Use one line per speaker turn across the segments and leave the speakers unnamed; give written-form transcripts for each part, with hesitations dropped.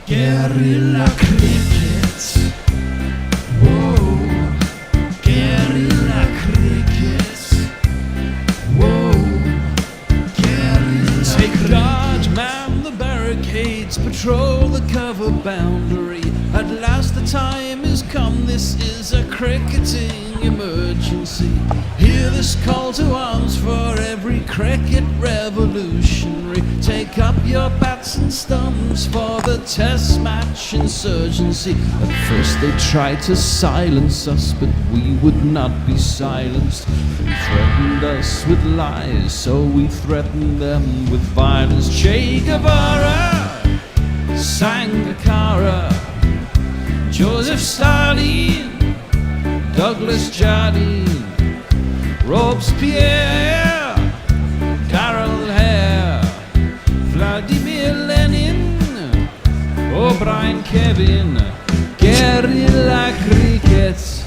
Guerrilla cricket. Whoa. Guerrilla cricket. Whoa. Guerrilla. Take guard, man the barricades, patrol the cover boundary. At last the time is come, this is a cricketing emergency. Hear this call to arms for every cricket revolutionary. Take up your bats and stumps for the test match insurgency. At first they tried to silence us, but we would not be silenced. They threatened us with lies, so we threatened them with violence. Che Guevara, Sangakkara, Joseph Stalin, Douglas Jardine, Robespierre, Darrell Hare, Vladimir Lenin, O'Brien Kevin, guerrilla cricket.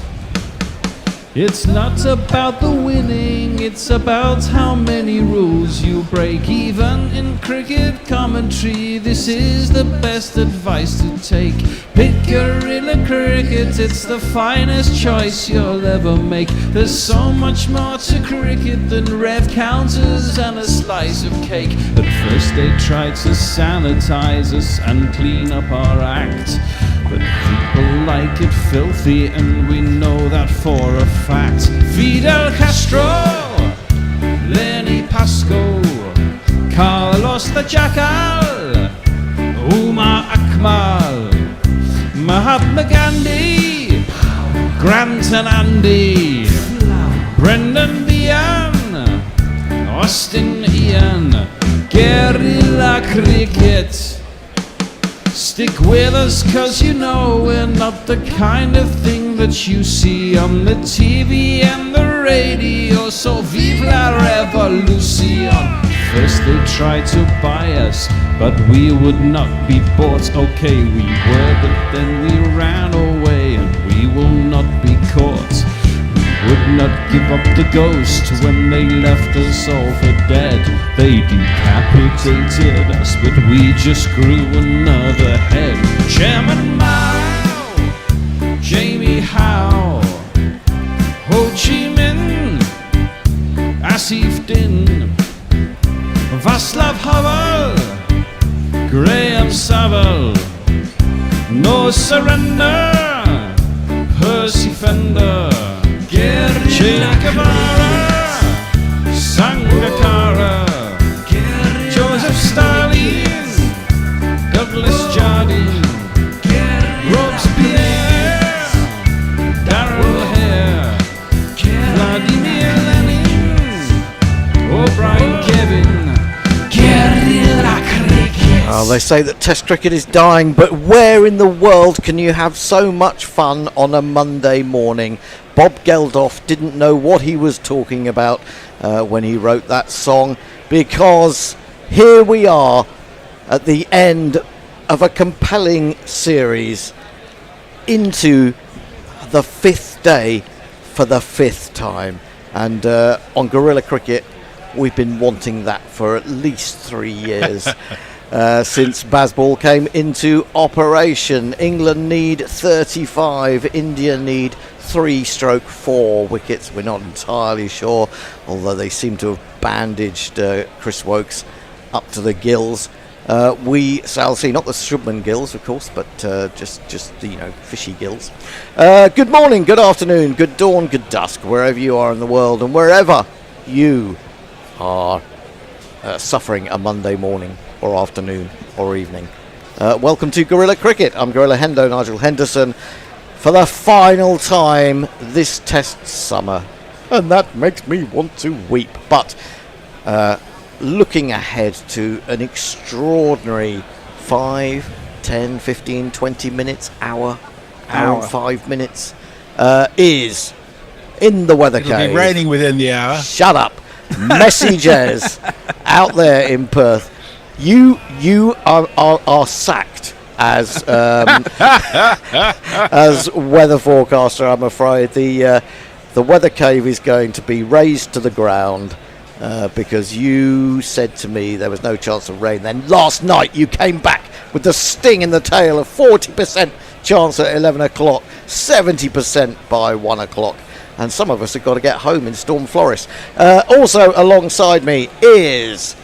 It's not about the winning, it's about how many rules you break. Even in cricket commentary, this is the best advice to take. Pick guerrilla cricket, it's the finest choice you'll ever make. There's so much more to cricket than rev counters and a slice of cake. At first they tried to sanitize us and clean up our act, but people like it filthy, and we know that for a fact. Fidel Castro, Lenny Pascoe, Carlos the Jackal, Umar Akmal, Mahatma Gandhi, Grant and Andy, Brendan Behan, Austin Ian, guerrilla cricket. Stick with us, cause you know we're not the kind of thing that you see on the TV and the radio. So vive la revolution. First they tried to buy us, but we would not be bought. Okay, we were, but then we ran away, and we will not be caught. We would not give up the ghost when they left us all for dead. They decapitated us, but we just grew another head. Chairman Mao, Jamie Howe, Ho Chi Minh, Asif Din, Václav Havel, Graham Saville, No Surrender, Percy Fender, Che Guevara, Sangakkara, Joseph Stalin, Douglas Jardine, Robespierre, Darrell Hare, Vladimir Lenin, O'Brien Kevin, guerrilla cricket.
Oh, they say that Test cricket is dying, but where in the world can you have so much fun on a Monday morning? Bob Geldof didn't know what he was talking about when he wrote that song, because here we are at the end of a compelling series, into the fifth day for the fifth time. And on Guerrilla Cricket, we've been wanting that for at least 3 years. Since Bazball came into operation. England need 35, India need 3/4 wickets. We're not entirely sure, although they seem to have bandaged Chris Wokes up to the gills. We shall see, not the Shubman gills, of course, but just fishy gills. Good morning, good afternoon, good dawn, good dusk, wherever you are in the world, and wherever you are suffering a Monday morning or afternoon or evening. Welcome to Guerrilla Cricket. I'm Gorilla Hendo, Nigel Henderson, for the final time this Test summer, and that makes me want to weep. But looking ahead to an extraordinary 5, 10, 15, 20 minutes, hour and 5 minutes is in the weather cave.
It'll be raining within the hour.
Shut up. Messages out there in Perth. You are sacked as as weather forecaster. I'm afraid the weather cave is going to be razed to the ground because you said to me there was no chance of rain. Then last night you came back with the sting in the tail of 40% chance at 11 o'clock, 70% by 1 o'clock. And some of us have got to get home in Storm Flores. Also alongside me is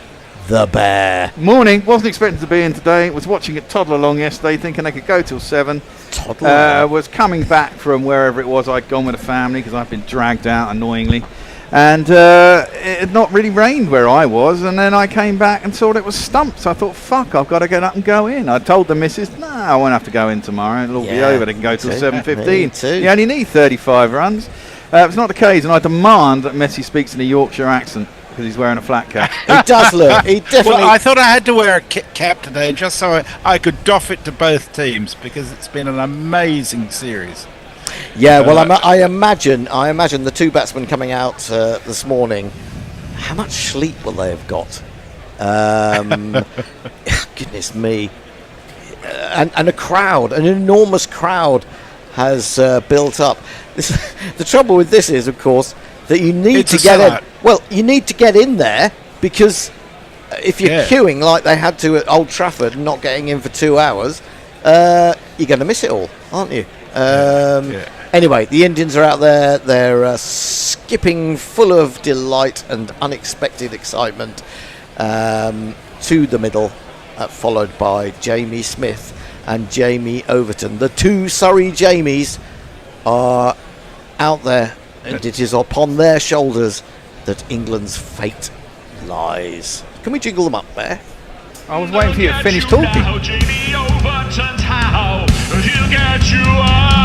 the Bear.
Morning. Wasn't expecting to be in today. Was watching it toddle along yesterday, thinking I could go till 7. Was coming back from wherever it was I'd gone with the family because I've been dragged out annoyingly. And it had not really rained where I was, and then I came back and saw it was stumped. So I thought, fuck, I've got to get up and go in. I told the missus, no, I won't have to go in tomorrow. It'll all be over. They can go till 7:15. You only need 35 runs. It's not the case, and I demand that Messi speaks in a Yorkshire accent because he's wearing a flat cap.
He does look. He definitely.
Well, I thought I had to wear a cap today just so I could doff it to both teams because it's been an amazing series.
Yeah, well, I imagine the two batsmen coming out this morning. How much sleep will they have got? Goodness me! And a crowd, an enormous crowd, has built up. The trouble with this is, of course, that you need to get in. Well, you need to get in there because if you're queuing like they had to at Old Trafford, and not getting in for 2 hours, you're going to miss it all, aren't you? Anyway, the Indians are out there. They're skipping full of delight and unexpected excitement to the middle, followed by Jamie Smith and Jamie Overton. The two Surrey Jamies are out there, and it is upon their shoulders that England's fate lies. Can we jingle them up there?
I was waiting for you to finish talking.
Jamie Overton's how he'll get you out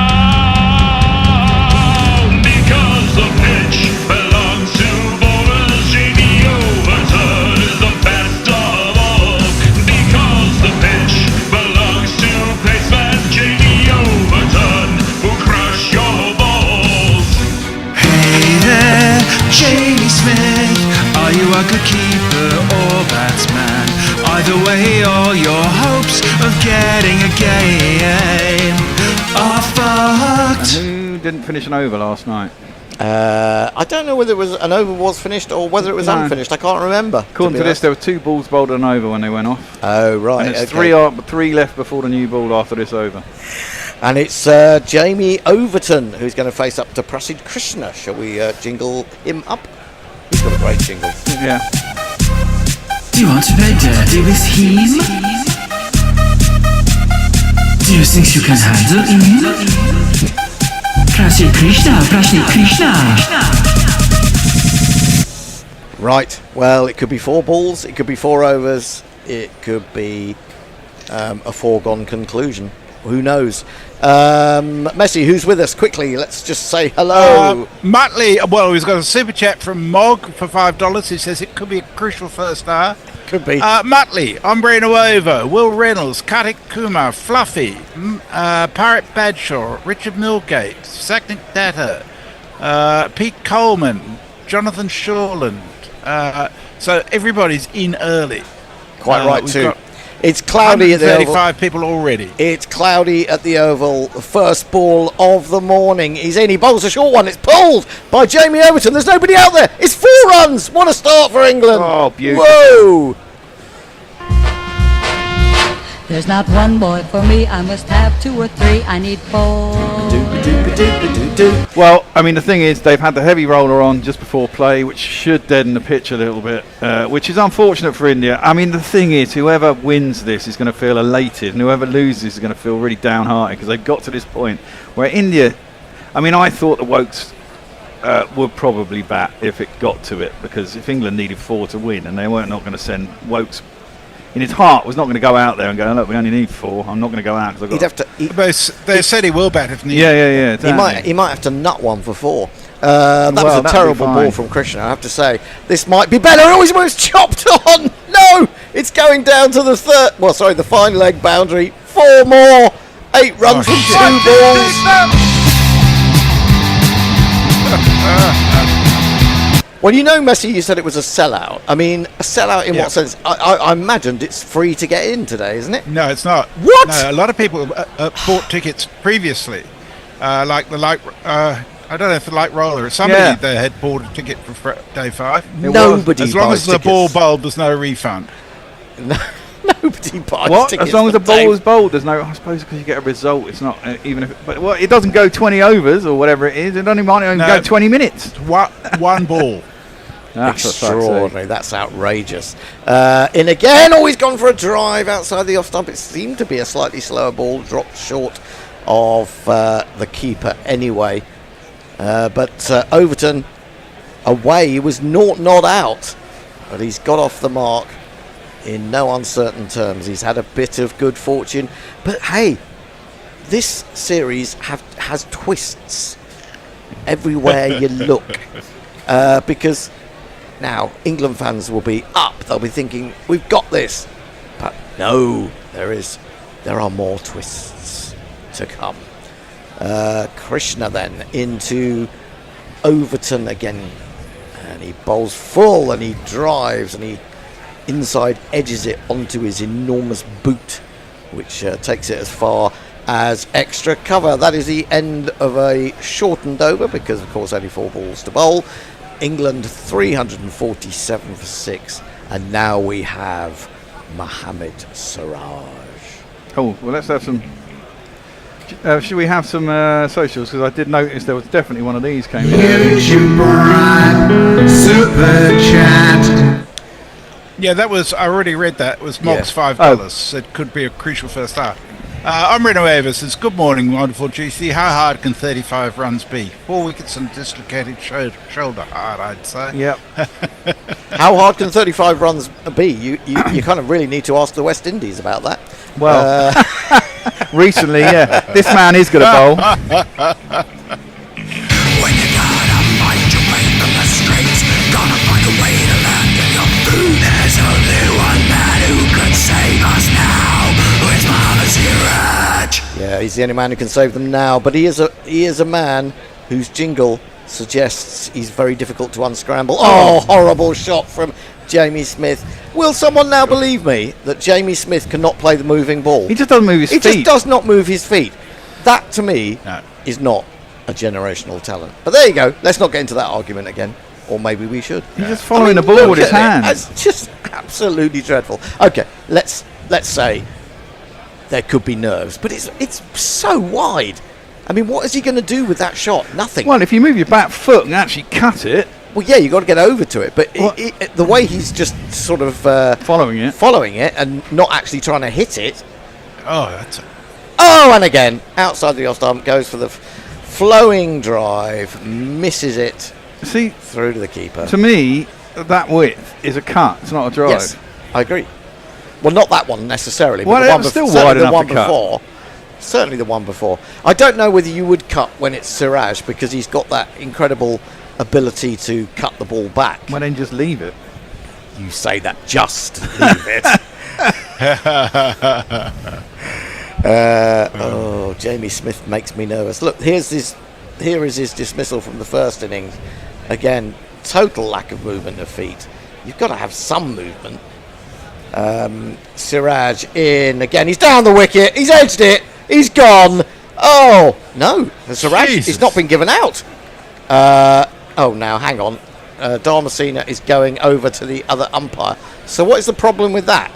because the pitch belongs to bowlers. Jamie Overton is the best of all because the pitch belongs to paceman Jamie Overton who crush your balls.
Hey there, Jamie Smith, are you a good keeper or batsman? Either way, all your hopes of getting a game are fucked.
And who didn't finish an over last night?
I don't know whether it was an over was finished or whether it was unfinished. I can't remember.
According to this, there were 2 balls bowled and over when they went off.
Oh, right.
And it's
okay.
three left before the new ball after this over.
And it's Jamie Overton who's going to face up to Prasid Krishna. Shall we jingle him up? He's got a great jingle.
Yeah.
Do you want to play dirty with him? Do you think you can handle him? Prasid Krishna, Prasid Krishna.
Right, well, it could be 4 balls, it could be 4 overs, it could be a foregone conclusion. Who knows? Messi, who's with us? Quickly, let's just say hello.
Muttley, well, he's got a super chat from Mog for $5. He says it could be a crucial first hour.
Could be.
Muttley, Ombre Nuovo, Will Reynolds, Kartik Kumar, Fluffy, Parrot Badshaw, Richard Milgate, Saknik Datta, Pete Coleman, Jonathan Shorland. So everybody's in early.
Quite right too. It's cloudy at the Oval.
35 people already.
It's cloudy at the Oval. The first ball of the morning. He's in. He bowls a short one. It's pulled by Jamie Overton. There's nobody out there. It's 4 runs. What a start for England.
Oh, beautiful.
Whoa.
There's not one boy for me. I must have 2 or 3. I need 4.
Well, I mean, the thing is, they've had the heavy roller on just before play, which should deaden the pitch a little bit, which is unfortunate for India. I mean, the thing is, whoever wins this is going to feel elated, and whoever loses is going to feel really downhearted because they've got to this point where India. I mean, I thought the Wokes would probably bat if it got to it, because if England needed 4 to win, and they weren't not going to send Wokes. In his heart, was not going to go out there and go, look, we only need 4. I'm not going to go out because I've got.
They said he will bat if needed.
Yeah. Exactly.
He might have to nut one for 4. That was a terrible ball from Krishna, I have to say. This might be better. Oh, it's chopped on. No, it's going down to the the fine leg boundary. 4 more. 8 runs from 2 balls. Well, you know, Messi, you said it was a sellout. I mean, a sellout in what sense? I imagined it's free to get in today, isn't it?
No, it's not.
What?
No, a lot of people bought tickets previously, like the light. I don't know if the light roller. Somebody there had bought a ticket for day 5.
Nobody.
As long as the ball bowled, there's no refund.
Nobody buys
What?
tickets
As long as
for
the ball
Dave.
is bowled, there's no. I suppose because you get a result, it's not even if. But well, it doesn't go 20 overs or whatever it is. It only might even
No.
go 20 minutes.
One ball.
Ah, for fuck's sake.
Extraordinary. That's outrageous. In again. Oh, he's gone for a drive outside the off stump. It seemed to be a slightly slower ball, dropped short of the keeper anyway. But Overton away. He was not out, but he's got off the mark in no uncertain terms. He's had a bit of good fortune, but hey, this series has twists everywhere you look, because now England fans will be up. They'll be thinking, we've got this, but no, there are more twists to come. Krishna then into Overton again, and he bowls full and he drives and he inside edges it onto his enormous boot, which takes it as far as extra cover. That is the end of a shortened over, because of course only 4 balls to bowl. England 347 for 6, and now we have Mohammad Siraj.
Oh, well, let's have some. Should we have some socials? Because I did notice there was definitely one of these came in.
YouTube Prime Super Chat.
Yeah, that was. I already read that. It was Mog's
Yeah.
$5. It could be a crucial first half. I'm Reno Aver says, good morning, wonderful GC. How hard can 35 runs be? 4 wickets and dislocated shoulder hard, I'd say.
Yep.
How hard can 35 runs be? You kind of really need to ask the West Indies about that.
Well, recently, yeah. This man is going to bowl.
When you gotta fight your way from the streets, gonna find a way to land in your food. There's only one man who could save us now. It's Mohammad Siraj.
Yeah, he's the only man who can save them now, but he is a man whose jingle suggests he's very difficult to unscramble. Oh, horrible shot from Jamie Smith. Will someone now believe me that Jamie Smith cannot play the moving ball?
He just doesn't move his
He
feet.
just does not move his feet. That, to me,
No.
is not a generational talent. But there you go. Let's not get into that argument again. Or maybe we should.
He's just following the ball
look
with his
at it.
hands.
It's just absolutely dreadful. Okay, let's say there could be nerves, but it's so wide. I mean, what is he going to do with that shot? Nothing.
Well, if you move your back foot and actually cut it,
Well, yeah, you've got to get over to it, but
Well-
the way he's just sort of
following it.
following it and not actually trying to hit it.
Oh, that's.
Oh, and again, outside the off stump, goes for the flowing drive, misses it
See,
through to the keeper.
to me, that width is a cut. It's not a drive.
Yes, I agree. Well, not that one necessarily, but
Well,
the
it
one
was still
certainly
wide
the
enough
one
to cut.
before. Certainly the one before. I don't know whether you would cut when it's Siraj, because he's got that incredible ability to cut the ball back.
Well, then just leave it.
You say that, just leave it. Oh, Jamie Smith makes me nervous. Look, here is his dismissal from the first innings. Again, total lack of movement of feet. You've got to have some movement. Siraj in again. He's down the wicket. He's edged it. He's gone. Oh no, Siraj
Jesus.
has not been given out. Oh, now hang on. Dharmasena is going over to the other umpire. So what is the problem with that?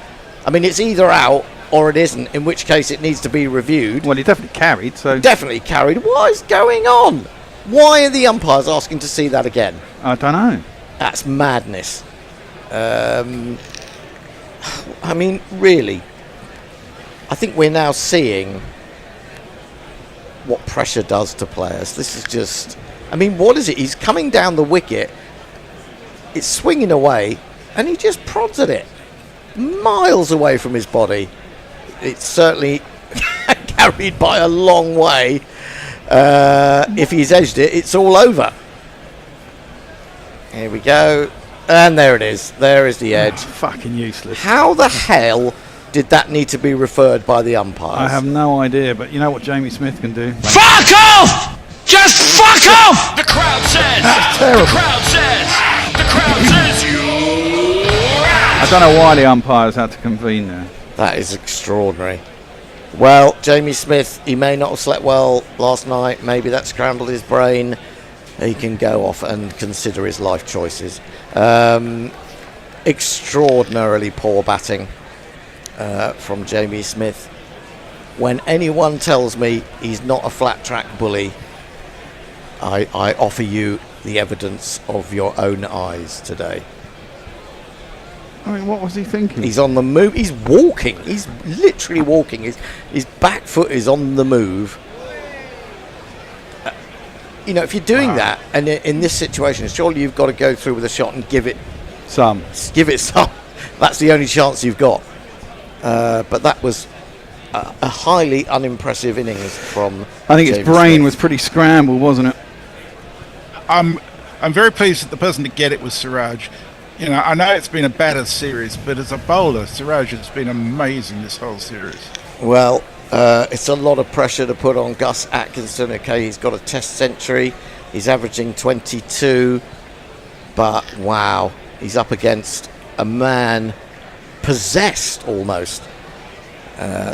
I mean, it's either out or it isn't, in which case it needs to be reviewed.
Well, he definitely carried, so
Definitely carried. What is going on? Why are the umpires asking to see that again?
I don't know.
That's madness. I mean, really, I think we're now seeing what pressure does to players. This is just, I mean, what is it? He's coming down the wicket, it's swinging away, and he just prods at it, miles away from his body. It's certainly carried by a long way. If he's edged it, it's all over. Here we go. And there it is. There is the edge.
Fucking useless.
How the hell did that need to be referred by the umpires?
I have no idea, but you know what Jamie Smith can do?
Fuck off! Just fuck off!
The crowd says.
terrible.
The crowd says. The crowd says you.
I don't know why the umpires had to convene there.
That is extraordinary. Well, Jamie Smith, he may not have slept well last night. Maybe that scrambled his brain. He can go off and consider his life choices. Extraordinarily poor batting from Jamie Smith. When anyone tells me he's not a flat track bully, I offer you the evidence of your own eyes today.
I mean, what was he thinking?
He's on the move. He's walking. He's literally walking. His back foot is on the move. If you're doing that, and in this situation, surely you've got to go through with a shot and give it some. That's the only chance you've got. But that was a highly unimpressive innings from.
I think
James
his brain
Smith.
was pretty scrambled, wasn't it?
I'm very pleased that the person to get it was Siraj. I know it's been a battered series, but as a bowler, Siraj has been amazing this whole series.
Well, it's a lot of pressure to put on Gus Atkinson. Okay, he's got a test century. He's averaging 22. But, wow, he's up against a man possessed almost.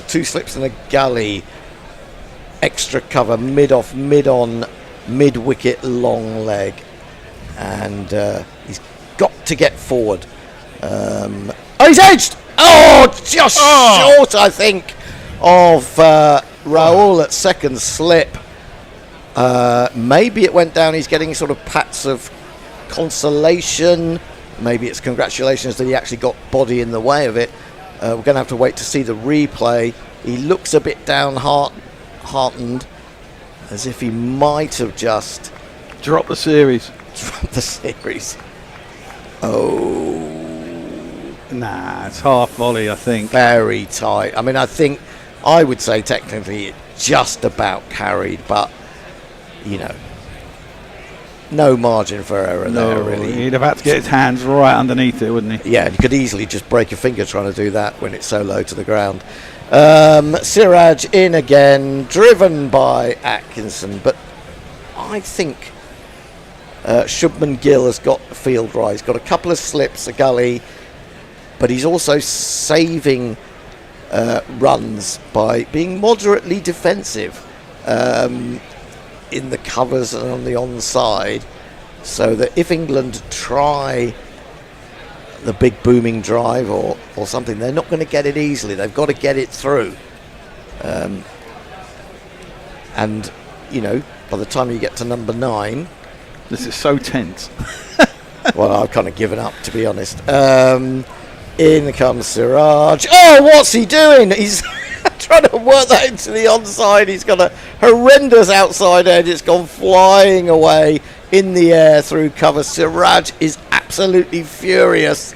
2 slips and a gully. Extra cover, mid-off, mid-on, mid-wicket, long leg. And he's got to get forward. He's edged! Just short, I think, of Rahul at second slip. Maybe it went down. He's getting sort of pats of consolation. Maybe it's congratulations that he actually got body in the way of it. We're going to have to wait to see the replay. He looks a bit downhearted, as if he might have just
Drop the series.
dropped the series. Oh,
Nah, it's half volley, I think.
very tight. I mean, I would say technically it just about carried, but no margin for error there, really.
He'd have had to get his hands right underneath it, wouldn't he?
Yeah, you could easily just break a finger trying to do that when it's so low to the ground. Siraj in again, driven by Atkinson, but I think Shubman Gill has got the field right. He's got a couple of slips, a gully, but he's also saving runs by being moderately defensive in the covers and on the onside, so that if England try the big booming drive or something, they're not going to get it easily. They've got to get it through. And, by the time you get to number 9...
This is so tense.
Well, I've kind of given up, to be honest. In comes Siraj. Oh, what's he doing? He's trying to work that into the onside. He's got a horrendous outside edge. It's gone flying away in the air through cover. Siraj is absolutely furious.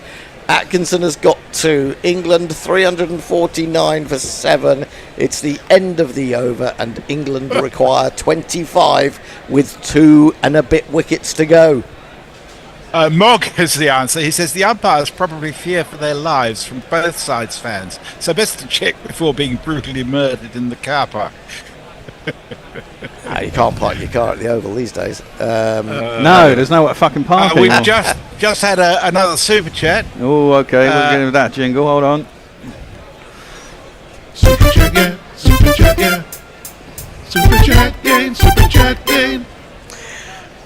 Atkinson has got 2. England 349 for 7. It's the end of the over, and England require 25 with 2 and a bit wickets to go.
Mog has the answer. He says the umpires probably fear for their lives from both sides fans, so best to check before being brutally murdered in the car park.
You can't park your car at the Oval these days.
No, there's no fucking parking.
We've just had another super chat.
Oh, okay, we'll get into that jingle. Hold on.
Super chat, yeah. Super chat, yeah. Super chat game. Super chat game.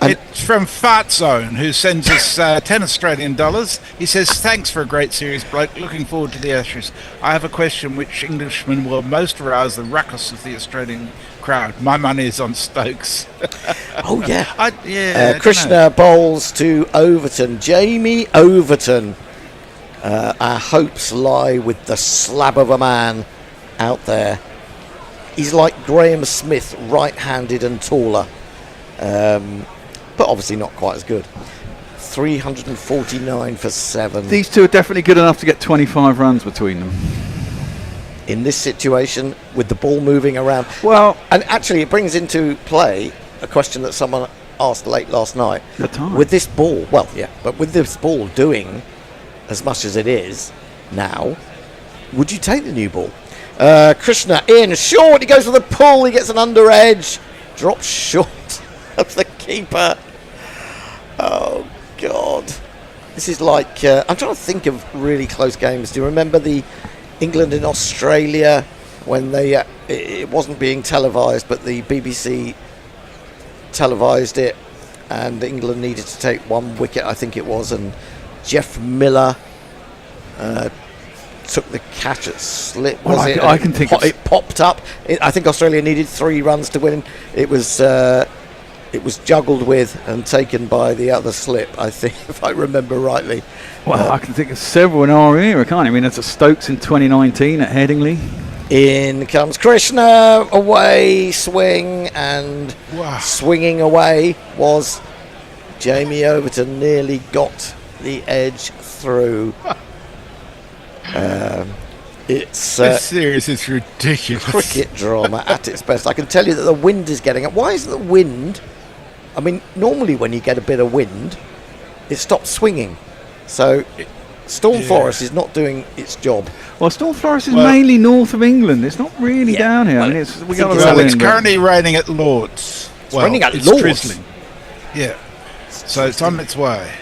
It's from Fart Zone, who sends us 10 Australian dollars. He says, thanks for a great series, bloke. Looking forward to the Ashes. I have a question: which Englishman will most arouse the ruckus of the Australian crowd? My money is on Stokes.
Oh, yeah.
I don't know.
Krishna bowls to Overton. Jamie Overton. Our hopes lie with the slab of a man out there. He's like Graham Smith, right-handed and taller. But obviously not quite as good. 349 for 7.
These two are definitely good enough to get 25 runs between them.
In this situation, with the ball moving around.
Well,
and actually it brings into play a question that someone asked late last night.
The time.
With this ball, but with this ball doing as much as it is now, would you take the new ball? Krishna in, short, he goes for the pull, he gets an under edge, drops short of the keeper. Oh, God. This is like, I'm trying to think of really close games. Do you remember the England in Australia when they it wasn't being televised, but the BBC televised it, and England needed to take 1 wicket, I think it was, and Jeff Miller took the catch at slip.
Well,
was it?
I can think
it popped up. I think Australia needed 3 runs to win. It was juggled with and taken by the other slip, I think, if I remember rightly.
Well, I can think of several in our era, can't I? I mean, there's a Stokes in 2019 at Headingley.
In comes Krishna, away swing, and swinging away was Jamie Overton. Nearly got the edge through. It's
This series is ridiculous.
cricket drama at its best. I can tell you that the wind is getting up. Why is the wind? I mean, normally when you get a bit of wind, it stops swinging. So Storm Forest is not doing its job.
Well, Storm Forest is mainly north of England. It's not really down here. I mean,
It's currently raining at Lords.
It's raining at Lords?
Drizzling. Yeah. So it's on its way.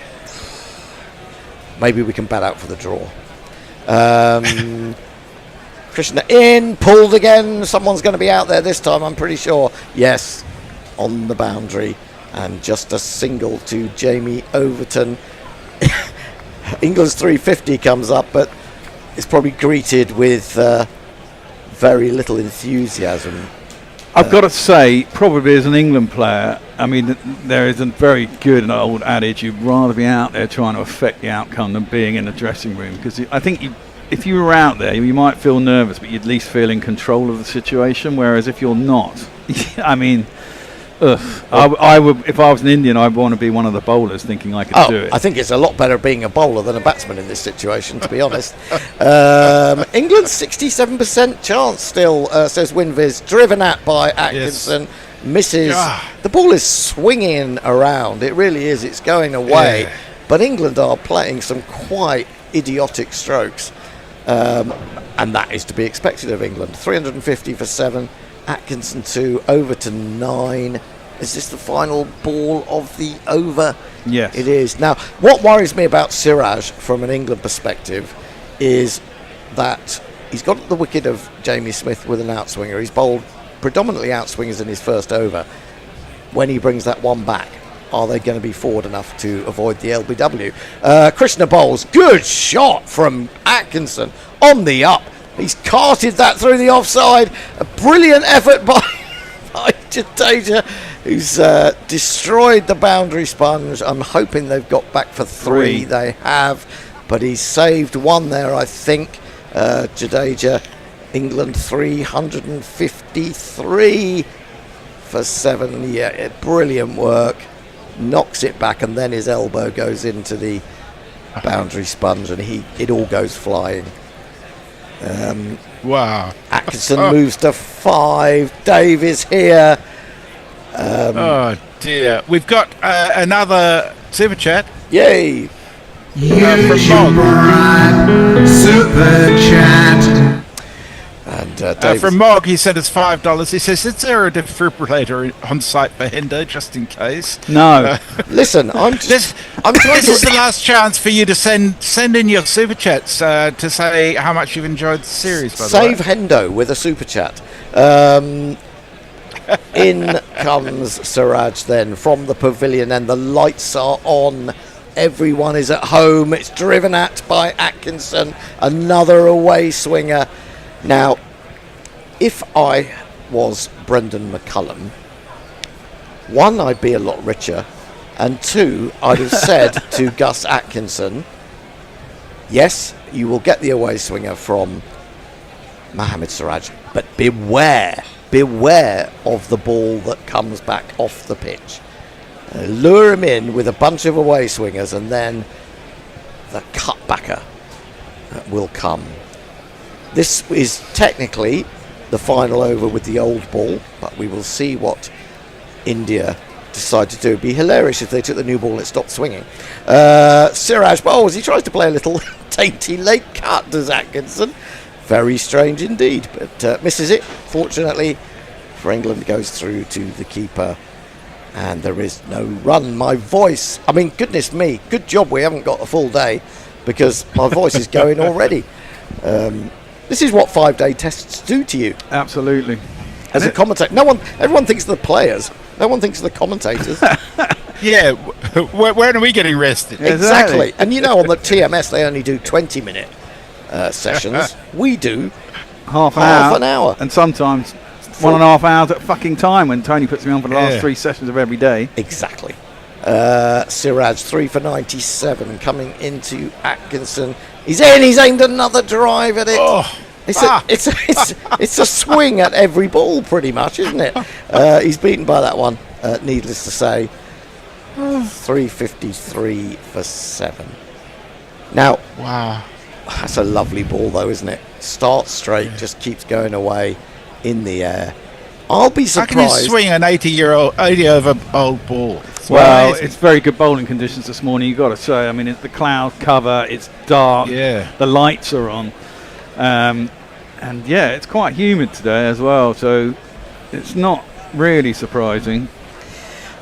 Maybe we can bat out for the draw. Krishna in, pulled again. Someone's going to be out there this time, I'm pretty sure. Yes, on the boundary. And just a single to Jamie Overton. England's 350 comes up, but it's probably greeted with very little enthusiasm.
I've got to say, probably as an England player, I mean, there is a very good old adage: you'd rather be out there trying to affect the outcome than being in the dressing room. Because I think if you were out there, you might feel nervous, but you'd at least feel in control of the situation. Whereas if you're not, I mean, I would. If I was an Indian, I'd want to be one of the bowlers, thinking I could do it.
I think it's a lot better being a bowler than a batsman in this situation, to be honest. England's 67% chance still, says Winviz. Driven at by Atkinson. Yes. Misses. The ball is swinging around. It really is. It's going away. Yeah. But England are playing some quite idiotic strokes. And that is to be expected of England. 350 for 7. Atkinson 2, Overton 9. Is this the final ball of the over?
Yes.
It is. Now, what worries me about Siraj from an England perspective is that he's got the wicket of Jamie Smith with an outswinger. He's bowled predominantly outswingers in his first over. When he brings that one back, are they going to be forward enough to avoid the LBW? Krishna bowls. Good shot from Atkinson on the up. He's carted that through the offside. A brilliant effort by Jadeja, who's destroyed the boundary sponge. I'm hoping they've got back for 3. They have, but he's saved 1 there, I think. Jadeja, England 353 for 7. Yeah, brilliant work. Knocks it back, and then his elbow goes into the boundary sponge, and it all goes flying.
Wow.
Atkinson moves to 5. Dave is here.
Oh dear. We've got another super chat.
Yay.
From super chat.
And
from Mog, he sent us $5. He says, is there a defibrillator on site for Hendo, just in case?
No.
Listen,
This is the last chance for you to send in your super chats to say how much you've enjoyed the series. By
Save
the way.
Hendo with a super chat. In comes Siraj then from the pavilion, and the lights are on. Everyone is at home. It's driven at by Atkinson, another away swinger. Now, if I was Brendan McCullum, 1, I'd be a lot richer, and 2, I'd have said to Gus Atkinson, yes, you will get the away swinger from Mohammad Siraj, but beware of the ball that comes back off the pitch. Lure him in with a bunch of away swingers, and then the cutbacker will come. This is technically the final over with the old ball, but we will see what India decide to do. It'd be hilarious if they took the new ball and it stopped swinging. Siraj bowls. He tries to play a little dainty late cut, does Atkinson. Very strange indeed, but misses it. Fortunately for England, goes through to the keeper, and there is no run. My voice, I mean, goodness me, good job we haven't got a full day, because my voice is going already. This is what 5-day tests do to you.
Absolutely.
As a commentator, everyone thinks of the players. No one thinks of the commentators.
Yeah, when are we getting rested?
Exactly. And on the TMS they only do 20-minute sessions. We do
half
an hour.
And sometimes 1.5 hours at fucking time when Tony puts me on for the last 3 sessions of every day.
Exactly. Siraj 3 for 97 coming into Atkinson. He's aimed another drive at it. It's a swing at every ball pretty much, isn't it? He's beaten by that one, needless to say. 353 for 7. Now,
wow,
that's a lovely ball though, isn't it? Starts straight, just keeps going away in the air. I'll be surprised.
How can you swing an 80-over-old ball?
Well, it's very good bowling conditions this morning, you've got to say. I mean, it's the cloud cover, it's dark, the lights are on. And yeah, it's quite humid today as well, so it's not really surprising.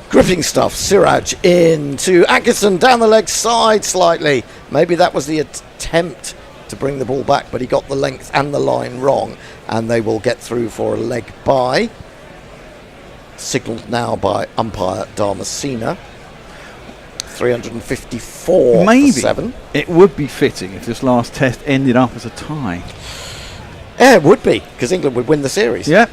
Gripping stuff. Siraj into Atkinson down the leg side slightly. Maybe that was the attempt to bring the ball back, but he got the length and the line wrong, and they will get through for a leg bye. Signalled now by umpire Dharmasena. 354
Maybe
for 7.
It would be fitting if this last test ended up as a tie.
Yeah, it would be, because England would win the series.
Yeah.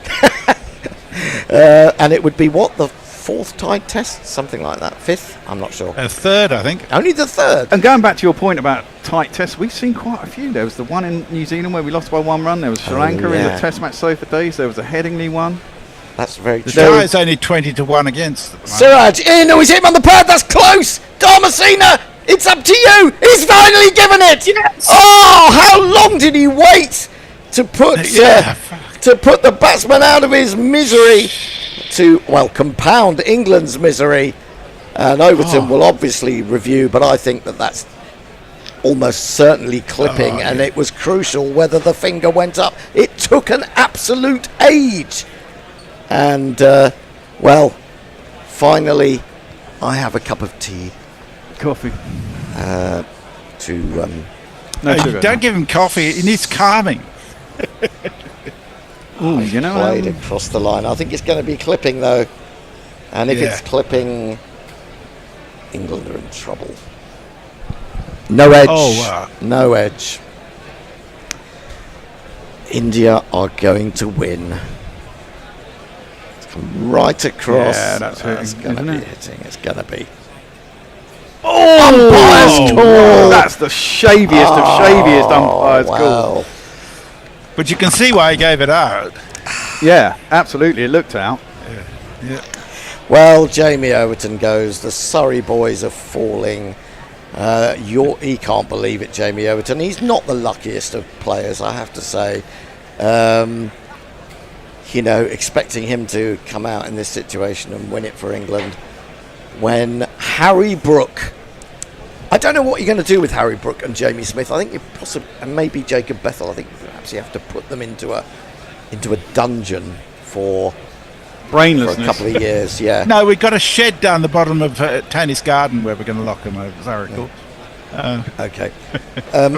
And it would be what, the 4th tied test? Something like that. 5th? I'm not sure.
3rd, I think.
Only the 3rd.
And going back to your point about tight tests, we've seen quite a few. There was the one in New Zealand where we lost by 1 run. There was Sri Lanka in the test match Sofa days. There was a Headingley one.
That's very
The
true.
tie is only 20-1 against them.
Siraj in. Oh, he's hit him on the pad. That's close. Dharmasena, it's up to you. He's finally given it. Yes. Oh, how long did he wait to put the batsman out of his misery? To compound England's misery. And Overton will obviously review, but I think that that's almost certainly clipping, and it was crucial whether the finger went up. It took an absolute age. And, finally, I have a cup of tea.
Coffee.
Don't give him coffee. He needs calming.
Ooh, you know,
played across the line. I think it's going to be clipping, though. And if it's clipping, England are in trouble. No edge. No edge. India are going to win. Right across.
Yeah, that's
going to be
it?
hitting. It's going to be. Umpire's call.
That's the shaviest of shaviest umpire's call.
But you can see why he gave it out.
Yeah, absolutely. It looked out.
Yeah.
Well, Jamie Overton goes. The Surrey boys are falling. He can't believe it, Jamie Overton. He's not the luckiest of players, I have to say. Expecting him to come out in this situation and win it for England. When Harry Brook, I don't know what you're going to do with Harry Brook and Jamie Smith. I think you possibly, and maybe Jacob Bethel. I think perhaps you have to put them into a dungeon for
brainlessness
for a couple of years. Yeah.
No, we've got a shed down the bottom of Tony's garden where we're going to lock them over, as I recall.
Okay.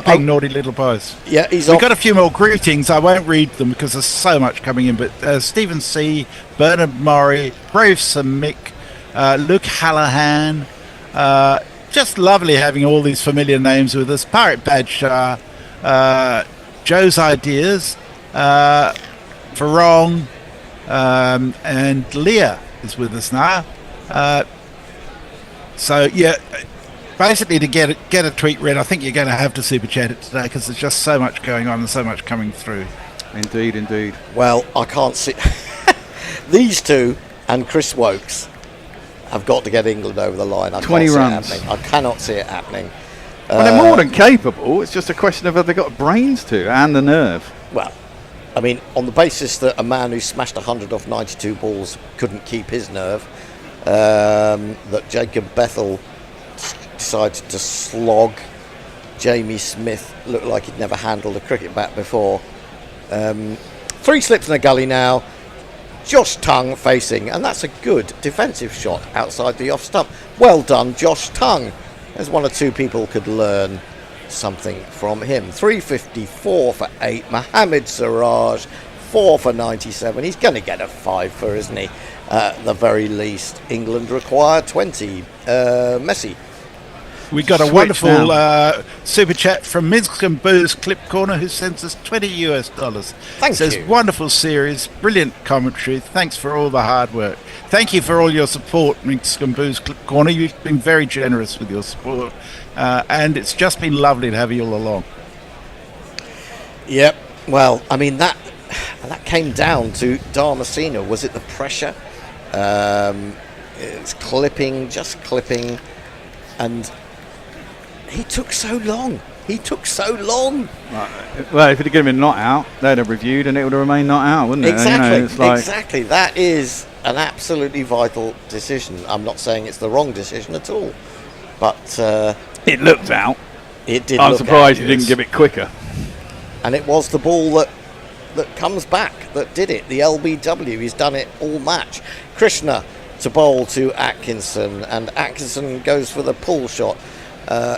Being naughty little boys.
Yeah,
we've got a few more greetings. I won't read them because there's so much coming in. But Stephen C, Bernard Murray, Brave Samick, Luke Hallahan. Just lovely having all these familiar names with us. Pirate Badshaw, Joe's Ideas, Farong, and Leah is with us now. Basically to get a tweet read, I think you're going to have to super chat it today because there's just so much going on and so much coming through.
Indeed.
Well, I can't see these two and Chris Wokes have got to get England over the line.
20 runs.
I cannot see it happening.
Well, they're more than capable. It's just a question of whether they've got brains to and the nerve.
Well, I mean, on the basis that a man who smashed 100 off 92 balls couldn't keep his nerve, that Jacob Bethel decided to slog Jamie Smith, looked like he'd never handled a cricket bat before. 3 slips in a gully now. Josh Tongue facing, and that's a good defensive shot outside the off stump. Well done, Josh Tongue. There's 1 or 2 people could learn something from him. 354 for 8. Mohammed Siraj 4 for 97. He's going to get a 5 for, isn't he? At the very least, England require 20. Messi.
We got a
Switch
wonderful
now.
super chat from Minsk and Booze Clip Corner, who sends us $20.
Thank
Says,
you.
wonderful series, brilliant commentary. Thanks for all the hard work. Thank you for all your support, Minsk and Booze Clip Corner. You've been very generous with your support, and it's just been lovely to have you all along.
Yep. Well, I mean that came down to Damasceno. Was it the pressure? It's clipping, just clipping, and he took so long.
Well, if it had given him not out, they'd have reviewed and it would have remained not out, wouldn't it?
Exactly.
It's like,
Exactly. That is an absolutely vital decision. I'm not saying it's the wrong decision at all, but
it looked out.
it did.
I'm
look
surprised
out,
he didn't give it quicker.
and it was the ball that comes back that did it. The LBW. He's done it all match. Krishna to bowl to Atkinson, and Atkinson goes for the pull shot.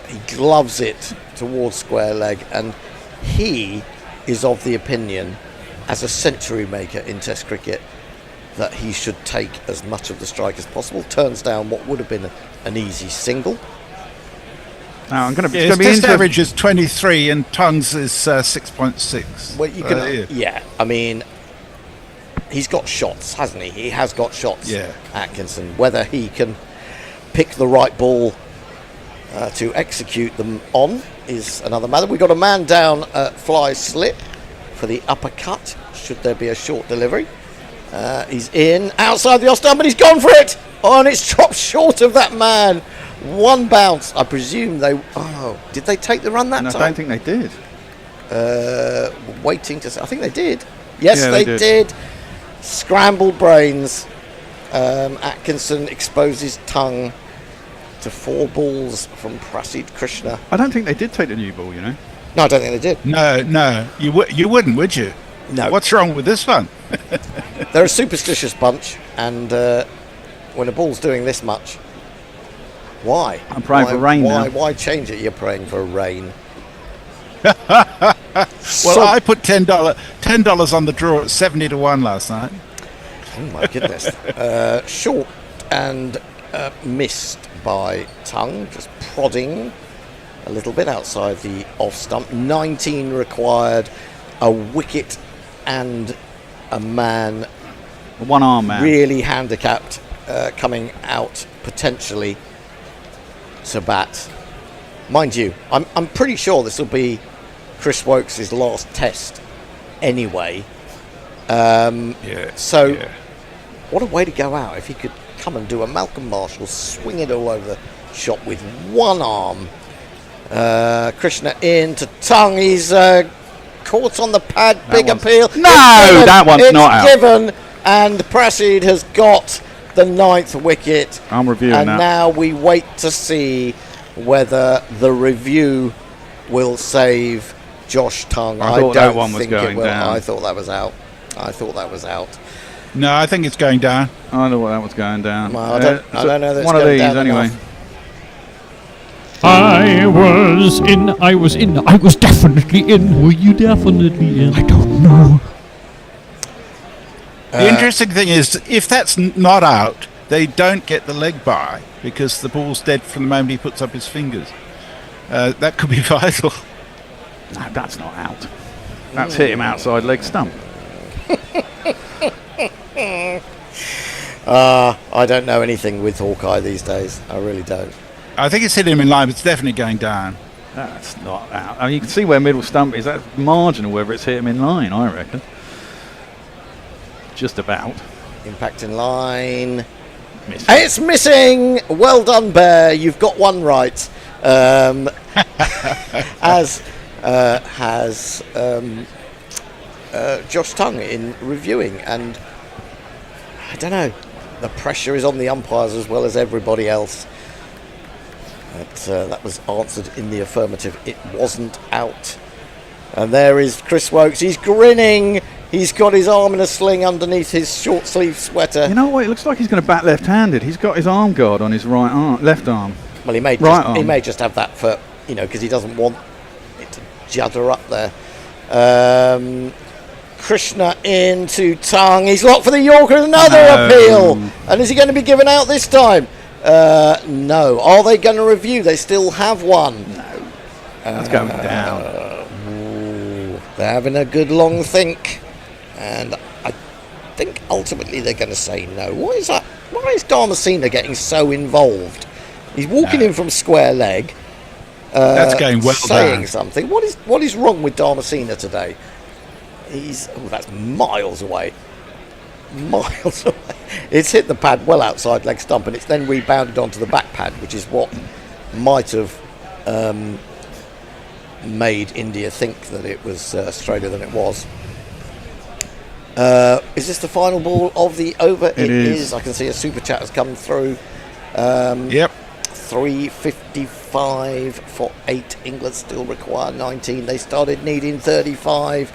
He gloves it towards square leg, and he is of the opinion, as a century maker in Test cricket, that he should take as much of the strike as possible. Turns down what would have been an easy single.
Now,
His
be
test
interesting.
average is 23 and Tongue's is 6.6.
Well, you can, yeah. I mean, he's got shots, hasn't he? He has got shots.
Yeah.
Atkinson. Whether he can pick the right ball to execute them on is another matter. We've got a man down at fly slip for the uppercut, should there be a short delivery. He's in, outside the off stump, but he's gone for it! Oh, and it's dropped short of that man. One bounce. I presume they... Oh, did they take the run that
No,
time?
I don't think they did.
Waiting to... I think they did. Yes,
Yeah,
they
they
did. Scrambled brains. Atkinson exposes tongue to 4 balls from Prasid Krishna.
I don't think they did take the new ball, you know.
No, I don't think they did.
No, you wouldn't, would you?
No.
What's wrong with this one?
They're a superstitious bunch, and when a ball's doing this much, why?
I'm praying for rain now.
Why change it? You're praying for rain.
Well, I put $10 on the draw at 70 to 1 last night.
Oh my goodness. Short and missed by Tongue, just prodding a little bit outside the off stump. 19 required, a wicket and a man,
One arm man.
really handicapped, coming out potentially to bat. Mind you, I'm pretty sure this will be Chris Wokes' last test anyway. So what a way to go out if he could come and do a Malcolm Marshall, swing it all over the shop with one arm. Krishna into Tongue. He's caught on the pad. Big appeal.
No, that one's not out.
It's given, and Prasid has got the 9th wicket.
I'm reviewing
and
that.
now we wait to see whether the review will save Josh Tongue.
I thought
don't
that one was
think
going
it will.
down.
I thought that was out.
No, I think it's going down.
I know what that was going down.
Well, I don't know that it's
one of
going
these
down
anyway.
enough.
I was definitely in. Were you definitely in? I don't know.
The interesting thing is, if that's not out, they don't get the leg by because the ball's dead from the moment he puts up his fingers. That could be vital.
No, that's not out. That's hit him outside leg stump.
I don't know anything with Hawkeye these days. I really don't.
I think it's hit him in line, but it's definitely going down.
That's not out. I mean, you can see where middle stump is. That's marginal whether it's hit him in line, I reckon. Just about.
Impact in line.
Missed.
It's missing. Well done, Bear. You've got one right. As has Josh Tongue in reviewing, and I don't know. The pressure is on the umpires as well as everybody else. But that was answered in the affirmative. It wasn't out. And there is Chris Wokes. He's grinning. He's got his arm in a sling underneath his short sleeve sweater.
You know what? It looks like he's going to bat left-handed. He's got his arm guard on his right arm, left arm.
Well, he may just have that for, because he doesn't want it to judder up there. Krishna into Tongue. He's locked for the Yorker. Another appeal. And is he going to be given out this time? No. Are they going to review? They still have one.
No. That's going down.
They're having a good long think. And I think ultimately they're going to say no. What is that? Why is Damascena getting so involved? He's walking in from square leg.
That's going well
saying
down.
something. What is wrong with Damascena today? That's miles away. Miles away. It's hit the pad well outside leg stump, and it's then rebounded onto the back pad, which is what might have made India think that it was straighter than it was. Is this the final ball of the over? It is. I can see a super chat has come through.
Yep.
3:55 for 8. England still require 19. They started needing 35.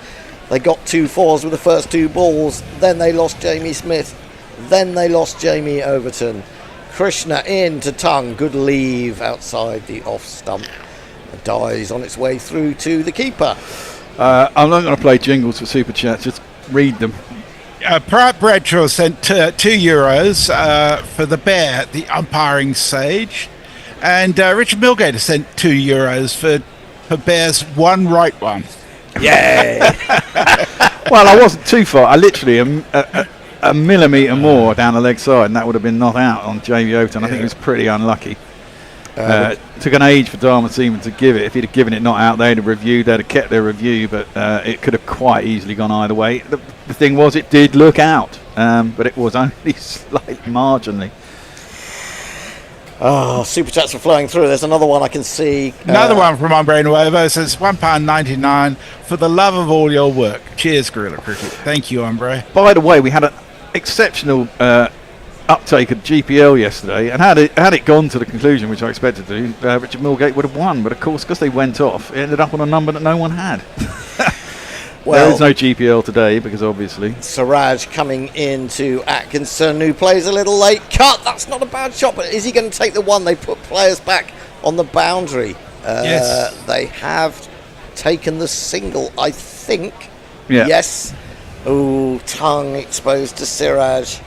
They got 2 fours with the first 2 balls. Then they lost Jamie Smith. Then they lost Jamie Overton. Krishna in to Tung. Good leave outside the off stump. Dies on its way through to the keeper.
I'm not going to play jingles for Super Chat, just read them.
Pratt Bradshaw sent €2 for the Bear, the umpiring sage. And Richard Milgate has sent €2 for Bear's one right one.
Yay!
Well, I wasn't too far. I literally a millimetre more down the leg side, and that would have been not out on Jamie Overton. I think he was pretty unlucky. Took an age for Damascena to give it. If he'd have given it not out, they'd have reviewed. They'd have kept their review, but it could have quite easily gone either way. The thing was, it did look out, but it was only slightly marginally.
Oh, super chats are flowing through. There's another one I can see.
Another one from Umbre Nuevo says £1.99 for the love of all your work. Cheers, Gorilla Cricket. Thank you, Umbre.
By the way, we had an exceptional uptake at GPL yesterday, and had it gone to the conclusion, which I expected to, Richard Milgate would have won. But of course, because they went off, it ended up on a number that no one had.
Well,
there is no GPL today because obviously
Siraj coming into Atkinson, who plays a little late cut. That's not a bad shot, but is he going to take the one? They put players back on the boundary.
Yes.
They have taken the single, I think.
Yeah.
Yes. Oh, tongue exposed to Siraj.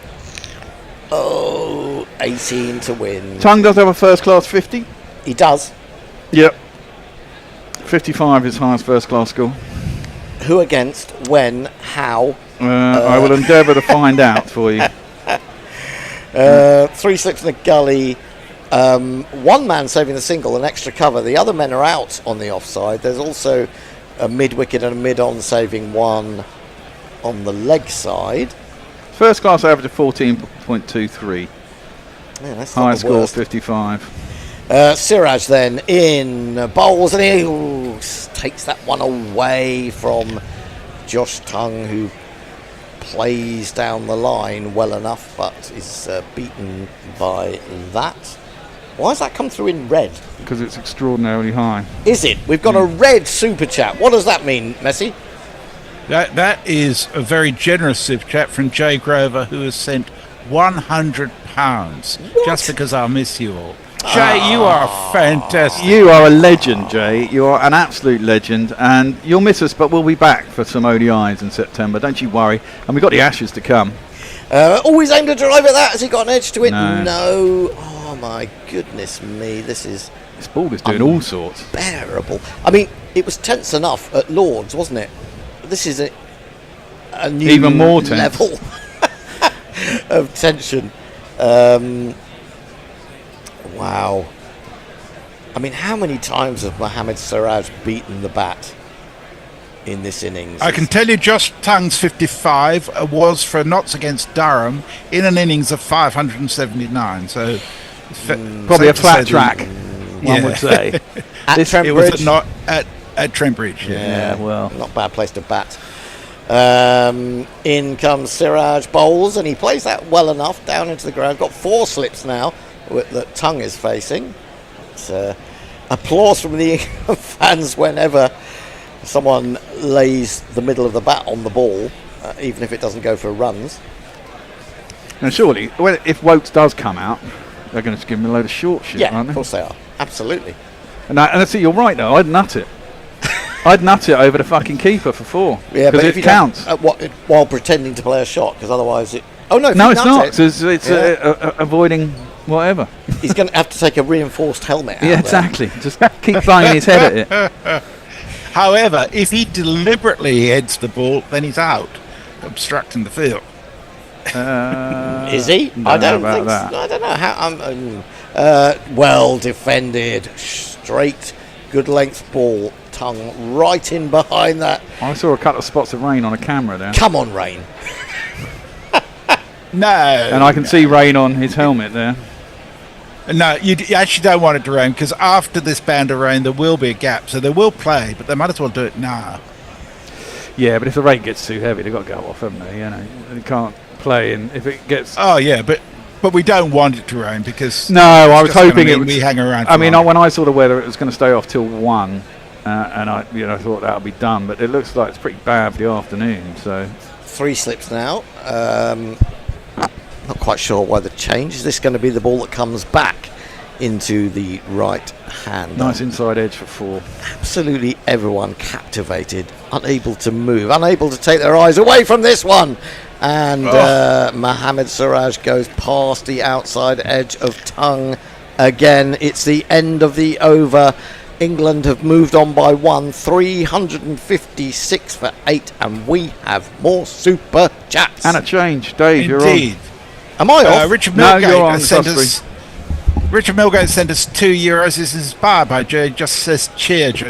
Oh, 18 to win.
Tung does have a first class 50.
He does.
Yep. 55 is highest first class score.
Who against? When? How?
I will endeavour to find out for you.
3 slips in the gully. One man saving the single, an extra cover. The other men are out on the offside. There's also a mid-wicket and a mid-on saving one on the leg side.
First class average of 14.23.
Yeah, that's
High
not the
score
worst.
55.
Siraj then in bowls, and he takes that one away from Josh Tung, who plays down the line well enough, but is beaten by that. Why has that come through in red?
Because it's extraordinarily high.
Is it? We've got a red super chat. What does that mean, Messi?
That is a very generous super chat from Jay Grover, who has sent £100 just because I miss you all. Jay, you are fantastic.
You are a legend, Jay. You are an absolute legend, and you'll miss us, but we'll be back for some ODIs in September. Don't you worry. And we've got the Ashes to come.
Always aimed to drive at that. Has he got an edge to it?
No.
Oh my goodness me! This
ball is doing all sorts.
Unbearable. I mean, it was tense enough at Lords, wasn't it? This is a new
even more tense
level of tension. Wow. I mean, how many times has Mohammad Siraj beaten the bat in this innings?
I can tell you Josh Tung's 55 was for Notts against Durham in an innings of 579. So
probably a flat track, one would say.
At Trent
it
Bridge?
was not at Trent Bridge.
Yeah,
well,
not a bad place to bat. In comes Siraj, bowls, and he plays that well enough down into the ground. Got 4 slips now that Tung is facing. It's applause from the fans whenever someone lays the middle of the bat on the ball, even if it doesn't go for runs.
And surely, if Wokes does come out, they're going to give him a load of short shit,
Yeah,
aren't they?
of course they are. Absolutely.
And I see, you're right though. I'd nut it. I'd nut it over the fucking keeper for 4.
Yeah,
because it counts.
While pretending to play a shot, because otherwise it. Oh no!
No, it's not. It's avoiding whatever.
He's going to have to take a reinforced helmet out
Yeah,
there.
exactly. Just keep banging his head at it.
However, if he deliberately heads the ball, then he's out, obstructing the field.
Is he?
Don't
I don't
know about
think
that.
so. I don't know how. Well defended, straight, good length ball, tongue right in behind that.
I saw a couple of spots of rain on a camera there.
Come on, Rain.
No.
And I can see rain on his helmet there.
No, you actually don't want it to rain, because after this band of rain, there will be a gap. So they will play, but they might as well do it now.
Yeah, but if the rain gets too heavy, they've got to go off, haven't they? You know, they can't play, and if it gets...
Oh, yeah, but we don't want it to rain, because...
No, I was
it's just
hoping
gonna
it
mean
would...
we hang around
I mean,
for long.
when I saw the weather, it was going to stay off till 1, and I thought that would be done, but it looks like it's pretty bad for the afternoon, so...
3 slips now. Not quite sure why the change. Is this going to be the ball that comes back into the right hand?
Nice inside edge for 4.
Absolutely everyone captivated, unable to move, unable to take their eyes away from this one. And Mohamed Siraj goes past the outside edge of tongue again. It's the end of the over. England have moved on by 1, 356 for 8, and we have more super chats.
And a change. Dave,
Indeed.
you're on.
Am I off?
Richard
No,
Milgate
you're on,
sent
Sosbury.
us... Richard Milgate sent us €2. This is inspired by Jay. Just says cheers,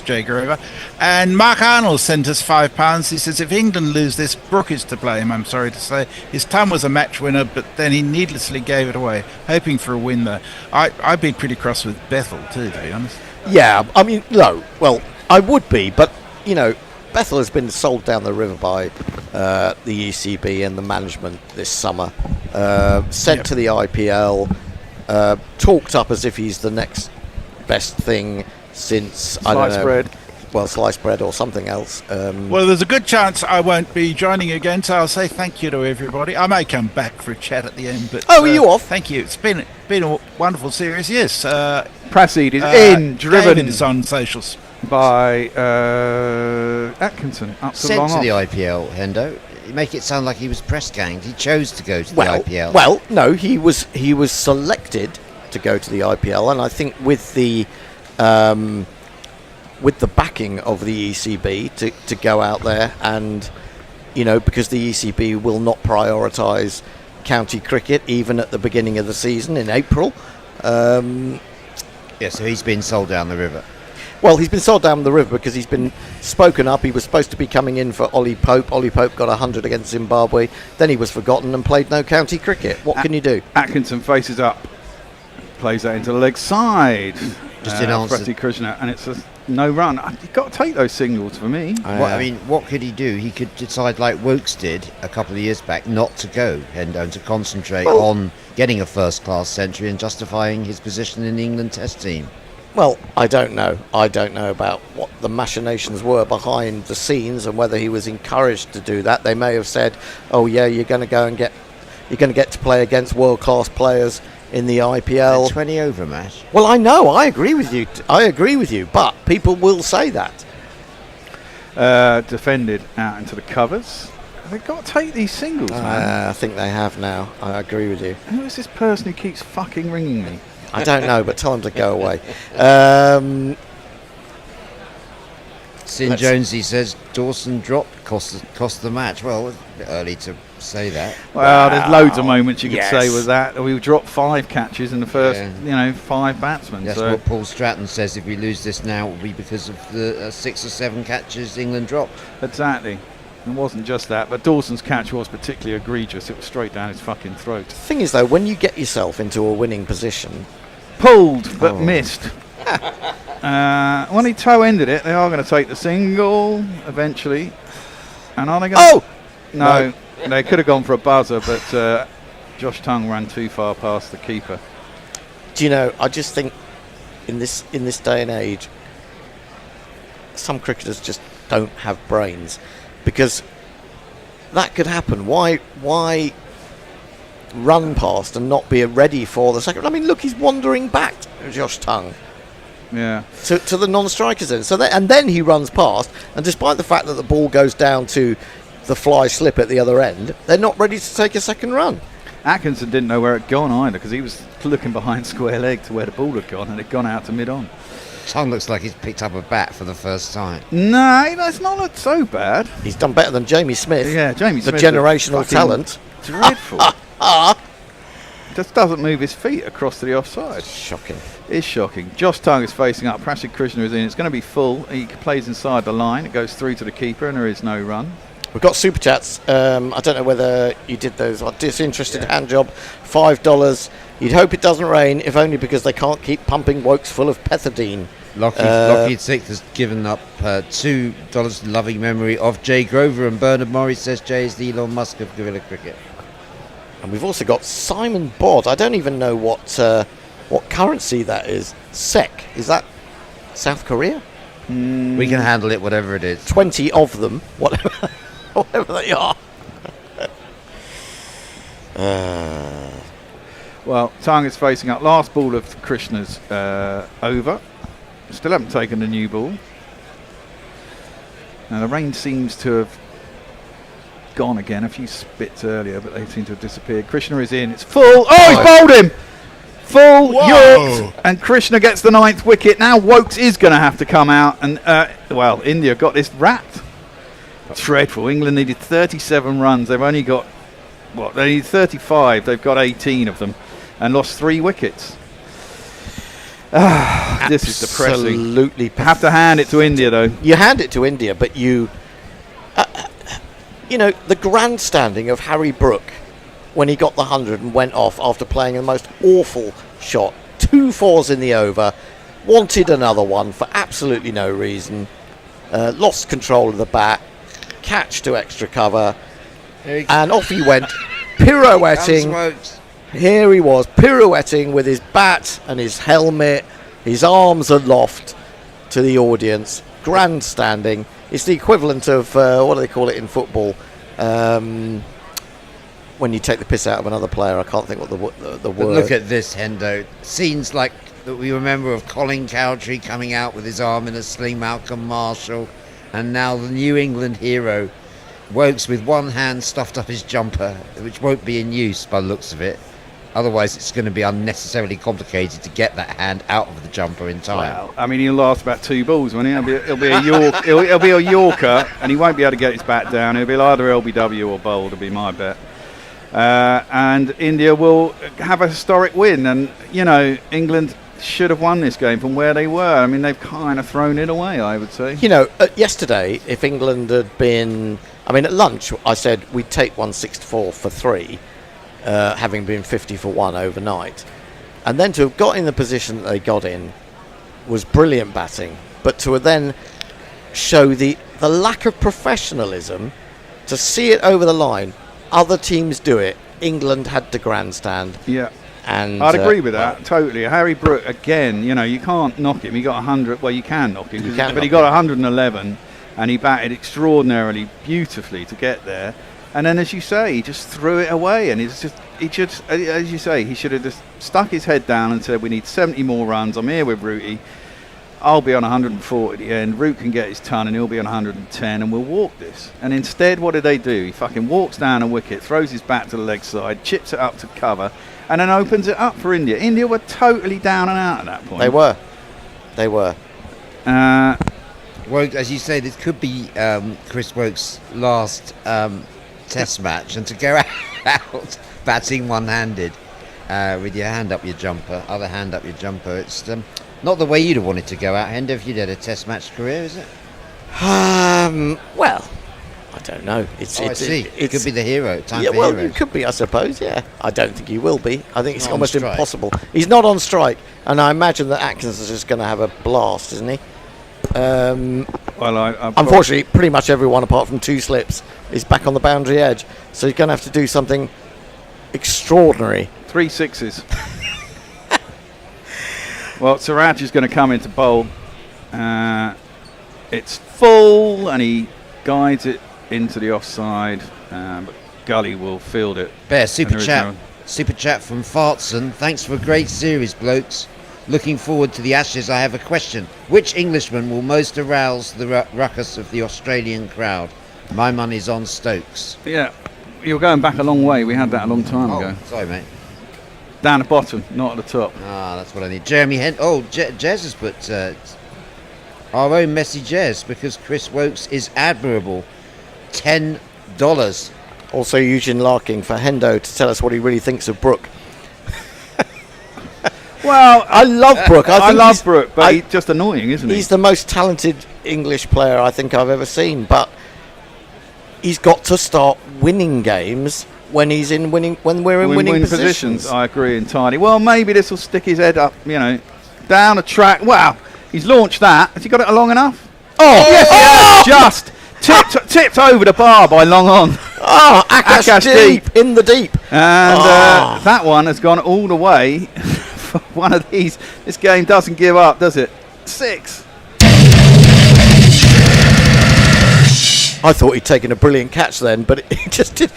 Jay Grover. And Mark Arnold sent us £5. He says, if England lose this, Brook is to blame, I'm sorry to say. His ton was a match winner, but then he needlessly gave it away, hoping for a win there. I'd be pretty cross with Bethel too, to be honest.
Yeah, I mean, no. Well, I would be, but, you know, Bethel has been sold down the river by the ECB and the management this summer. Sent to the IPL, talked up as if he's the next best thing since, I don't know.
Sliced bread.
Well, sliced bread or something else.
Well, there's a good chance I won't be joining again, so I'll say thank you to everybody. I may come back for a chat at the end, but...
Oh, are you off?
Thank you. It's been a wonderful series, yes.
Prasid is
David
driven
is on socials.
by Atkinson up to
Sent
long
to the
off.
IPL, Hendo. You make it sound like he was press ganged. He chose to go to the
Well,
IPL.
well, no, he was selected to go to the IPL, and I think with the backing of the ECB to go out there, and you know, because the ECB will not prioritise county cricket even at the beginning of the season in April.
Yeah, so he's been sold down the river.
Well, he's been sold down the river because he's been spoken up. He was supposed to be coming in for Ollie Pope. Ollie Pope got 100 against Zimbabwe. Then he was forgotten and played no county cricket. What can you do?
Atkinson faces up, plays that into the leg side.
Just in answer.
Freddie Krishna, and it's a no run. You've got to take those signals for me.
I mean, what could he do? He could decide, like Wokes did a couple of years back, not to go, Hendo, and to concentrate on getting a first-class century and justifying his position in the England Test team.
Well, I don't know. I don't know about what the machinations were behind the scenes and whether he was encouraged to do that. They may have said, "Oh yeah, you're going to get to play against world-class players in the IPL."
20 over match.
Well, I know. I agree with you. But people will say that.
Defended out into the covers. They've got to take these singles, man.
I think they have now. I agree with you.
Who is this person who keeps fucking ringing me?
I don't know, but tell them to go away.
Sin Jonesy says Dawson dropped, cost the match. Well, it's a bit early to say that.
Well, there's loads of moments you could
Yes.
say with that. We dropped 5 catches in the first,
Yeah.
5 batsmen.
That's
So
what Paul Stratton says. If we lose this now, it will be because of the 6 or 7 catches England dropped.
exactly. It wasn't just that, but Dawson's catch was particularly egregious. It was straight down his fucking throat.
The thing is, though, when you get yourself into a winning position,
Pulled, but missed. When he toe-ended it, they are going to take the single eventually. And are they going
oh,
No, they could have gone for a buzzer, but Josh Tongue ran too far past the keeper.
do you know? I just think in this day and age, some cricketers just don't have brains, because that could happen. Why run past and not be ready for the second? I mean, look, he's wandering back, Josh Tongue,
Yeah.
to the non-strikers end. And then he runs past, and despite the fact that the ball goes down to the fly slip at the other end, they're not ready to take a second run.
Atkinson didn't know where it had gone either, because he was looking behind square leg to where the ball had gone, and it had gone out to mid-on.
Tom looks like he's picked up a bat for the first time.
No, it's not looked so bad.
He's done better than Jamie Smith.
Yeah, Jamie
the
Smith.
generational talent.
Dreadful. Just doesn't move his feet across to the offside.
Shocking.
It's shocking. Josh Tongue is facing up. Prashid Krishna is in. It's going to be full. He plays inside the line. It goes through to the keeper, and there is no run.
We've got super chats. I don't know whether you did those. Disinterested hand job, $5. You'd hope it doesn't rain, if only because they can't keep pumping Wokes full of pethidine.
Lockheed Sixth has given up $2 in loving memory of Jay Grover, and Bernard Morris says Jay is the Elon Musk of guerrilla cricket.
And we've also got Simon Bod. I don't even know what currency that is. SEK. Is that South Korea?
We can handle it, whatever it is.
20 of them, whatever they are.
Well, Tongue is facing up. Last ball of Krishna's over. Still haven't taken the new ball. Now the rain seems to have gone again. A few spits earlier, but they seem to have disappeared. Krishna is in. It's full. Oh, he's bowled him. Full York, and Krishna gets the 9th wicket. Now Wokes is going to have to come out, and India got this wrapped. Dreadful. England needed 37 runs. They've only got they need 35. They've got 18 of them, and lost 3 wickets. This is depressing.
Absolutely.
Have to hand it to India, though.
You hand it to India, but you know, the grandstanding of Harry Brook when he got the 100 and went off after playing the most awful shot. 2 fours in the over, wanted another one for absolutely no reason, lost control of the bat, catch to extra cover, and off he went, pirouetting. Here he was, pirouetting with his bat and his helmet, his arms aloft to the audience, grandstanding. It's the equivalent of, what do they call it in football? When you take the piss out of another player. I can't think what the word.
Look at this, Hendo. Scenes like that we remember of Colin Cowdrey coming out with his arm in a sling, Malcolm Marshall, and now the New England hero, Wokes with one hand stuffed up his jumper, which won't be in use by the looks of it. Otherwise, it's going to be unnecessarily complicated to get that hand out of the jumper in time.
Well, I mean, he'll last about 2 balls, won't he? It'll be a York. It'll be a Yorker, and he won't be able to get his bat down. It'll be either LBW or bowled, will be my bet. And India will have a historic win. And, you know, England should have won this game from where they were. I mean, they've kind of thrown it away, I would say.
You know, yesterday, if England had been... I mean, at lunch, I said we'd take 164 for 3, having been 50 for 1 overnight. And then to have got in the position that they got in was brilliant batting. But to then show the lack of professionalism, to see it over the line... Other teams do it. England had to grandstand.
Yeah.
And
I'd agree with that, totally. Harry Brook, again, you know, you can't knock him. He got 100. Well, you can knock him. But he got 111, and he batted extraordinarily beautifully to get there. And then, as you say, he just threw it away. And as you say, he should have just stuck his head down and said, we need 70 more runs. I'm here with Rooty. I'll be on 140 at the end. Root can get his ton and he'll be on 110 and we'll walk this. And instead, what did they do? He fucking walks down a wicket, throws his bat to the leg side, chips it up to cover, and then opens it up for India. India were totally down and out at that point.
They were.
Well, as you say, this could be Chris Wokes' last test match, and to go out batting one-handed with your hand up your jumper, other hand up your jumper, it's... not the way you'd have wanted to go out, Hendo, if you'd had a test match career, is it?
Well, I don't know.
It could be the hero.
It could be, I suppose, yeah. I don't think he will be. I think it's almost impossible. He's not on strike, and I imagine that Atkins is just going to have a blast, isn't he? Unfortunately, pretty much everyone apart from 2 slips is back on the boundary edge, so he's going to have to do something extraordinary.
3 sixes. Well, Siraj is going to come into bowl. It's full, and he guides it into the offside. But Gully will field it.
Bear, super chat from Fartson. Thanks for a great series, blokes. Looking forward to the Ashes. I have a question. Which Englishman will most arouse the ruckus of the Australian crowd? My money's on Stokes.
Yeah, You're going back a long way. We had that a long time ago.
Sorry, mate.
Down the bottom, not at the top.
Ah, that's what I need. Jeremy Jez has put our own Messy Jez, because Chris Wokes is admirable. $10.
Also Eugene Larking for Hendo to tell us what he really thinks of Brooke.
Well,
I love Brooke.
I love Brooke, but he's just annoying, isn't he?
He's the most talented English player I think I've ever seen, but he's got to start winning games when we're in winning positions.
I agree entirely. Well, maybe this will stick his head up, down a track. Wow, he's launched that. Has he got it long enough?
Oh,
yes, he has. Just tipped over the bar by long on.
Oh, Akash deep in the deep.
And that one has gone all the way. For one of these. This game doesn't give up, does it? 6.
I thought he'd taken a brilliant catch then, but he just did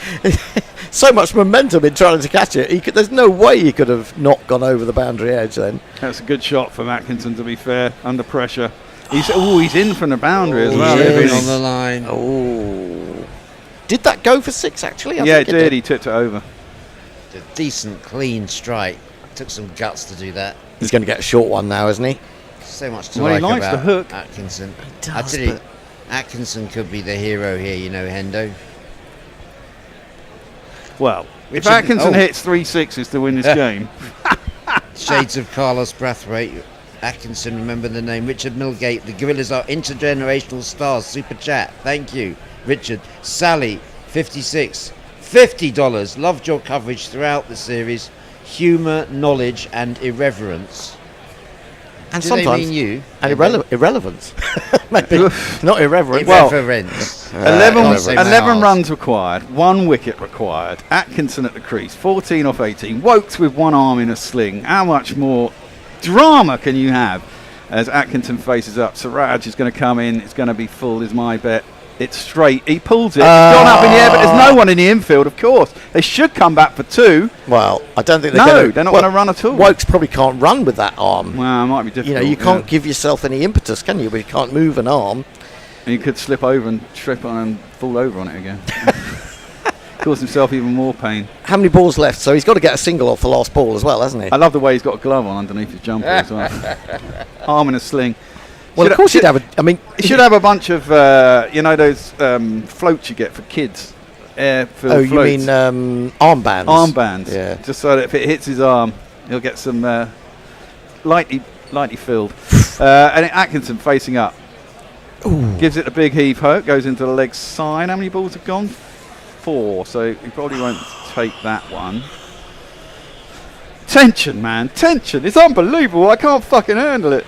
so much momentum in trying to catch it. There's no way he could have not gone over the boundary edge then.
That's a good shot from Atkinson, to be fair, under pressure. He's in from the boundary as well.
He's on the line.
Oh, did that go for 6 actually?
Yeah, it did. He tipped it over.
A decent, clean strike. Took some guts to do that.
He's going to get a short one now, isn't he?
So much to
Well, he
like
likes
about
the hook.
Atkinson.
He does,
I tell you,
but-
Atkinson could be the hero here, Hendo.
Well, if
Richard-
Atkinson
oh.
hits 3 6s to win this game,
Shades of Carlos Brathwaite. Atkinson, remember the name. Richard Milgate. The Gorillas are intergenerational stars. Super chat. Thank you, Richard. Sally, 56. $50. Loved your coverage throughout the series. Humour, knowledge, and irreverence.
And
Do
sometimes
they mean you?
and irrelevance. Maybe not irreverent.
Irreverence.
11 runs required, 1 wicket required. Atkinson at the crease, 14 off 18. Wokes with one arm in a sling. How much more drama can you have as Atkinson faces up? Siraj is going to come in. It's going to be full, is my bet. It's straight. He pulls it. It's gone up in the air, but there's no one in the infield, of course. They should come back for 2.
Well, I don't think
they're not going to run at all.
Wokes probably can't run with that arm.
Well, it might be difficult.
You can't give yourself any impetus, can you? But you can't move an arm.
And he could slip over and trip on and fall over on it again. Cause himself even more pain.
How many balls left? So he's got to get a single off the last ball as well, hasn't he?
I love the way he's got a glove on underneath his jumper as well. Arm in a sling.
Well, of course he'd have a... I mean...
He should have a bunch of, those floats you get for kids. Air-filled floats.
You mean armbands?
Armbands.
Yeah.
Just so that if it hits his arm, he'll get some lightly filled. And Atkinson facing up.
Ooh.
Gives it a big heave-ho. Goes into the leg side. How many balls have gone? 4. So he probably won't take that one. Tension, man. Tension. It's unbelievable. I can't fucking handle it.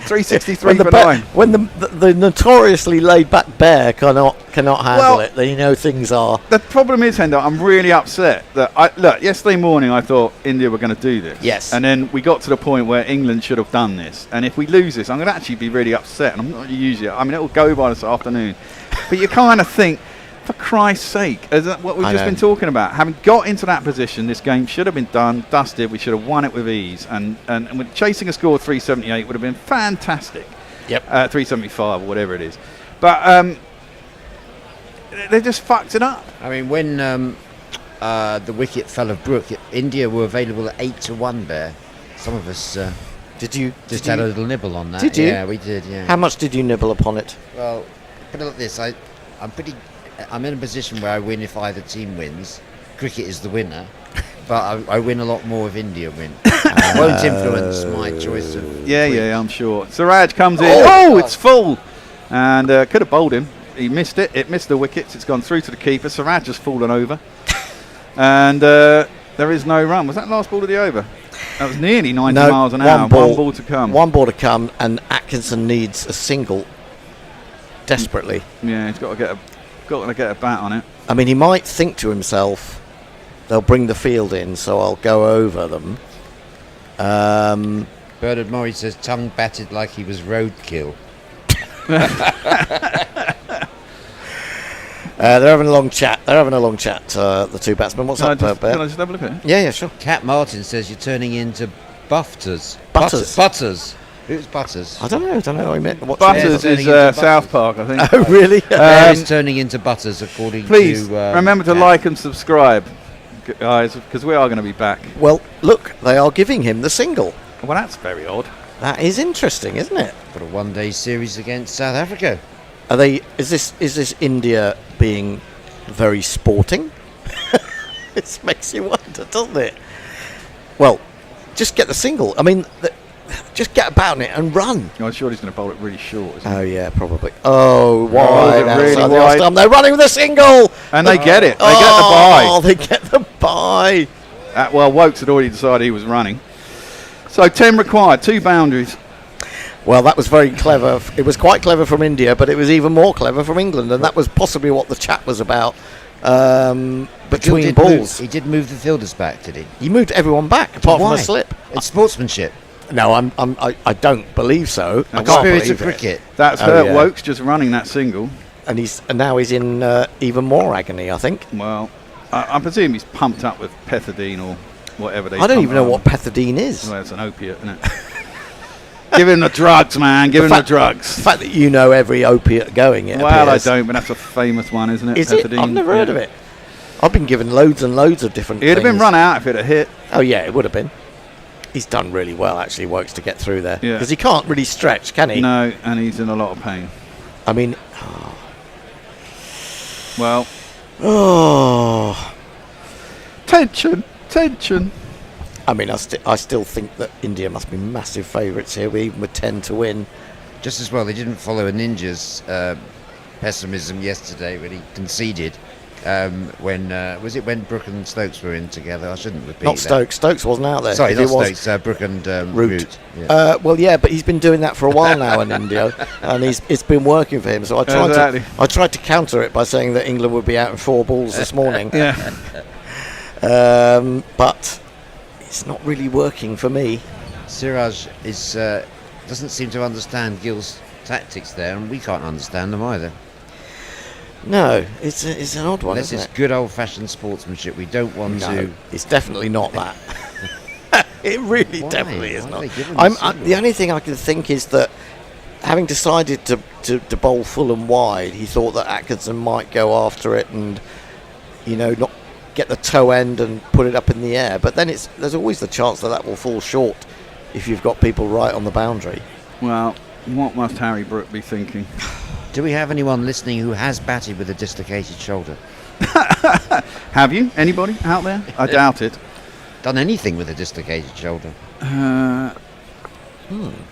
363 for 9.
When the notoriously laid-back bear cannot handle it, then things are...
The problem is, Hendo, I'm really upset that... Look, yesterday morning I thought India were going to do this.
Yes.
And then we got to the point where England should have done this. And if we lose this, I'm going to actually be really upset. And I'm not usually... I mean, it will go by this afternoon. But you kind of think... For Christ's sake, is that what we've just been talking about? Having got into that position, this game should have been done, dusted. We should have won it with ease, and with chasing a score of 378 would have been fantastic.
Yep.
375 or whatever it is, but they just fucked it up.
I mean, when the wicket fell of Brooke, India were available at 8-1 there. Some of us just had a little nibble on that.
Did you?
Yeah, we did. Yeah.
How much did you nibble upon it?
Well, put it like this: I'm in a position where I win if either team wins. Cricket is the winner, but I win a lot more if India win. Won't influence my choice of...
Yeah, I'm sure. Siraj comes in. Oh, it's full. And could have bowled him. He missed it. It missed the wickets. It's gone through to the keeper. Siraj has fallen over. And there is no run. Was that last ball of the over? That was nearly 90 miles an hour. One ball to come.
One ball to come, and Atkinson needs a single desperately.
Yeah, he's got to get a bat on it.
I mean, he might think to himself, they'll bring the field in, so I'll go over them.
Bernard Murray says tongue batted like he was roadkill.
They're having a long chat. The two batsmen. What's up, Bear?
Can I just have a look at it?
Yeah, sure.
Cat Martin says you're turning into Butters.
Butters.
Butters. Who's Butters?
I don't know. I meant what's
Butters
Bear's
is
turning into
South Park, I think.
Oh, really?
Bear is turning into Butters, according
Please
to...
remember to
Kat.
like and subscribe, guys, because we are going to be back.
Well, look, they are giving him the single.
Well, that's very odd.
That is interesting, isn't it?
For a one-day series against South Africa.
Are they? Is this India being very sporting? It makes you wonder, doesn't it? Well, just get the single. I mean, just get about it and run.
I'm sure he's going to bowl it really short, isn't he?
Oh yeah, probably. Oh, wide
they're
outside
really
the
wide.
off stump. They're running with a single,
And they get it. They
Oh,
get
they get the bye.
the bye. Well, Wokes had already decided he was running. So 10 required, 2 boundaries.
Well, that was very clever. It was quite clever from India, but it was even more clever from England, and that was possibly what the chat was about between balls.
He did move the fielders back, did he?
He moved everyone back apart from
Why?
a slip.
It's sportsmanship.
No, I don't believe so. I
The
can't
Spirit
believe
of
it.
cricket.
That's
Oh,
hurt
yeah.
Wokes just running that single.
And now he's in even more agony, I think.
Well, I presume he's pumped up with pethidine or whatever they
I don't
pump
even know
on.
what pethidine is.
Well, it's an opiate, isn't it? Give him the drugs, man. Give him the drugs.
The fact that you know every opiate going, it
Well,
appears.
I don't, but that's a famous one, isn't it?
Is it? I've never heard of it. I've been given loads and loads of different
He'd have been
things.
run out if it had hit.
Oh, yeah, it would have been. He's done really well, actually, Wokes, to get through there.
Yeah.
Because he can't really stretch, can he?
No, and he's in a lot of pain.
I mean,
Well,
oh.
tension.
I mean, I still think that India must be massive favourites here, even with 10 to win.
Just as well, they didn't follow a Ninja's pessimism yesterday when he conceded. When Brook and Stokes were in together? I shouldn't repeat
Not
that.
Stokes. Stokes wasn't out there.
Sorry,
If
not
it was,
Stokes. Brook and
Root.
Root. Yeah.
Well, yeah, but he's been doing that for a while now in India, and it's been working for him. So I tried to counter it by saying that England would be out in 4 balls this morning.
Yeah.
But it's not really working for me.
Siraj doesn't seem to understand Gill's tactics there, and we can't understand them either.
No, it's an odd one,
Unless
isn't
it's
it?
good old-fashioned sportsmanship. We don't want
No,
to.
it's definitely not that. It really
Why?
definitely is
Why
not.
are they giving the signal?
The only thing I can think is that having decided to bowl full and wide, he thought that Atkinson might go after it and, not get the toe end and put it up in the air. But then there's always the chance that will fall short if you've got people right on the boundary.
Well, what must Harry Brook be thinking?
Do we have anyone listening who has batted with a dislocated shoulder?
Have you? Anybody out there? I doubt it.
Done anything with a dislocated shoulder?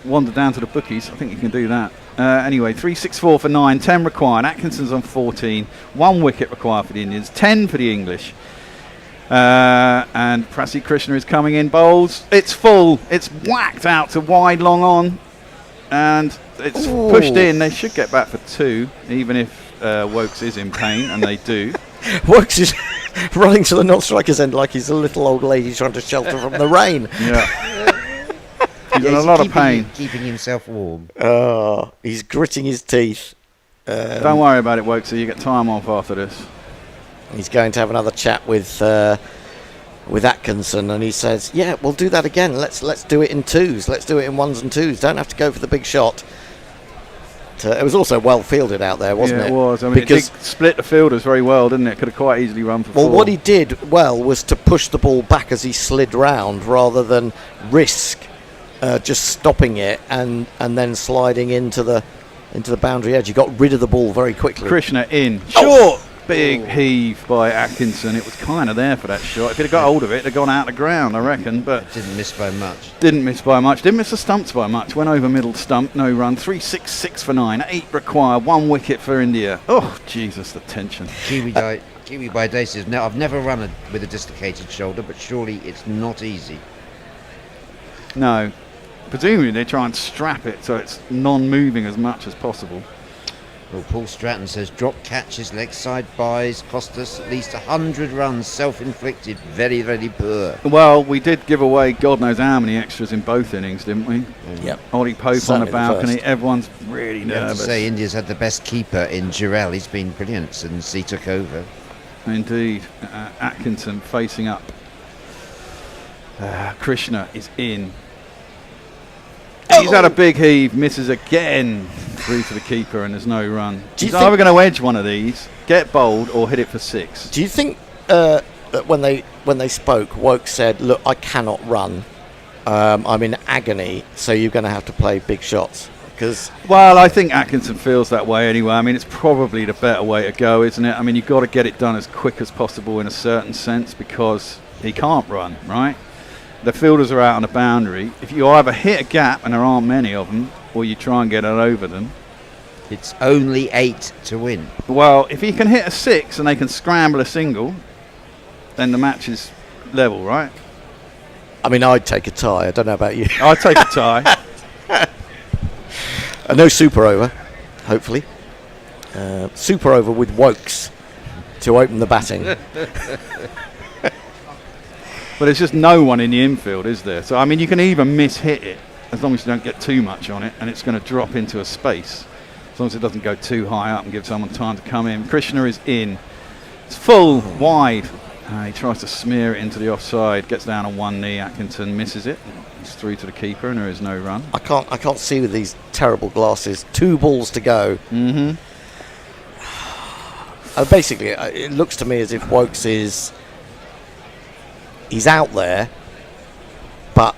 Wander down to the bookies. I think you can do that. Anyway, 3-6-4 for 9, 10 required. Atkinson's on 14. 1 wicket required for the Indians, 10 for the English. And Prasad Krishna is coming in, bowls. It's full. It's whacked out to wide, long on. And it's pushed in. They should get back for 2, even if Wokes is in pain, and they do.
Wokes is running to the non-striker's end like he's a little old lady trying to shelter from the rain.
Yeah. He's in a lot of pain.
Keeping himself warm.
Oh, he's gritting his teeth.
Don't worry about it, Wokes. You get time off after this.
He's going to have another chat with Atkinson, and he says, "Yeah, we'll do that again. Let's do it in 2s. Let's do it in 1s and 2s. Don't have to go for the big shot." It was also well fielded out there, wasn't it?
Yeah, it was. I mean,
because
it did split the fielders very well, didn't it? Could have quite easily run for 4.
what he did well was to push the ball back as he slid round, rather than risk just stopping it and then sliding into the boundary edge. He got rid of the ball very quickly.
Krishna in. Short! Big heave by Atkinson. It was kind of there for that shot. If he'd have got hold of it, it'd have gone out of the ground, I reckon. But
Didn't miss by much.
didn't miss by much. Didn't miss the stumps by much. Went over middle stump, no run. 3-6-6 for 9. 8 required. 1 wicket for India. Oh, Jesus, the tension.
Kiwi by Day says, "No, I've never run with a dislocated shoulder, but surely it's not easy."
No. Presumably they try and strap it so it's non-moving as much as possible.
Well, Paul Stratton says, "Drop catches, leg side buys, cost us at least 100 runs, self-inflicted, very, very poor."
Well, we did give away God knows how many extras in both innings, didn't we?
Yep.
Ollie Pope
Certainly
on the balcony.
first.
Everyone's really
You have to
nervous.
say India's had the best keeper in Jarrell. He's been brilliant since he took over.
Indeed. Atkinson facing up. Krishna is in. He's had a big heave, misses again, through to the keeper, and there's no run.
Do you
He's
think-
either going to edge one of these, get bowled, or hit it for 6.
Do you think that when they spoke, Woke said, "Look, I cannot run. I'm in agony, so you're going to have to play big shots." Because
Well, I think Atkinson feels that way anyway. I mean, it's probably the better way to go, isn't it? I mean, you've got to get it done as quick as possible in a certain sense because he can't run, right? The fielders are out on the boundary. If you either hit a gap, and there aren't many of them, or you try and get it over them.
It's only 8 to win.
Well, if he can hit a 6 and they can scramble a single, then the match is level, right?
I mean, I'd take a tie. I don't know about you.
I'd take a tie.
No super over, hopefully. Super over with Wokes to open the batting.
But there's just no one in the infield, is there? So, I mean, you can even miss-hit it as long as you don't get too much on it, and it's going to drop into a space. As long as it doesn't go too high up and give someone time to come in. Krishna is in. It's full, wide. He tries to smear it into the offside, gets down on one knee. Atkinson misses it. It's through to the keeper, and there is no run.
I can't see with these terrible glasses. 2 balls to go.
Mm-hmm.
Basically, it looks to me as if Wokes he's out there, but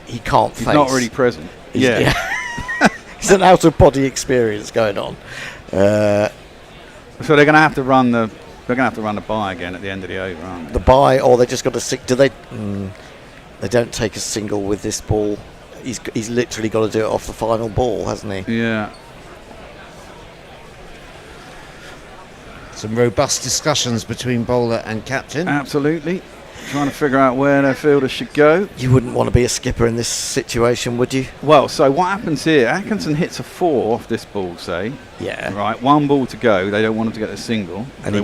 he can't face.
He's not really present. Yeah.
It's an out-of-body experience going on.
So they're going to have to run the. They're going to have to run the bye again at the end of the over, aren't they?
The bye, or they just got to stick. Do they? They don't take a single with this ball. He's literally got to do it off the final ball, hasn't he?
Yeah.
Some robust discussions between bowler and captain.
Absolutely. Trying to figure out where their fielders should go.
You wouldn't want to be a skipper in this situation, would you?
Well, so what happens here? Atkinson hits a 4 off this ball, say.
Yeah.
Right, 1 ball to go. They don't want him to get a single.
And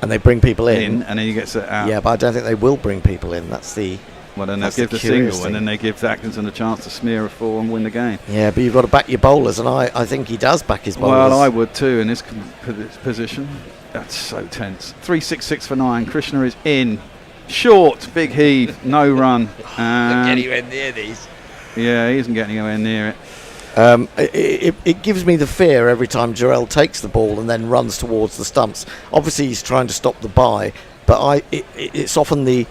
they bring people in.
And then he gets it out.
Yeah, but I don't think they will bring people in. That's the.
Well, then they'll
that's
give
the
the single,
curious
and
thing.
then they give Atkinson a chance to smear a 4 and win the game.
Yeah, but you've got to back your bowlers, and I think he does back his bowlers.
Well, I would too in this position. That's so tense. 3-6-6 for 9. Krishna is in. Short, big heave, no run.
Not getting anywhere near these.
Yeah, he isn't getting anywhere near it.
It gives me the fear every time Jarrell takes the ball and then runs towards the stumps. Obviously, he's trying to stop the bye, but it's often the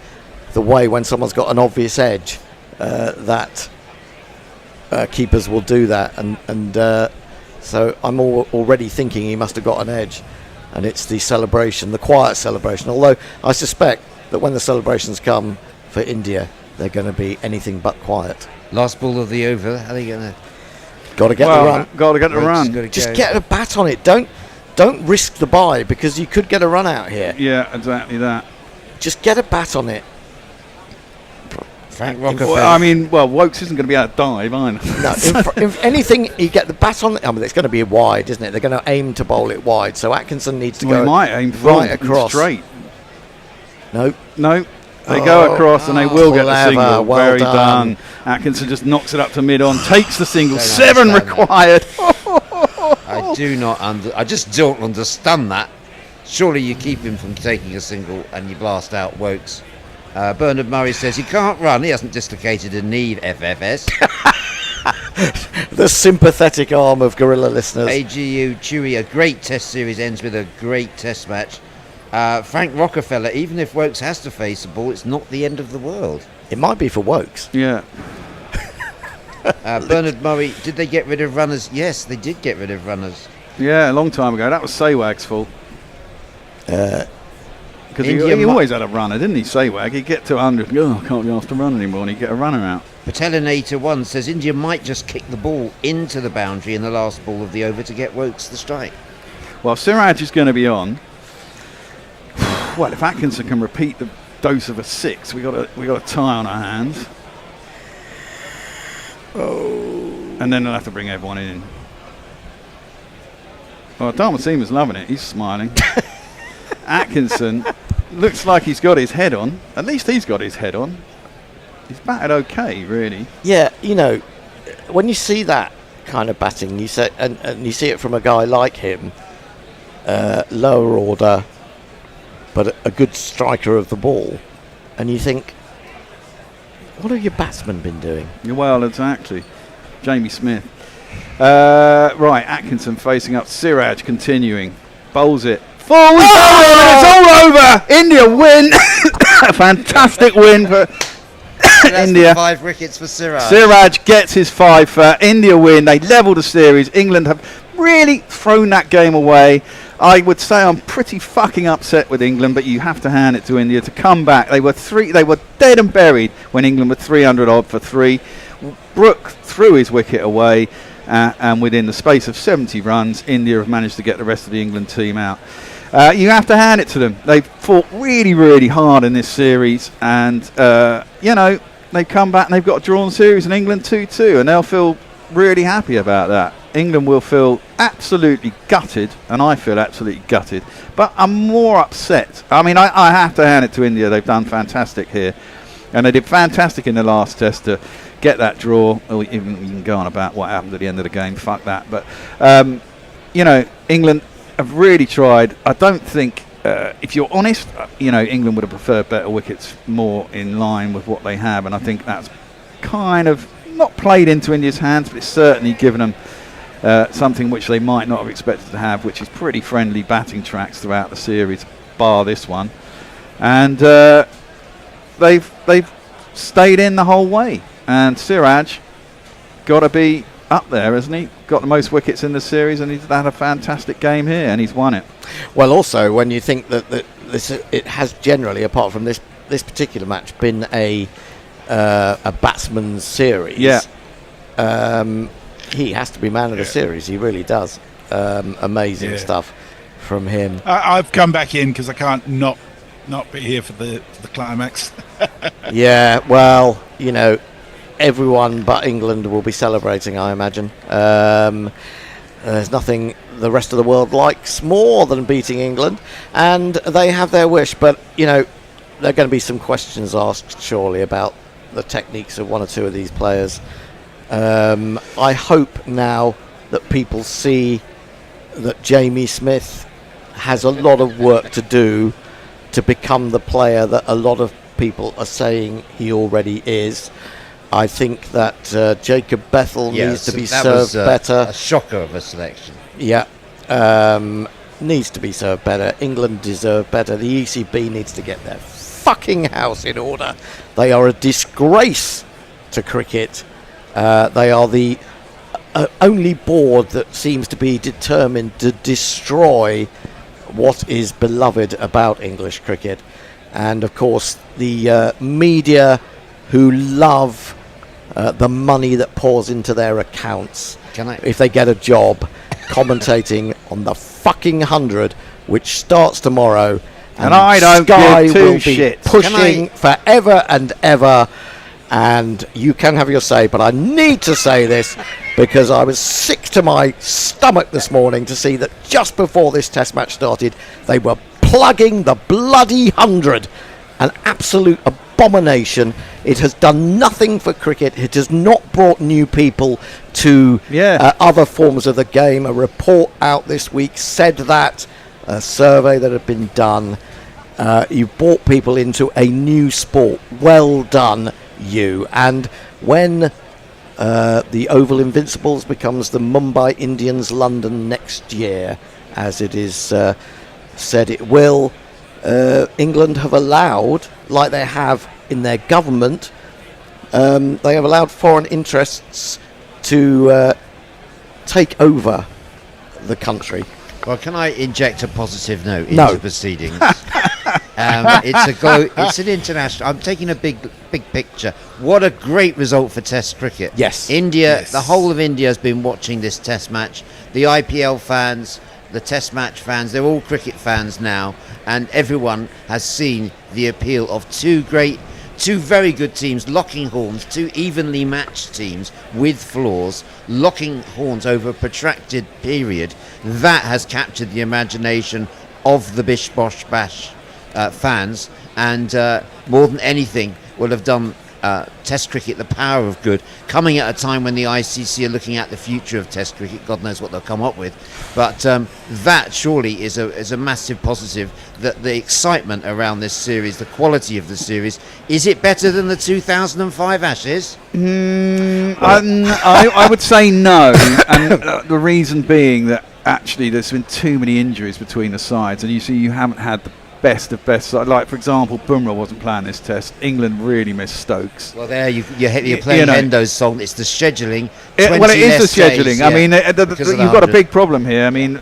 way when someone's got an obvious edge that keepers will do that, and so I'm already thinking he must have got an edge, and it's the celebration, the quiet celebration. Although I suspect that when the celebrations come for India, they're going to be anything but quiet.
Last ball of the over. How are they going to?
Got to get the run.
Got to get the run.
Just get a bat on it. Don't risk the bye because you could get a run out here.
Yeah, exactly that.
Just get a bat on it.
Frank Rockefeller.
Well, I mean, Wokes isn't going to be able to dive either.
No, if anything, you get the bat on. I mean, it's going to be wide, isn't it? They're going to aim to bowl it wide. So Atkinson needs to
Well,
go
he might aim
right across.
straight.
No.
They go across and they will get the
clever,
single.
well
Very done. Atkinson just knocks it up to mid-on, takes the single. 7 required.
I just don't understand that. Surely you keep him from taking a single and you blast out Wokes. Bernard Murray says he can't run. He hasn't dislocated a knee, FFS.
The sympathetic arm of Gorilla listeners.
AGU Chewy, a great test series ends with a great test match. Frank Rockefeller, even if Wokes has to face the ball, it's not the end of the world.
It might be for Wokes.
Yeah.
Bernard Murray, did they get rid of runners? Yes, they did get rid of runners.
Yeah, a long time ago. That was Sehwag's fault. Because
India
he always had a runner, didn't he, Sehwag? He'd get to 100, I can't be asked to run anymore, and he'd get a runner out.
Patelinator1 says India might just kick the ball into the boundary in the last ball of the over to get Wokes the strike.
Well, Siraj is going to be on. Well, if Atkinson can repeat the dose of a 6, we got a tie on our hands. And then they'll have to bring everyone in. Well, Dharmaseema's loving it. He's smiling. Atkinson looks like he's got his head on. At least he's got his head on. He's batted okay, really.
Yeah, when you see that kind of batting, you say, and you see it from a guy like him, lower order, but a good striker of the ball, and you think, what have your batsmen been doing?
Well, exactly. Jamie Smith. Right, Atkinson facing up. Siraj continuing. Bowls it. Forward, it's all over. India win. A fantastic win for India.
5 wickets for Siraj.
Siraj gets his 5 for India win. They level the series. England have really thrown that game away. I would say I'm pretty fucking upset with England, but you have to hand it to India to come back. They were dead and buried when England were 300 odd for 3. Brooke threw his wicket away, and within the space of 70 runs, India have managed to get the rest of the England team out. You have to hand it to them. They've fought really, really hard in this series, and they've come back and they've got a drawn series in England 2-2, and they'll feel really happy about that. England will feel absolutely gutted, and I feel absolutely gutted, but I'm more upset. I mean, I have to hand it to India. They've done fantastic here, and they did fantastic in the last test to get that draw. Or even you can go on about what happened at the end of the game, fuck that, but England have really tried. I don't think, if you're honest, England would have preferred better wickets, more in line with what they have, and I think that's kind of not played into India's hands, but it's certainly given them something which they might not have expected to have, which is pretty friendly batting tracks throughout the series, bar this one, and they've stayed in the whole way. And Siraj got to be up there, hasn't he? Got the most wickets in the series, and he's had a fantastic game here, and he's won it.
Well, also when you think that it has generally, apart from this particular match, been a batsman's series.
Yeah.
He has to be man of the series. He really does. Amazing stuff from him.
I've come back in because I can't not be here for the climax.
Yeah, well, everyone but England will be celebrating, I imagine. There's nothing the rest of the world likes more than beating England, and they have their wish, but there are going to be some questions asked surely about the techniques of one or two of these players. I hope now that people see that Jamie Smith has a lot of work to do to become the player that a lot of people are saying he already is. I think that Jacob Bethel needs to be served better.
A shocker of a selection.
Yeah, needs to be served better. England deserve better. The ECB needs to get their fucking house in order. They are a disgrace to cricket. They are the only board that seems to be determined to destroy what is beloved about English cricket. And of course the media who love the money that pours into their accounts if they get a job commentating on the fucking 100, which starts tomorrow, and
I don't
Sky
give two
will be
shits.
pushing forever and ever. And you can have your say, but I need to say this because I was sick to my stomach this morning to see that just before this test match started, they were plugging the bloody 100. An absolute abomination. It has done nothing for cricket. It has not brought new people to other forms of the game. A report out this week said that, a survey that had been done. You brought people into a new sport. Well done, you. And when the Oval Invincibles becomes the Mumbai Indians London next year, as it is said it will, England have allowed, like they have in their government, they have allowed foreign interests to take over the country.
Well, can I inject a positive note into proceedings? It's an international. I'm taking a big picture. What a great result for Test cricket.
Yes.
India, the whole of India has been watching this Test match. The IPL fans, the Test match fans, they're all cricket fans now, and everyone has seen the appeal of two very good teams locking horns, two evenly matched teams with flaws, locking horns over a protracted period. That has captured the imagination of the Bish Bosh Bash fans, and more than anything will have done Test cricket, the power of good, coming at a time when the ICC are looking at the future of Test cricket. God knows what they'll come up with, but that surely is a massive positive. That the excitement around this series, the quality of the series, is it better than the 2005 Ashes?
I would say no, and the reason being that actually there's been too many injuries between the sides, and you haven't had the best of best. Like, for example, Bumrah wasn't playing this test. England really missed Stokes.
Well, there you're playing Hendo's song. It's the scheduling.
Well, it is the scheduling.
Days,
I mean, you've got a big problem here. I mean,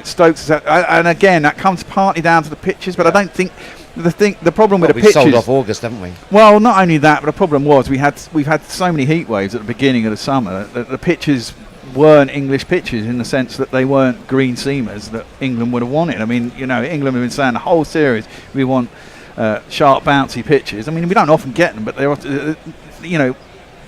Stokes, and again, that comes partly down to the pitches, but I don't think the problem with the pitches.
We've sold off August, haven't we?
Well, not only that, but the problem was we've had so many heat waves at the beginning of the summer that the pitches weren't English pitches in the sense that they weren't green seamers that England would have wanted. I mean, England have been saying the whole series we want sharp, bouncy pitches. I mean, we don't often get them, but they're,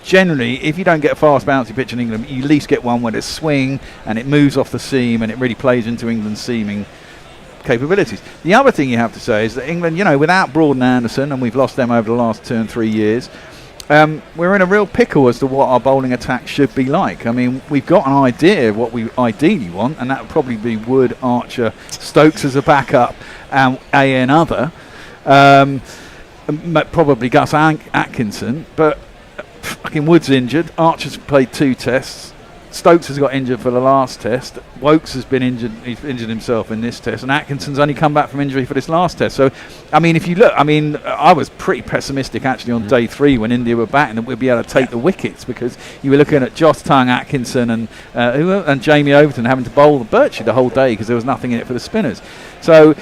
generally, if you don't get a fast, bouncy pitch in England, you at least get one where there's swing and it moves off the seam and it really plays into England's seaming capabilities. The other thing you have to say is that England, without Broad and Anderson, and we've lost them over the last 2 and 3 years, we're in a real pickle as to what our bowling attack should be like. I mean, we've got an idea of what we ideally want, and that would probably be Wood, Archer, Stokes as a backup, and another. Probably Gus Atkinson, but fucking Wood's injured. Archer's played 2 tests. Stokes has got injured for the last test. Wokes has been injured. He's injured himself in this test, and Atkinson's only come back from injury for this last test. So, I mean, if you look, I was pretty pessimistic actually on day 3 when India were batting that we'd be able to take the wickets, because you were looking at Joss Tongue, Atkinson, and Jamie Overton having to bowl virtually the whole day because there was nothing in it for the spinners. So,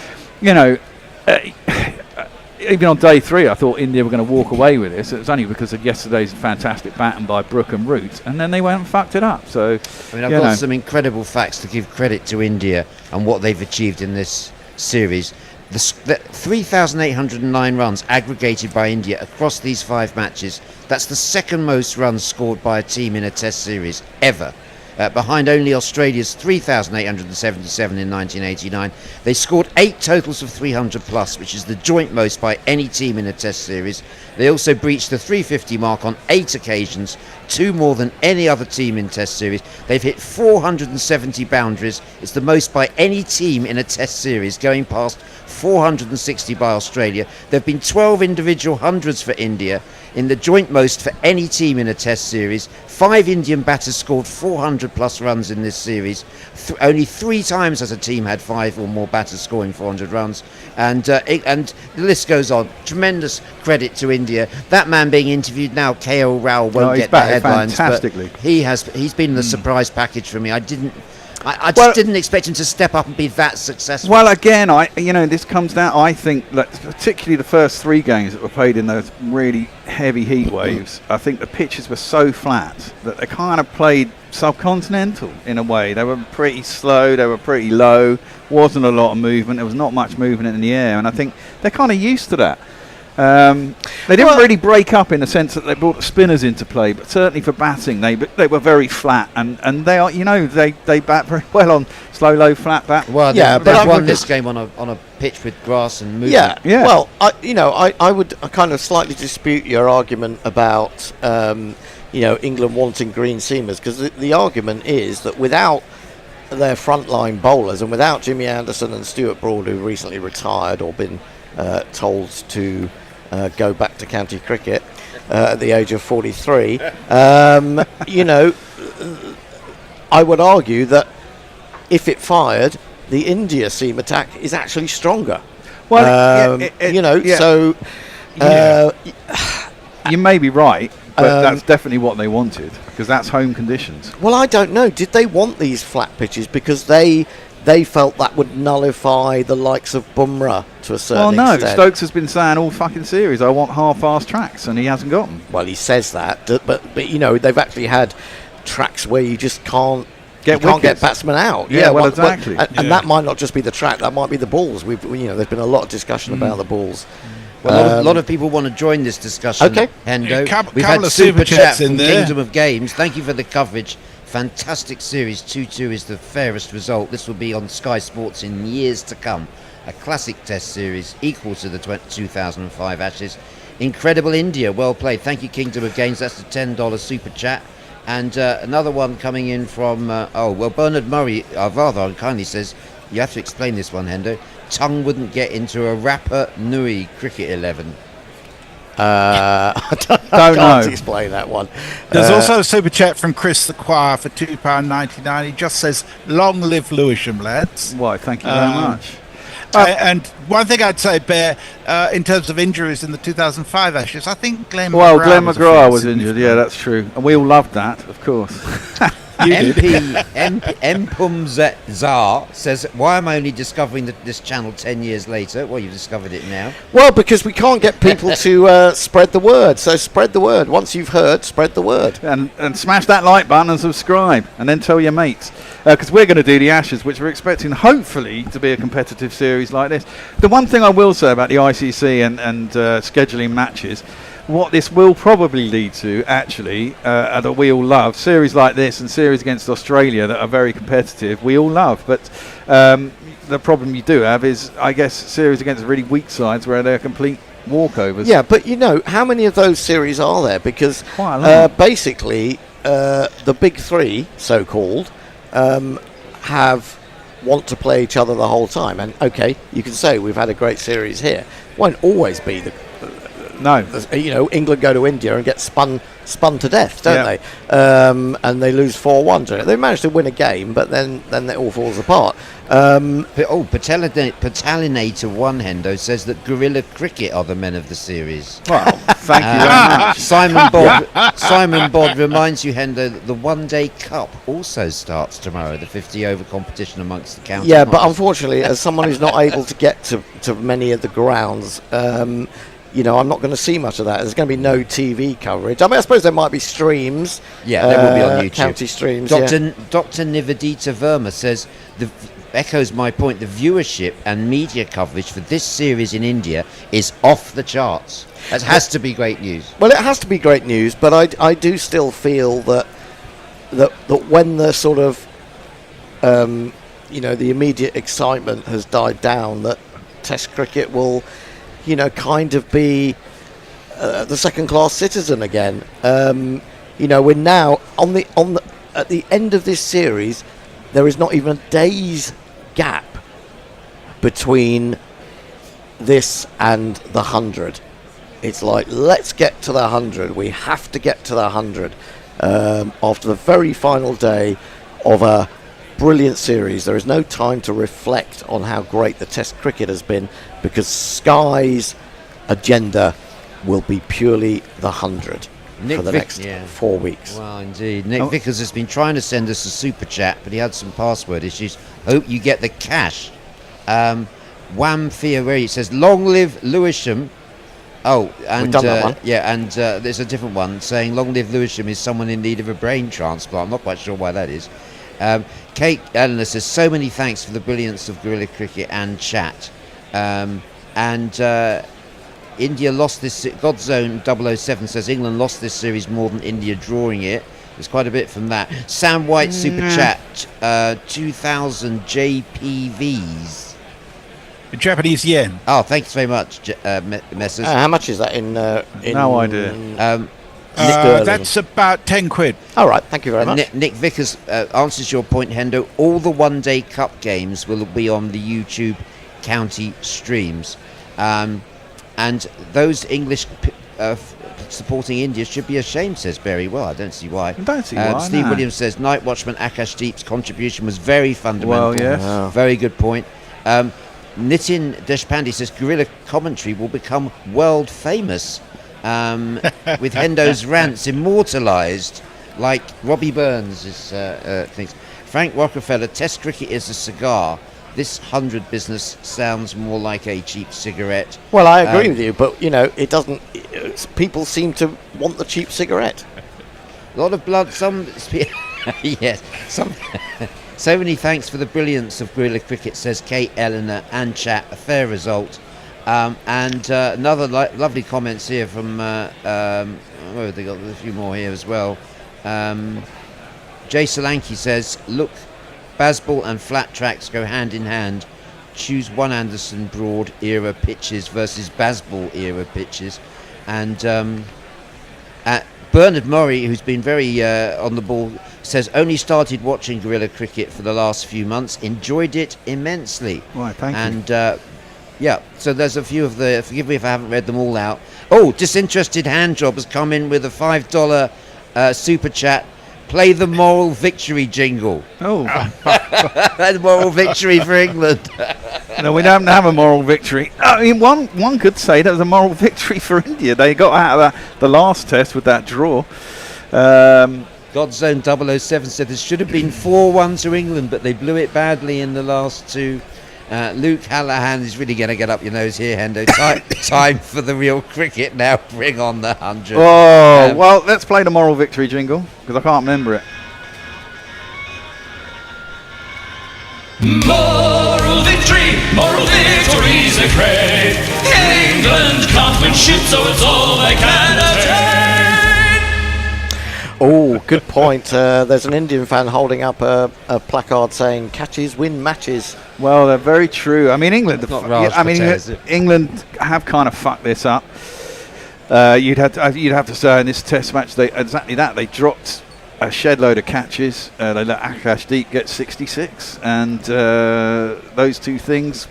even on day 3, I thought India were going to walk away with this. It was only because of yesterday's fantastic batting by Brook and Root, and then they went and fucked it up. So,
I've got some incredible facts to give credit to India and what they've achieved in this series. The 3,809 runs aggregated by India across these 5 matches. That's the second most runs scored by a team in a Test series ever. Behind only Australia's 3,877 in 1989. They scored 8 totals of 300 plus, which is the joint most by any team in a Test series. They also breached the 350 mark on 8 occasions, 2 more than any other team in Test series. They've hit 470 boundaries. It's the most by any team in a Test series, going past 460 by Australia. There have been 12 individual hundreds for India, in the joint most for any team in a Test series. 5 Indian batters scored 400 plus runs in this series. Only 3 times has a team had 5 or more batters scoring 400 runs, and the list goes on. Tremendous credit to India. That man being interviewed now, KL Rao, won't get the headlines, but he's been the surprise package for me. I just didn't expect him to step up and be that successful.
Well, again, this comes down. I think that particularly the first 3 games that were played in those really heavy heat waves, I think the pitches were so flat that they kind of played subcontinental in a way. They were pretty slow. They were pretty low. Wasn't a lot of movement. There was not much movement in the air, and I think they're kind of used to that. They didn't really break up in the sense that they brought the spinners into play, but certainly for batting they were very flat, and they are they bat very well on slow, low, flat bat.
Well, they've won this game on a pitch with grass and movement.
Yeah. Well, I would kind of slightly dispute your argument about England wanting green seamers, because the argument is that without their frontline bowlers and without Jimmy Anderson and Stuart Broad, who recently retired or been told to go back to county cricket at the age of 43, I would argue that if it fired, the India seam attack is actually stronger.
Well,
so
you may be right, but that's definitely what they wanted, because that's home conditions.
Well, I don't know. Did they want these flat pitches because they felt that would nullify the likes of Bumrah to a certain extent?
Well, no. Stokes has been saying all fucking series, I want half-fast tracks, and he hasn't got them.
Well, he says that, but they've actually had tracks where you just can't get batsmen out.
Yeah, well, exactly.
And that might not just be the track; that might be the balls. There's been a lot of discussion about the balls.
Well, a lot of people want to join this discussion.
Okay,
Hendo. We've had super chat from Kingdom of Games. Thank you for the coverage. Fantastic series. 2-2 is the fairest result. This will be on Sky Sports in years to come. A classic Test series equal to the 2005 Ashes. Incredible India, well played. Thank you, Kingdom of Games. That's the $10 super chat. And another one coming in from, Bernard Murray, rather unkindly says, you have to explain this one, Hendo. Tongue wouldn't get into a Rapa Nui cricket 11.
I
Don't
can't
know.
explain that one.
There's also a super chat from Chris the Choir for £2.99. He just says, long live Lewisham, lads.
Why, thank you very much.
And one thing I'd say, Bear, in terms of injuries in the 2005 Ashes, I think Glenn
McGrath was injured. Yeah, that's true. And we all loved that, of course.
Mpumzar says, why am I only discovering this channel 10 years later? Well, you've discovered it now.
Well, because we can't get people to spread the word. So spread the word. Once you've heard, spread the word.
And smash that like button and subscribe. And then tell your mates. Because we're going to do the Ashes, which we're expecting, hopefully, to be a competitive series like this. The one thing I will say about the ICC and scheduling matches, what this will probably lead to, actually, that we all love, series like this and series against Australia that are very competitive, we all love. But the problem you do have is, I guess, series against really weak sides where they're complete walkovers.
Yeah, but how many of those series are there? Because
quite a lot.
Basically, the big three, so-called, want to play each other the whole time. And, okay, you can say we've had a great series here. Won't always be the...
No.
England go to India and get spun to death, don't they? And they lose 4-1 to it. They managed to win a game, but then it all falls apart.
Patalinator One Hendo says that Gorilla Cricket are the men of the series.
Well, thank you very much.
Simon Bod reminds you, Hendo, that the One Day Cup also starts tomorrow, the 50-over competition amongst the county.
Yeah, but unfortunately, as someone who's not able to get to many of the grounds, I'm not going to see much of that. There's going to be no TV coverage. I mean, I suppose there might be streams.
Yeah, they will be on YouTube.
County streams.
Dr. Nivedita Verma says, echoes my point, the viewership and media coverage for this series in India is off the charts. That has to be great news.
Well, it has to be great news, but I do still feel that when the sort of, the immediate excitement has died down, that Test cricket will... kind of be the second-class citizen again. We're now at the end of this series. There is not even a day's gap between this and the 100. It's like, let's get to the 100. We have to get to the 100 after the very final day of a brilliant series. There is no time to reflect on how great the Test cricket has been, because Sky's agenda will be purely the 100 for the next 4 weeks.
Well, indeed. Nick Vickers has been trying to send us a super chat, but he had some password issues. Hope you get the cash. Wham Fiorelli says, long live Lewisham. Oh, and
we've done that one.
Yeah, and there's a different one saying long live Lewisham is someone in need of a brain transplant. I'm not quite sure why that is. Kate Eleanor says, so many thanks for the brilliance of guerrilla cricket and chat. India lost this... Godzone 007 says England lost this series more than India drawing it. There's quite a bit from that. Sam White super chat, 2,000 JPVs.
Japanese yen.
Oh, thanks very much, Messrs.
How much is that in
no idea.
That's about 10 quid.
All right, thank you very much.
Nick Vickers answers your point, Hendo. All the One Day Cup games will be on the YouTube county streams. And those English supporting India should be ashamed, says Barry. Well, I don't see why.
I don't see why.
Steve Williams says, Night Watchman Akash Deep's contribution was very fundamental.
Well, yes.
Wow.
Very good point. Nitin Deshpande says, guerrilla commentary will become world famous. With Hendo's rants immortalised like Robbie Burns' things. Frank Rockefeller, Test cricket is a cigar. This 100 business sounds more like a cheap cigarette.
Well, I agree with you, but it doesn't. People seem to want the cheap cigarette.
A lot of blood. Some yes. Some. So many thanks for the brilliance of guerrilla cricket, says Kate Eleanor and chat. A fair result. And another lovely comments here from, they got a few more here as well. Jay Solanke says, look, Bazball and flat tracks go hand in hand. Choose one Anderson Broad era pitches versus Bazball era pitches. And Bernard Murray, who's been very on the ball, says only started watching guerrilla cricket for the last few months, enjoyed it immensely.
Right, thank you.
And yeah, so there's a few of the, forgive me if I haven't read them all out. Oh, Disinterested Handjob has come in with a $5 super chat. Play the moral victory jingle.
Oh,
The moral victory for England.
no, we don't have a moral victory. I mean, one could say that was a moral victory for India. They got out of the last test with that draw.
Godzone 007 said there should have been 4-1 to England, but they blew it badly in the last two. Luke Hallahan is really going to get up your nose here, Hendo. Time for the real cricket now. Bring on the 100.
Oh, well, let's play the moral victory jingle, because I can't remember it.
Moral victory's a great. England can't win shit, so it's all they can attain.
Oh, good point. There's an Indian fan holding up a placard saying "Catches win matches."
Well, they're very true. I mean, England.
Not Raj Patel, is it?
England have kind of fucked this up. You'd have to say in this Test match, they dropped a shed load of catches. They let Akash Deep get 66, and those two things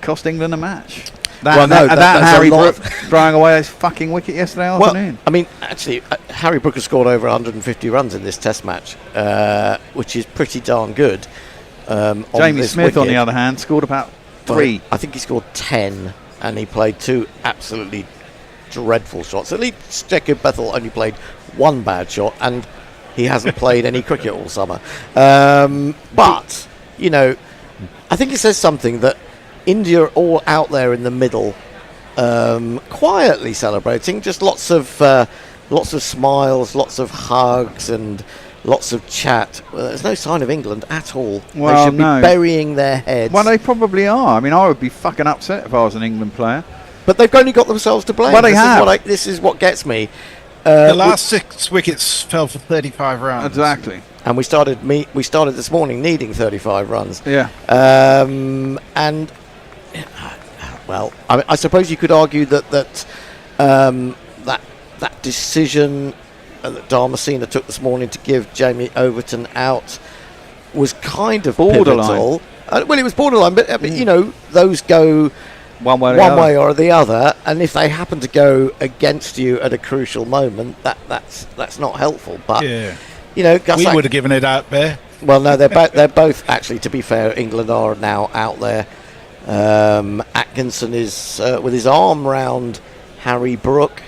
cost England a match. Harry Brook throwing away his fucking wicket yesterday afternoon.
I mean, actually, Harry Brook has scored over 150 runs in this Test match, which is pretty darn good.
Jamie Smith, on the other hand, scored about 3.
I think he scored 10, and he played 2 absolutely dreadful shots. At least Stecker Bethel only played 1 bad shot, and he hasn't played any cricket all summer. But, you know, I think it says something that India are all out there in the middle, quietly celebrating. Just lots of smiles, lots of hugs, and lots of chat. There's no sign of England at all.
Well,
they should be burying their heads.
Well, they probably are. I mean, I would be fucking upset if I was an England player.
But they've only got themselves to blame.
Well, they have.
This is what gets me.
The last 6 wickets fell for 35 runs.
Exactly.
And we started this morning needing 35 runs.
Yeah.
And well, I suppose you could argue that decision that Dharmasena took this morning to give Jamie Overton out was kind of
borderline.
Pivotal. Well, it was borderline, but you know, those go
one way
or the other, and if they happen to go against you at a crucial moment, that's not helpful. But
Yeah.
you know, Gus,
We would have given it out there.
well, no, they're both actually. To be fair, England are now out there. Atkinson is with his arm round Harry Brook.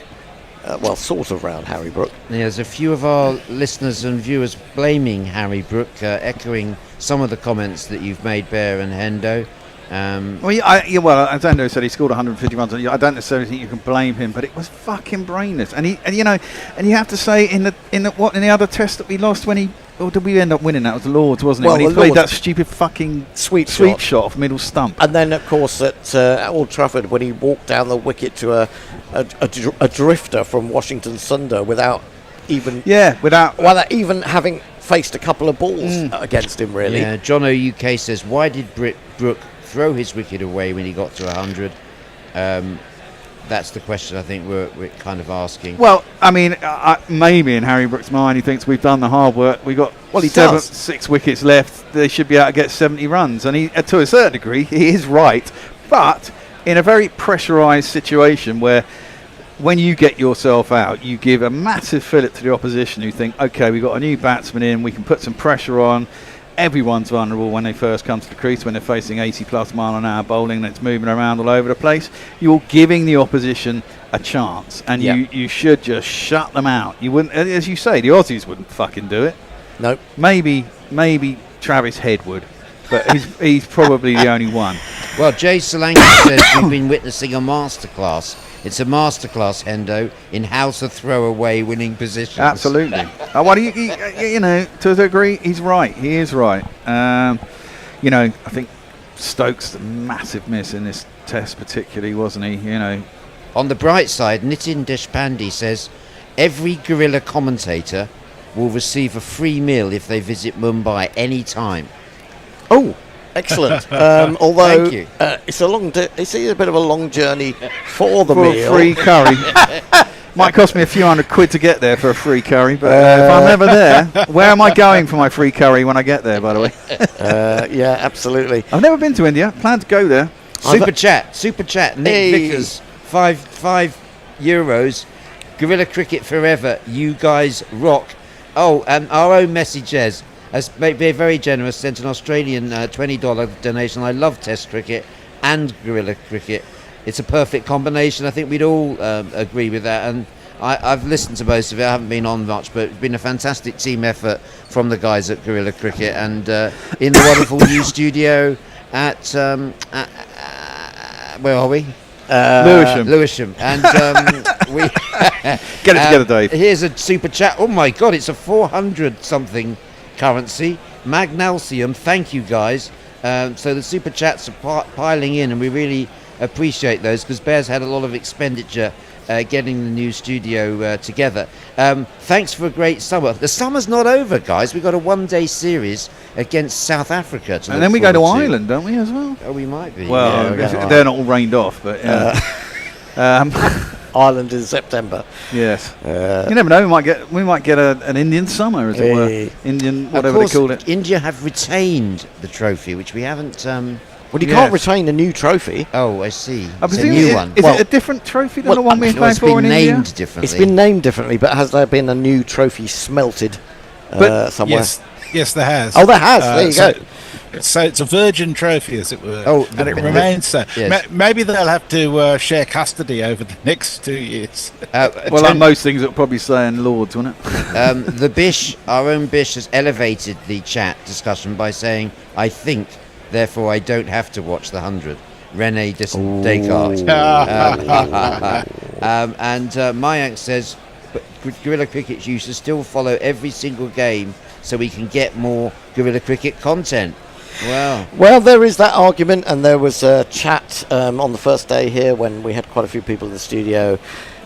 Well, sort of round Harry Brook.
There's a few of our listeners and viewers blaming Harry Brook, echoing some of the comments that you've made, Bear and Hendo.
Well, as Endo said, he scored 150 runs. I don't necessarily think you can blame him, but it was fucking brainless. And you have to say in the other test that we lost, did we end up winning? That was the Lords, wasn't it?
Well,
when he
the
played
Lords.
that stupid fucking
Sweep
shot off middle stump.
And then, of course, at Old Trafford, when he walked down the wicket to a drifter from Washington Sunder without even having faced a couple of balls against him, really.
Yeah, John O UK says, why did Brook throw his wicket away when he got to 100? That's the question I think we're kind of asking.
Well, I mean, maybe in Harry Brook's mind, he thinks we've done the hard work. We got 6 wickets left. They should be able to get 70 runs, and he, to a certain degree, he is right. But in a very pressurised situation where, when you get yourself out, you give a massive fillip to the opposition who think, okay, we've got a new batsman in, we can put some pressure on. Everyone's vulnerable when they first come to the crease, when they're facing 80+ mile an hour bowling and it's moving around all over the place. You're giving the opposition a chance, and you should just shut them out. You wouldn't, as you say, the Aussies wouldn't fucking do it.
No.
Maybe Travis Head would, but he's probably the only one.
Well, Jay Solanke says we've been witnessing a masterclass. It's a masterclass, Hendo, in how to throw away winning positions.
Absolutely. To a degree, he's right. He is right. I think Stokes a massive miss in this test, particularly, wasn't he?
On the bright side, Nitin Deshpande says every guerrilla commentator will receive a free meal if they visit Mumbai any time.
Oh, Excellent. Although
Thank you.
it's it's a bit of a long journey for the
For a
meal.
free curry. Might cost me a few £100 to get there for a free curry, but if I'm ever there, where am I going for my free curry when I get there, by the way?
Yeah, absolutely.
I've never been to India. Plan to go there.
Super chat. Nick
Hey.
Vickers, €5. Gorilla Cricket forever. You guys rock. Oh, and our own message has been very generous. Sent an Australian $20 donation. I love Test cricket and Gorilla Cricket. It's a perfect combination. I think we'd all agree with that. And I've listened to most of it. I haven't been on much, but it's been a fantastic team effort from the guys at Gorilla Cricket and in the wonderful new studio at where are we? Lewisham. And we
Get it together, Dave.
Here's a super chat. Oh my God, it's a 400 something currency. Magnalcium, thank you guys. So the super chats are piling in, and we really appreciate those because Bear's had a lot of expenditure getting the new studio together. Thanks for a great summer. The summer's not over, guys. We've got a one-day series against South Africa to
And then we go to Ireland, don't we, as well?
Oh, we might be.
Well,
Yeah,
they're not all rained off, but
Ireland in September.
yes. You never know. We might get an Indian summer, as it were. Indian,
Of
whatever
course,
they call it.
India have retained the trophy, which we haven't.
Well, you
Yes.
can't retain a new trophy.
Oh, I see.
I
It's a
presume
new one.
Is
Well-
it a different trophy than
well,
the one we're
No,
playing
it's
for
been
in India?
named differently.
It's been named differently, but has there been a new trophy smelted somewhere?
Yes, there has.
Oh, there has. There you go.
So it's a virgin trophy, as it were.
Oh,
and it remains so.
Yes.
Maybe they'll have to share custody over the next 2 years.
Well, like most things, it'll probably say in Lords, won't it?
The Bish, our own Bish, has elevated the chat discussion by saying, "I think, therefore, I don't have to watch the 100." Rene Descartes. And Mayank says, "But Gorilla Cricket used to still follow every single game, so we can get more Gorilla Cricket content."
Well, there is that argument, and there was a chat on the first day here when we had quite a few people in the studio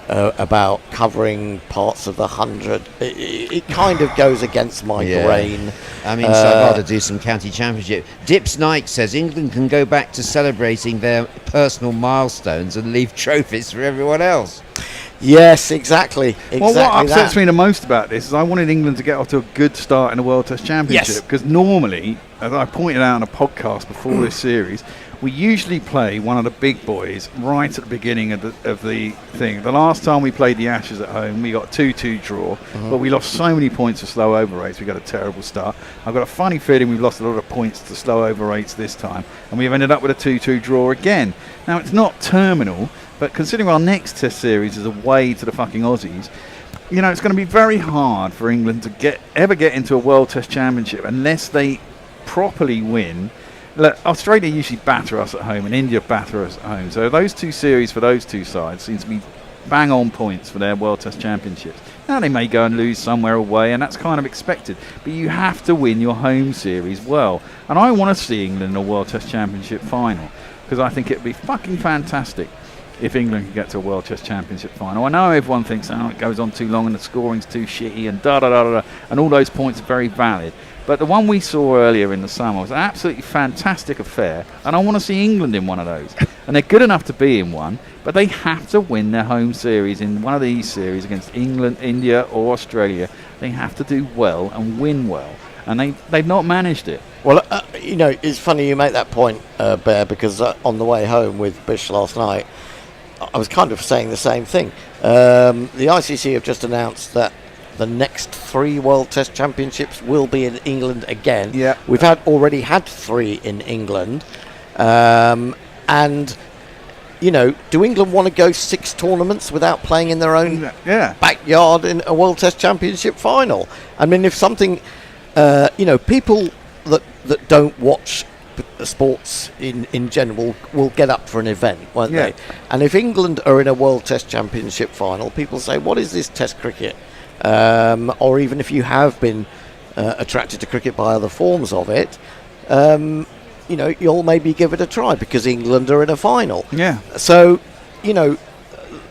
about covering parts of the 100. It kind of goes against my grain.
I mean, so I'd rather do some county championship. Dips Knight says England can go back to celebrating their personal milestones and leave trophies for everyone else.
Yes, exactly.
Well, what upsets me the most about this is I wanted England to get off to a good start in the World Test Championship because normally, as I pointed out on a podcast before this series, we usually play one of the big boys right at the beginning of the thing. The last time we played the Ashes at home, we got a 2-2 draw, but we lost so many points to slow over rates. We got a terrible start. I've got a funny feeling we've lost a lot of points to slow over rates this time, and we've ended up with a 2-2 draw again. Now, it's not terminal, but considering our next Test series is away to the fucking Aussies, you know, it's going to be very hard for England to ever get into a World Test Championship unless they properly win. Look, Australia usually batter us at home and India batter us at home. So those two series for those two sides seems to be bang on points for their World Test Championships. Now they may go and lose somewhere away, and that's kind of expected. But you have to win your home series well. And I want to see England in a World Test Championship final because I think it would be fucking fantastic if England can get to a World Test Championship final. I know everyone thinks, oh, it goes on too long and the scoring's too shitty and da-da-da-da-da, and all those points are very valid. But the one we saw earlier in the summer was an absolutely fantastic affair, and I want to see England in one of those. And they're good enough to be in one, but they have to win their home series in one of these series against England, India or Australia. They have to do well and win well, and they've not managed it.
Well, you know, it's funny you make that point, Bear, because on the way home with Bish last night, I was kind of saying the same thing. The ICC have just announced that the next 3 World Test Championships will be in England again.
Yeah.
We've already had 3 in England. And, you know, do England want to go 6 tournaments without playing in their own backyard in a World Test Championship final? I mean, if something, you know, people that don't watch sports in general will get up for an event, won't they? And if England are in a World Test Championship final, people say, what is this Test cricket? Or even if you have been attracted to cricket by other forms of it, you know, you'll maybe give it a try because England are in a final.
Yeah.
So, you know,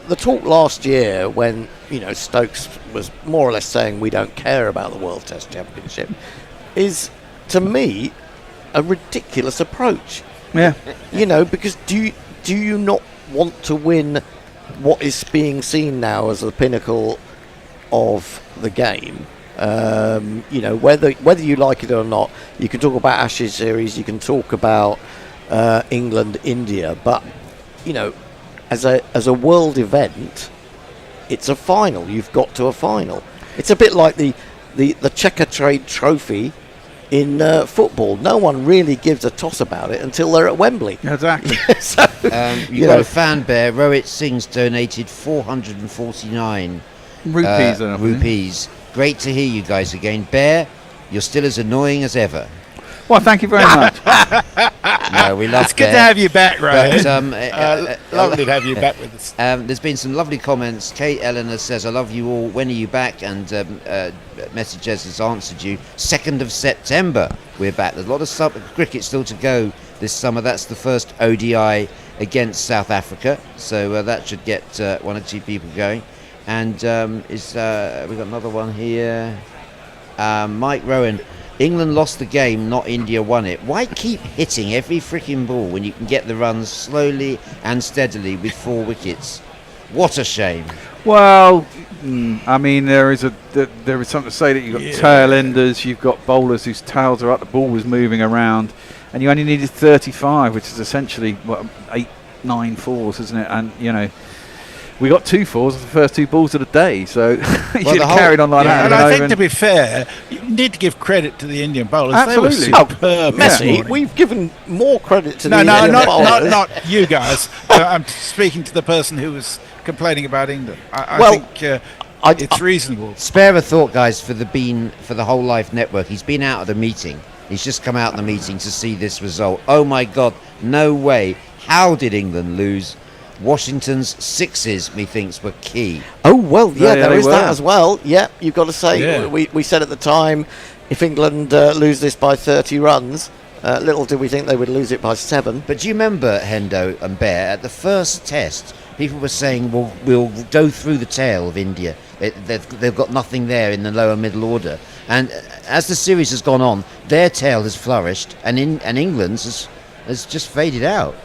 the talk last year when, you know, Stokes was more or less saying we don't care about the World Test Championship is, to me, a ridiculous approach.
Yeah.
You know, because do you not want to win what is being seen now as the pinnacle of the game? You know, whether you like it or not, you can talk about Ashes series, you can talk about England, India, but you know, as a world event, it's a final. You've got to a final. It's a bit like the Checker Trade Trophy in football. No one really gives a toss about it until they're at Wembley.
Exactly.
So,
You've got a fan bear. Rohit Singh's donated 449
Rupees.
rupees. Great to hear you guys again. Bear, you're still as annoying as ever.
Well, thank you very much.
No, we love
It's good
Bear.
to have you back, Rohit.
But,
Lovely to have you back with us.
there's been some lovely comments. Kate Eleanor says, I love you all. When are you back? And Messages has answered you. 2nd of September, we're back. There's a lot of cricket still to go this summer. That's the first ODI against South Africa. So that should get one or two people going. And we've got another one here. Mike Rowan. England lost the game, not India won it. Why keep hitting every freaking ball when you can get the runs slowly and steadily with 4 wickets? What a shame.
Well, I mean, there is something to say that you've got tail enders, you've got bowlers whose tails are up, the ball was moving around, and you only needed 35, which is essentially 8-9 fours, isn't it? And you know, we got 2 fours of the first 2 balls of the day, so you should have carried on like that.
And I think, to be fair, you need to give credit to the Indian bowlers.
Absolutely.
They were superb. this
Messi,
morning.
we've given more credit to the
No,
Indian bowlers.
not you guys. I'm speaking to the person who was complaining about England. I
Well,
think
I-
it's reasonable.
Spare a thought, guys, for the Whole Life Network. He's been out of the meeting. He's just come out of the meeting to see this result. Oh my God, no way. How did England lose? Washington's 6s, methinks, were key.
Oh, well, yeah, there
they
is
were.
that as well. Yeah, you've got to say,
Yeah.
we said at the time, if England lose this by 30 runs, little did we think they would lose it by 7.
But do you remember, Hendo and Bear, at the first test, people were saying, well, we'll go through the tail of India. They've got nothing there in the lower middle order. And as the series has gone on, their tail has flourished, and England's has just faded out.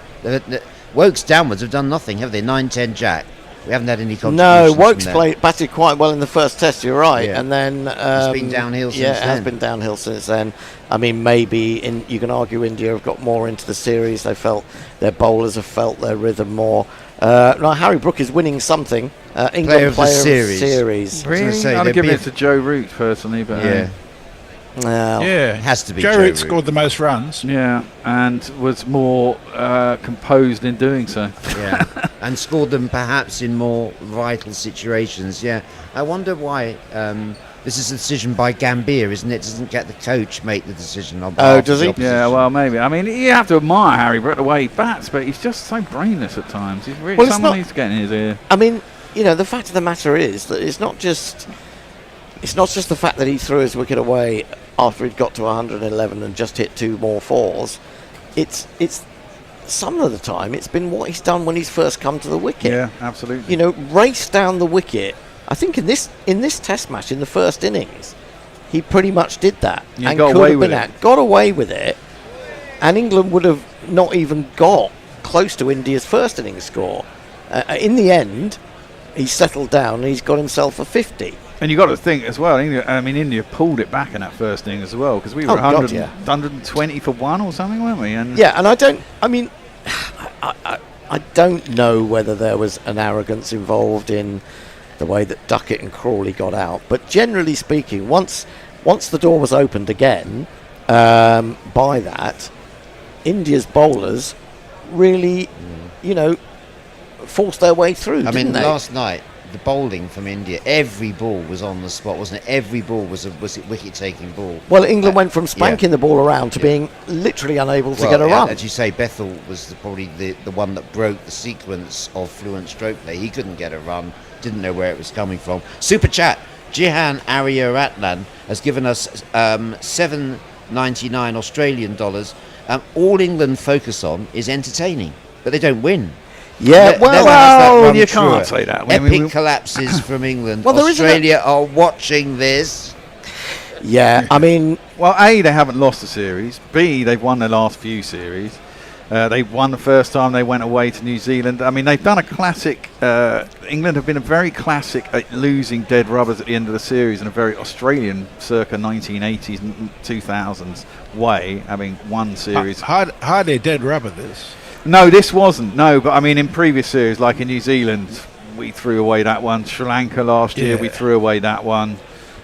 Wokes downwards have done nothing, have they? 9-10 Jack. We haven't had any contributions.
No,
from
Wokes
them.
batted quite well in the first test, you're right.
Yeah.
And then...
It's been downhill since
Yeah, it has
then.
been downhill since then. I mean, maybe you can argue India have got more into the series. They felt their bowlers have felt their rhythm more. No, Harry Brook is winning something. England
Player of the Series.
Really?
say,
I'd
there'd
give
be
it to Joe Root personally, but
Yeah.
Now,
Yeah,
It has to be
Joe
Joe
Root
Root.
scored the most runs.
yeah, and was more composed in doing so.
Yeah, and scored them perhaps in more vital situations. Yeah, I wonder why. This is a decision by Gambier, isn't it? Doesn't get the coach make the decision on behalf
does
of the
he?
opposition.
Yeah, well, maybe. I mean, you have to admire Harry Brook the way he bats, but he's just so brainless at times. He's really
Well, it's
someone
not-
needs to get in his ear.
I mean, you know, the fact of the matter is that it's not just the fact that he threw his wicket away after he'd got to 111 and just hit 2 more 4s. It's some of the time it's been what he's done when he's first come to the wicket.
Yeah, absolutely.
You know, race down the wicket. I think in this Test match in the first innings, he pretty much did that
Yeah,
and
got
could
away
have
with
been
it.
out, got away with it, and England would have not even got close to India's first innings score. In the end, he's settled down and he's got himself a 50.
And you got to think as well. India pulled it back in that first inning as well because we were
Oh, God,
100,
yeah.
120 for 1 or something, weren't we? And
Yeah, and I don't know whether there was an arrogance involved in the way that Duckett and Crawley got out, but generally speaking, once the door was opened again by that, India's bowlers really, you know, forced their way through.
I mean,
didn't they?
last night the bowling from India, every ball was on the spot, wasn't it? Every ball was a wicket-taking ball.
Well, England went from spanking the ball around to being literally unable to get a run.
As you say, Bethel was probably the one that broke the sequence of fluent stroke play. He couldn't get a run, didn't know where it was coming from. Super chat, Jihan Aryaratlan has given us $7.99 Australian dollars. All England focus on is entertaining, but they don't win.
Yeah,
Never has that
well,
run
you
truer.
can't say that.
Epic collapses from England.
Well, there isn't
Australia are watching this.
Yeah, I mean,
Well, A, they haven't lost a series. B, they've won their last few series. They won the first time they went away to New Zealand. I mean, they've done a classic. England have been a very classic at losing dead rubbers at the end of the series in a very Australian circa 1980s and 2000s way, having one series.
Hardly a dead rubber, this.
No, this wasn't. No, but I mean, in previous series, like in New Zealand, we threw away that one. Sri Lanka last year, we threw away that one.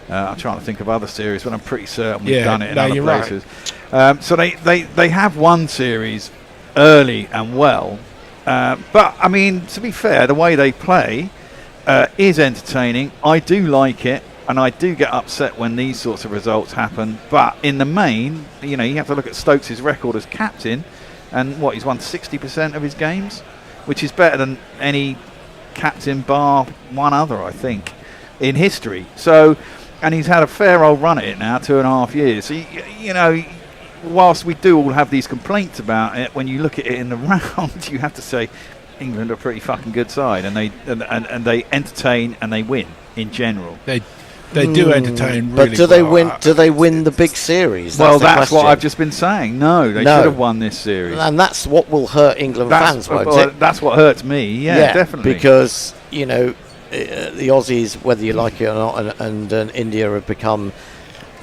I'm trying to think of other series, but I'm pretty certain we've done it in other places. Right. So they have won series early and well. But, I mean, to be fair, the way they play is entertaining. I do like it, and I do get upset when these sorts of results happen. But in the main, you know, you have to look at Stokes' record as captain, and he's won 60% of his games, which is better than any captain bar one other, I think, in history. So, and he's had a fair old run at it now, 2.5 years. So, you know, whilst we do all have these complaints about it, when you look at it in the round, you have to say England are a pretty fucking good side, and they entertain and they win in general.
They do entertain really.
But do they win the big series?
That's what I've just been saying. No, they should have won this series,
and that's what will hurt England fans, won't it?
That's what hurts me. Yeah, definitely.
Because you know the Aussies, whether you like it or not, and India have become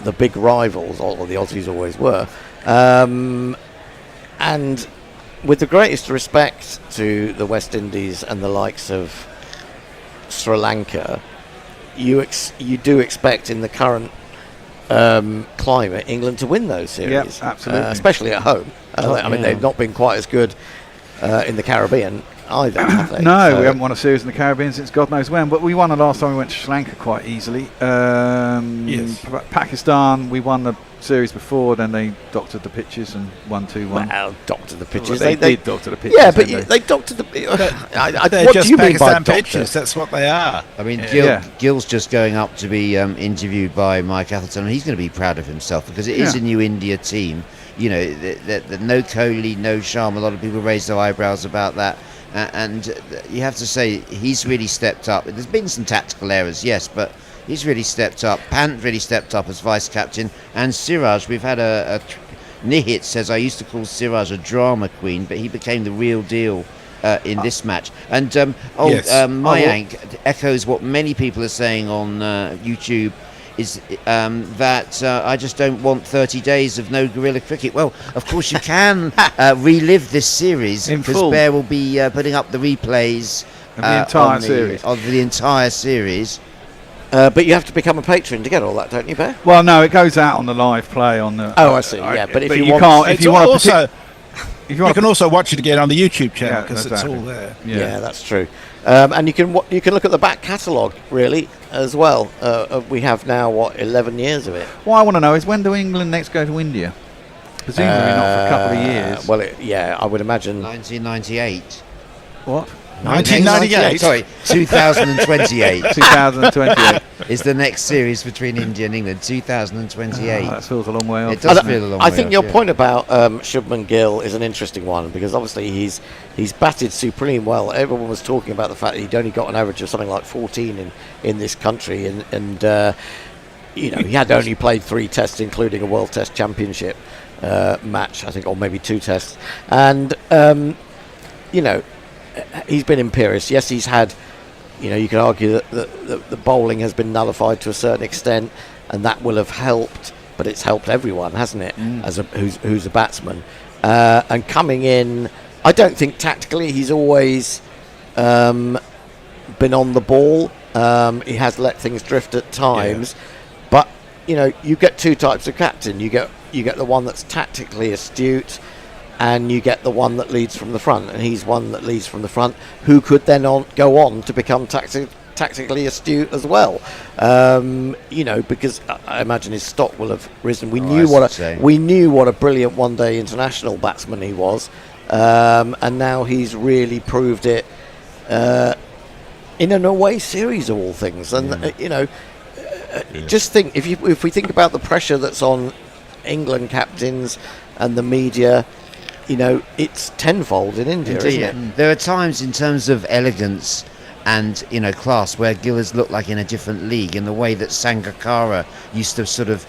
the big rivals, or the Aussies always were. And with the greatest respect to the West Indies and the likes of Sri Lanka, you do expect in the current climate England to win those series.
Yep, absolutely.
Especially at home. I mean, they've not been quite as good in the Caribbean either, have they?
No, we haven't won a series in the Caribbean since God knows when, but we won the last time we went to Sri Lanka quite easily. Yes. Pakistan, we won the series before, then they doctored the pitches and won 2-1.
Well, doctored the pitches.
Well, they did doctor the pitches.
Yeah, but they doctored the pitches.
They're
What
just
do you mean by
Pakistan pitches, that's what they are.
I mean, Gill's just going up to be interviewed by Mike Atherton, and he's going to be proud of himself because it is a new India team. You know, the no Kohli, no Sharma. A lot of people raise their eyebrows about that. And you have to say he's really stepped up. There's been some tactical errors, yes, but he's really stepped up. Pant really stepped up as vice captain, and Siraj. We've had Nihit says I used to call Siraj a drama queen, but he became the real deal in this match. And Mayank echoes what many people are saying on YouTube. Is that I just don't want 30 days of no guerrilla cricket. Well, of course you can relive this series because Bear will be putting up the replays
of the entire series.
Of the entire series.
But you have to become a patron to get all that, don't you, Bear?
Well, no, it goes out on the live play on the.
Oh, I see. Yeah, but if you
can also watch it again on the YouTube channel because it's all there.
Yeah, that's true. And you can look at the back catalogue really as well. We have now 11 years of it.
What I want to know is when do England next go to India? Presumably not for a couple of years.
Well, I would imagine
1998.
What?
1998. Sorry, 2028.
2028
is the next series between India and England. 2028.
That feels a long way off.
It does feel a long way off.
I think your point about Shubman Gill is an interesting one because obviously he's batted supreme well. Everyone was talking about the fact that he'd only got an average of something like 14 in this country, and you know he had only played 3 tests, including a World Test Championship match, I think, or maybe 2 tests, and you know. He's been imperious. Yes, he's had, you know, you can argue that the bowling has been nullified to a certain extent, and that will have helped, but it's helped everyone, hasn't it, who's a batsman. And coming in, I don't think tactically he's always been on the ball. He has let things drift at times, but, you know, you get 2 types of captain. You get the one that's tactically astute, and you get the one that leads from the front, and he's one that leads from the front, who could then go on to become tactically astute as well. You know, because I imagine his stock will have risen. We knew what a brilliant one-day international batsman he was, and now he's really proved it in an away series of all things. And you know, just think if we think about the pressure that's on England captains and the media. You know, it's tenfold in India, isn't it?
There are times in terms of elegance and, you know, class where Gill has looked like in a different league in the way that Sangakkara used to sort of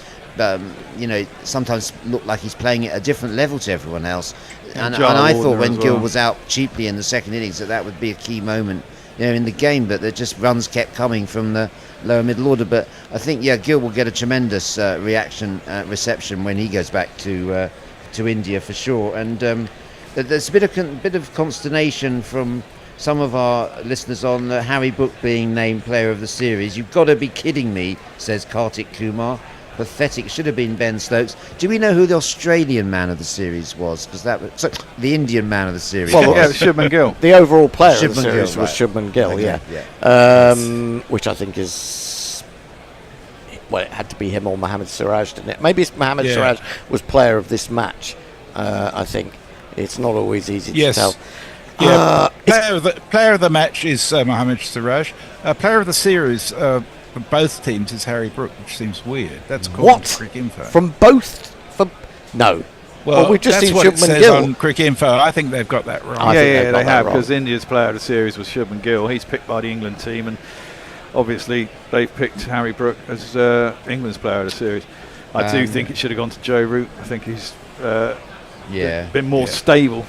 sometimes look like he's playing at a different level to everyone else. And
Giles
I thought
Warner
when
as
Gill
well.
was out cheaply in the second innings that would be a key moment, in the game. But there just runs kept coming from the lower middle order. But I think Gill will get a tremendous reception when he goes back to India for sure. And there's a bit of consternation from some of our listeners on Harry Brook being named Player of the Series. You've got to be kidding me, says Kartik Kumar. Pathetic. Should have been Ben Stokes. Do we know who the Australian Man of the Series was? Because the Indian Man of the Series.
Well,
Yeah, it was Shubman Gill.
The overall player of the
Shubman
series
Gill,
was
right.
Shubman Gill,
Okay,
yeah. Which I think is... Well, it had to be him or Mohammad Siraj, didn't it? Maybe Mohammad Siraj was player of this match, I think. It's not always easy to tell.
Yeah, player of the match is Mohammad Siraj. Player of the series for both teams is Harry Brook, which seems weird. That's called Crick Info.
From both? No.
Well,
we've just
that's
seen
what it
Shubman
says
Gill.
on Crick Info. I think they've got that wrong.
They
got that
have,
wrong.
because India's player of the series was Shubman Gill. He's picked by the England team, and obviously they've picked Harry Brook as England's player of the series. I do think it should have gone to Joe Root. I think he's been more stable.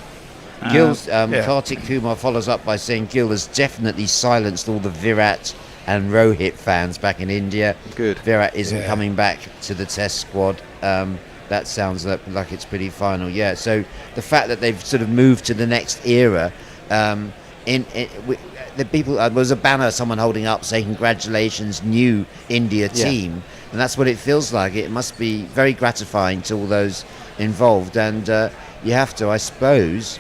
Gill's Kartik Kumar follows up by saying Gill has definitely silenced all the Virat and Rohit fans back in India.
Good.
Virat isn't coming back to the Test squad. That sounds like it's pretty final. Yeah. So the fact that they've sort of moved to the next era, the people there was a banner someone holding up saying congratulations new India team, and that's what it feels like. It must be very gratifying to all those involved, and you have to, I suppose,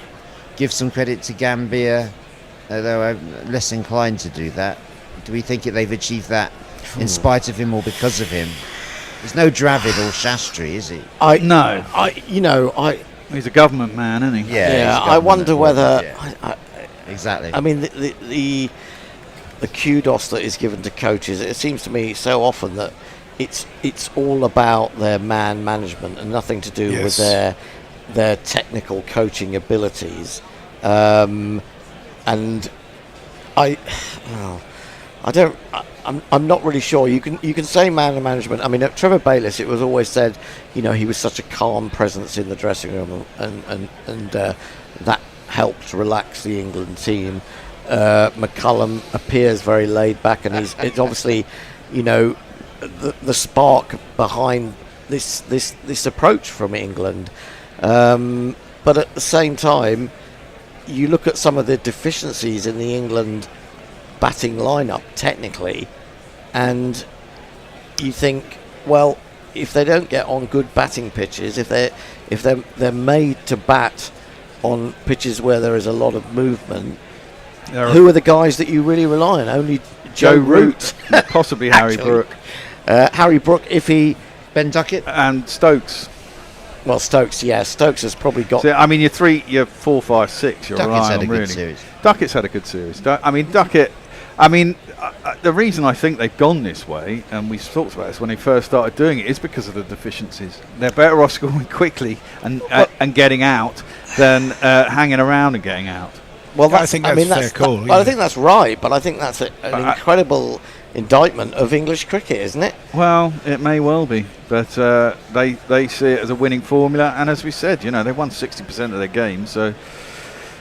give some credit to Gambia, although I'm less inclined to do that. Do we think they've achieved that in spite of him or because of him? There's no Dravid or Shastri, is he?
He's a government man, isn't he?
Yeah.
I wonder whether...
Exactly.
I mean, the kudos that is given to coaches, it seems to me so often that it's all about their man management and nothing to do with their technical coaching abilities. And I'm not really sure. You can say man management. I mean, at Trevor Bayliss, it was always said, he was such a calm presence in the dressing room, and that helped relax the England team. McCullum appears very laid back, and it's obviously, the spark behind this approach from England. But at the same time, you look at some of the deficiencies in the England batting lineup technically, and you think, well, if they don't get on good batting pitches, if they're made to bat on pitches where there is a lot of movement, who are the guys that you really rely on? Only Joe Root,
possibly Harry Brook.
Harry Brook, if he...
Ben Duckett?
And Stokes.
Well, Stokes has probably got...
So, I mean, your 4, 5, 6, you're
Duckett's
relying
had a
on,
good
really.
series.
Duckett's had a good series. The reason I think they've gone this way, and we talked about this when they first started doing it, is because of the deficiencies. They're better off scoring quickly and getting out than hanging around and getting out.
Well,
I think that's fair call.
But I think that's right. But I think that's an incredible indictment of English cricket, isn't it?
Well, it may well be, but they see it as a winning formula. And as we said, they won 60% of their games, so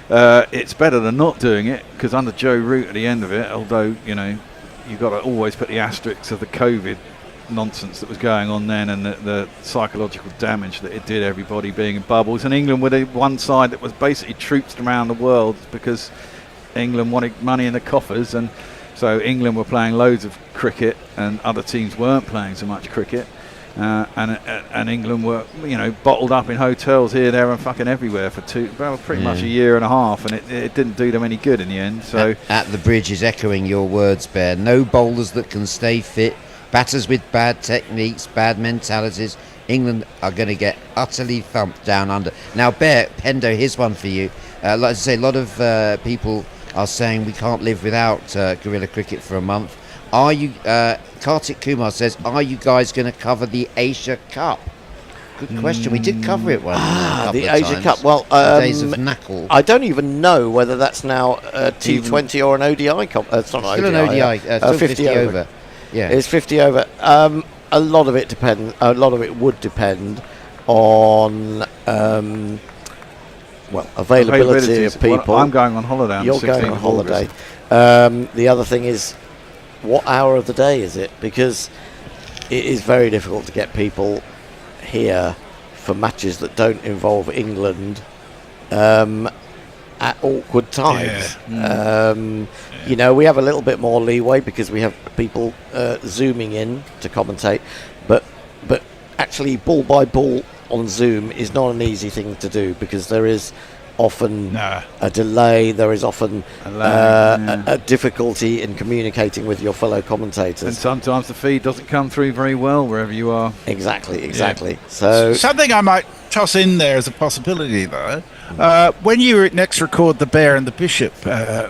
it's better than not doing it. Because under Joe Root at the end of it, although you've got to always put the asterisks of the COVID nonsense that was going on then, and the psychological damage that it did everybody being in bubbles. And England were the one side that was basically trooped around the world because England wanted money in the coffers, and so England were playing loads of cricket and other teams weren't playing so much cricket, and England were bottled up in hotels here, there and fucking everywhere for pretty much a year and a half, and it didn't do them any good in the end. So
at the bridge is echoing your words, Bear. No bowlers that can stay fit, batters with bad techniques, bad mentalities. England are going to get utterly thumped down under. Now, Bear, Pendo, here's one for you. Like I say, a lot of people are saying we can't live without guerrilla cricket for a month. Are you? Kartik Kumar says, are you guys going to cover the Asia Cup? Good question. We did cover it one.
The Asia Cup. Well,
days of knackle.
I don't even know whether that's now a T20 or an ODI. It's not
still an ODI. Still 50 over. Yeah,
it's 50 over. a lot of it depends. A lot of it would depend on availability of people.
Well, I'm going on holiday. On
You're
the 16th
going on
of
holiday.
August.
The other thing is, what hour of the day is it? Because it is very difficult to get people here for matches that don't involve England at awkward times. You know, we have a little bit more leeway because we have people zooming in to commentate, but actually ball by ball on Zoom is not an easy thing to do because there is often a delay, there is often a difficulty in communicating with your fellow commentators.
And sometimes the feed doesn't come through very well wherever you are.
Exactly.
Yeah.
So
something I might toss in there as a possibility, though, when you next record the Bear and the Bishop, Bear,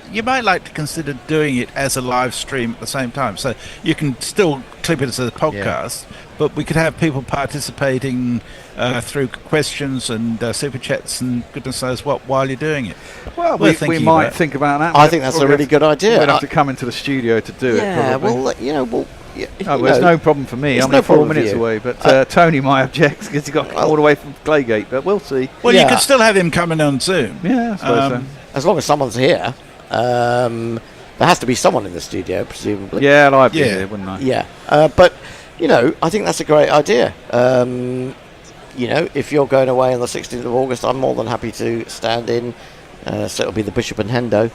you might like to consider doing it as a live stream at the same time. So you can still clip it as a podcast, but we could have people participating through questions and super chats and goodness knows what while you're doing it.
Well, we might think about that.
I think that's a really good idea.
We'd have to come into the studio to do it.
Yeah,
probably.
there's
no problem for me. I'm
no
4
problem for
minutes
you.
away, but Tony might object because he got all the way from Claygate. But we'll see.
Well, you could still have him coming on Zoom.
Yeah, I suppose so.
As long as someone's here. There has to be someone in the studio, presumably.
Yeah, I'd be here, wouldn't I?
Yeah, but I think that's a great idea. If you're going away on the 16th of August, I'm more than happy to stand in. So it'll be the Bishop and Hendo.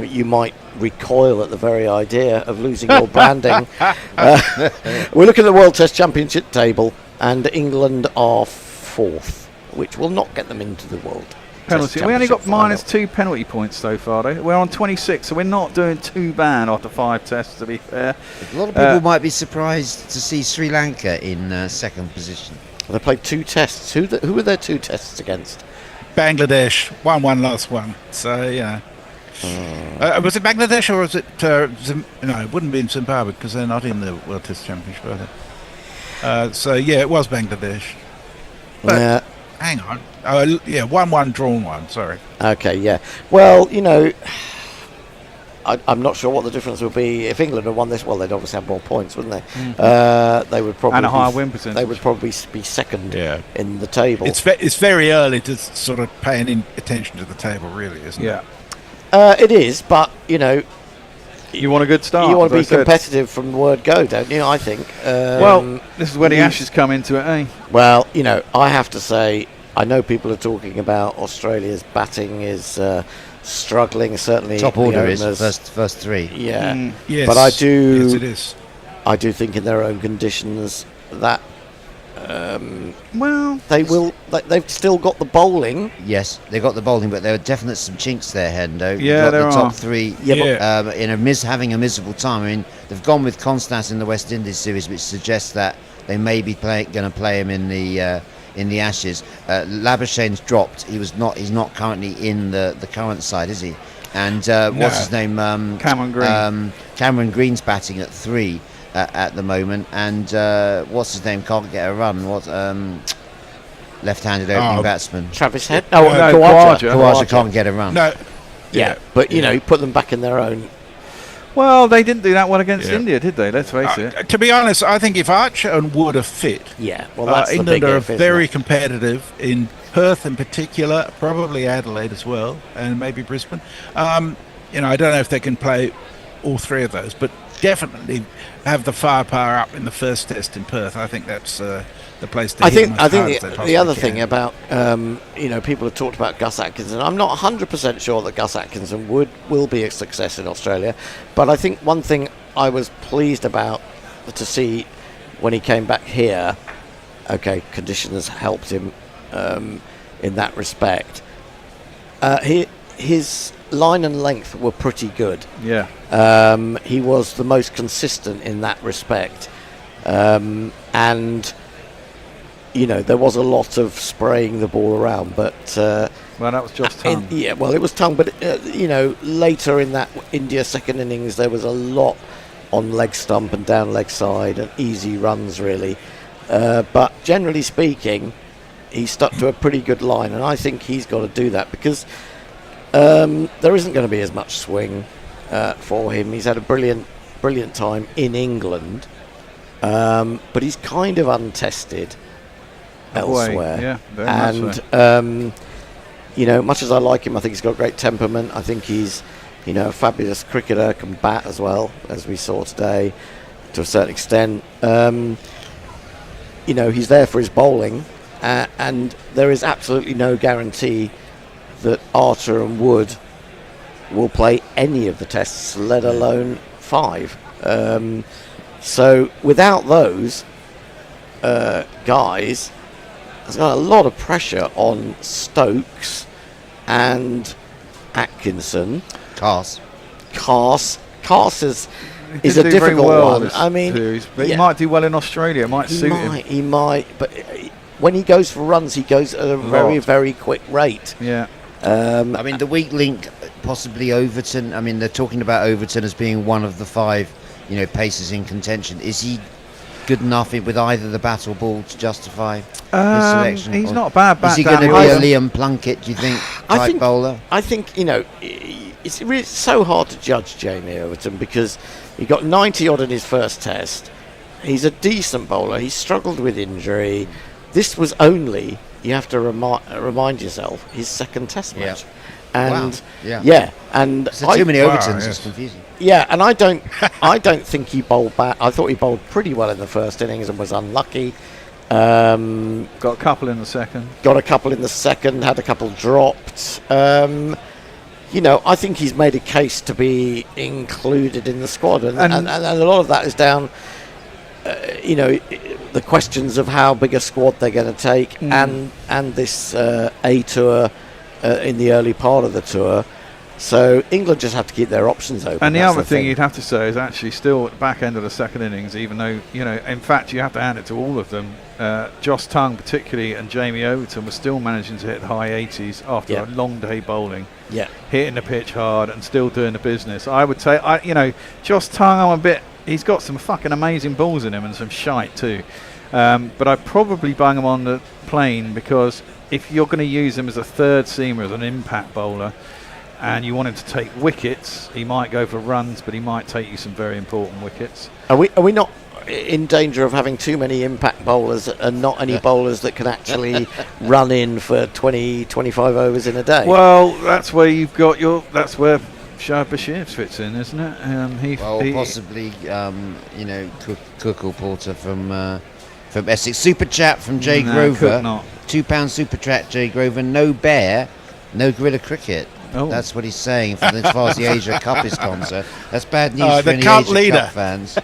You might recoil at the very idea of losing your branding. We're looking at the World Test Championship table, and England are 4th, which will not get them into the World
Penalty.
Test
We only got
Championship
-2 penalty points so far, though. We're on 26, so we're not doing too bad after 5 tests, to be fair.
A lot of people might be surprised to see Sri Lanka in second position.
They played 2 tests. Who were their 2 tests against?
Bangladesh, 1-1 last one. So, was it Bangladesh or was it... no, it wouldn't be in Zimbabwe because they're not in the World Test Championship, are they? It was Bangladesh. But hang on. 1-1 drawn one, sorry.
Okay, yeah. Well, I'm not sure what the difference would be if England had won this. Well, they'd obviously have more points, wouldn't they? They would probably
and a higher win percentage.
They would probably be second in the table.
It's very early to sort of pay any attention to the table, really, isn't it?
It is, but
you want a good start.
You want to be competitive from the word go, don't you? I think.
This is where the Ashes come into it, eh?
Well, I have to say, I know people are talking about Australia's batting is struggling. Certainly,
top order is first 3.
Yeah,
yes,
but I do.
Yes, it is.
I do think in their own conditions that.
Well,
they will. They've still got the bowling.
Yes, they got the bowling, but there are definitely some chinks there, Hendo.
Yeah, there
the
are.
top 3.
Yeah,
but having a miserable time. I mean, they've gone with Constance in the West Indies series, which suggests that they may be going to play him in the Ashes. Labuschagne's dropped. He's not currently in the current side, is he? And what's his name?
Cameron Green.
Cameron Green's batting at 3 at the moment, and what's his name? Can't get a run. What? Left-handed opening batsman.
Travis Head.
No,
Khawaja can't get a run.
No.
Yeah, but you put them back in their own.
Well, they didn't do that well against India, did they? Let's face it.
To be honest, I think if Archer and Wood are fit,
well, that's the
England
big
are
if, isn't
very
it?
competitive in Perth in particular, probably Adelaide as well, and maybe Brisbane. I don't know if they can play all 3 of those, but definitely have the firepower up in the first test in Perth. I think that's the place to.
I think the other thing about people have talked about Gus Atkinson. I'm not 100% sure that Gus Atkinson will be a success in Australia, but I think one thing I was pleased about to see when he came back here. Okay, conditions helped him in that respect. His line and length were pretty good.
Yeah.
He was the most consistent in that respect, and there was a lot of spraying the ball around, but
well, that was just tongue.
it was tongue, but later in that India second innings there was a lot on leg stump and down leg side and easy runs really, but generally speaking he stuck to a pretty good line, and I think he's got to do that because there isn't going to be as much swing for him. He's had a brilliant brilliant time in England, but he's kind of untested elsewhere.
Yeah, very much so.
And much as I like him, I think he's got great temperament. I think he's a fabulous cricketer, can bat as well, as we saw today to a certain extent. He's there for his bowling, and there is absolutely no guarantee that Archer and Wood will play any of the tests, let alone 5. So without those guys, there's got a lot of pressure on Stokes and Atkinson.
Cars
is a difficult one. I mean,
but he might do well in Australia. It might suit him.
He might, but when he goes for runs, he goes at a very, very quick rate.
Yeah.
I mean, the weak link, possibly Overton. I mean, they're talking about Overton as being one of the 5, pacers in contention. Is he good enough with either the bat or ball to justify his selection?
He's not a bad bat.
Is he going to be a Liam Plunkett, do you think, type bowler?
I think, it's really so hard to judge Jamie Overton because he got 90 odd in his first test. He's a decent bowler. He struggled with injury. This was only, you have to remind yourself, his second test match. And and
so too many Overtons is confusing.
Yeah, and I don't think he bowled bad. I thought he bowled pretty well in the first innings and was unlucky.
Got a couple in the second.
Had a couple dropped. I think he's made a case to be included in the squad, and a lot of that is down, the questions of how big a squad they're going to take, and this A tour in the early part of the tour. So England just have to keep their options open.
And the other thing you'd have to say is actually still at the back end of the second innings, even though, in fact, you have to hand it to all of them. Josh Tongue particularly and Jamie Overton were still managing to hit the high 80s after a long day bowling.
Yeah.
Hitting the pitch hard and still doing the business. I would say, Josh Tongue, he's got some fucking amazing balls in him and some shite too. But I'd probably bang him on the plane because if you're going to use him as a third seamer, as an impact bowler, and you want him to take wickets, he might go for runs, but he might take you some very important wickets.
Are we not in danger of having too many impact bowlers and not any bowlers that can actually run in for 20, 25 overs in a day?
Well, that's where you've got that's where Shahid Bashir fits in, isn't it?
Possibly, Cook or Porter from Essex. Super chat from Jay Grover. £2 super chat, Jay Grover. No bear, no gorilla cricket.
Oh.
That's what he's saying as far as the Asia Cup is concerned. That's bad news for any
cult
Asia
leader.
Cup fans.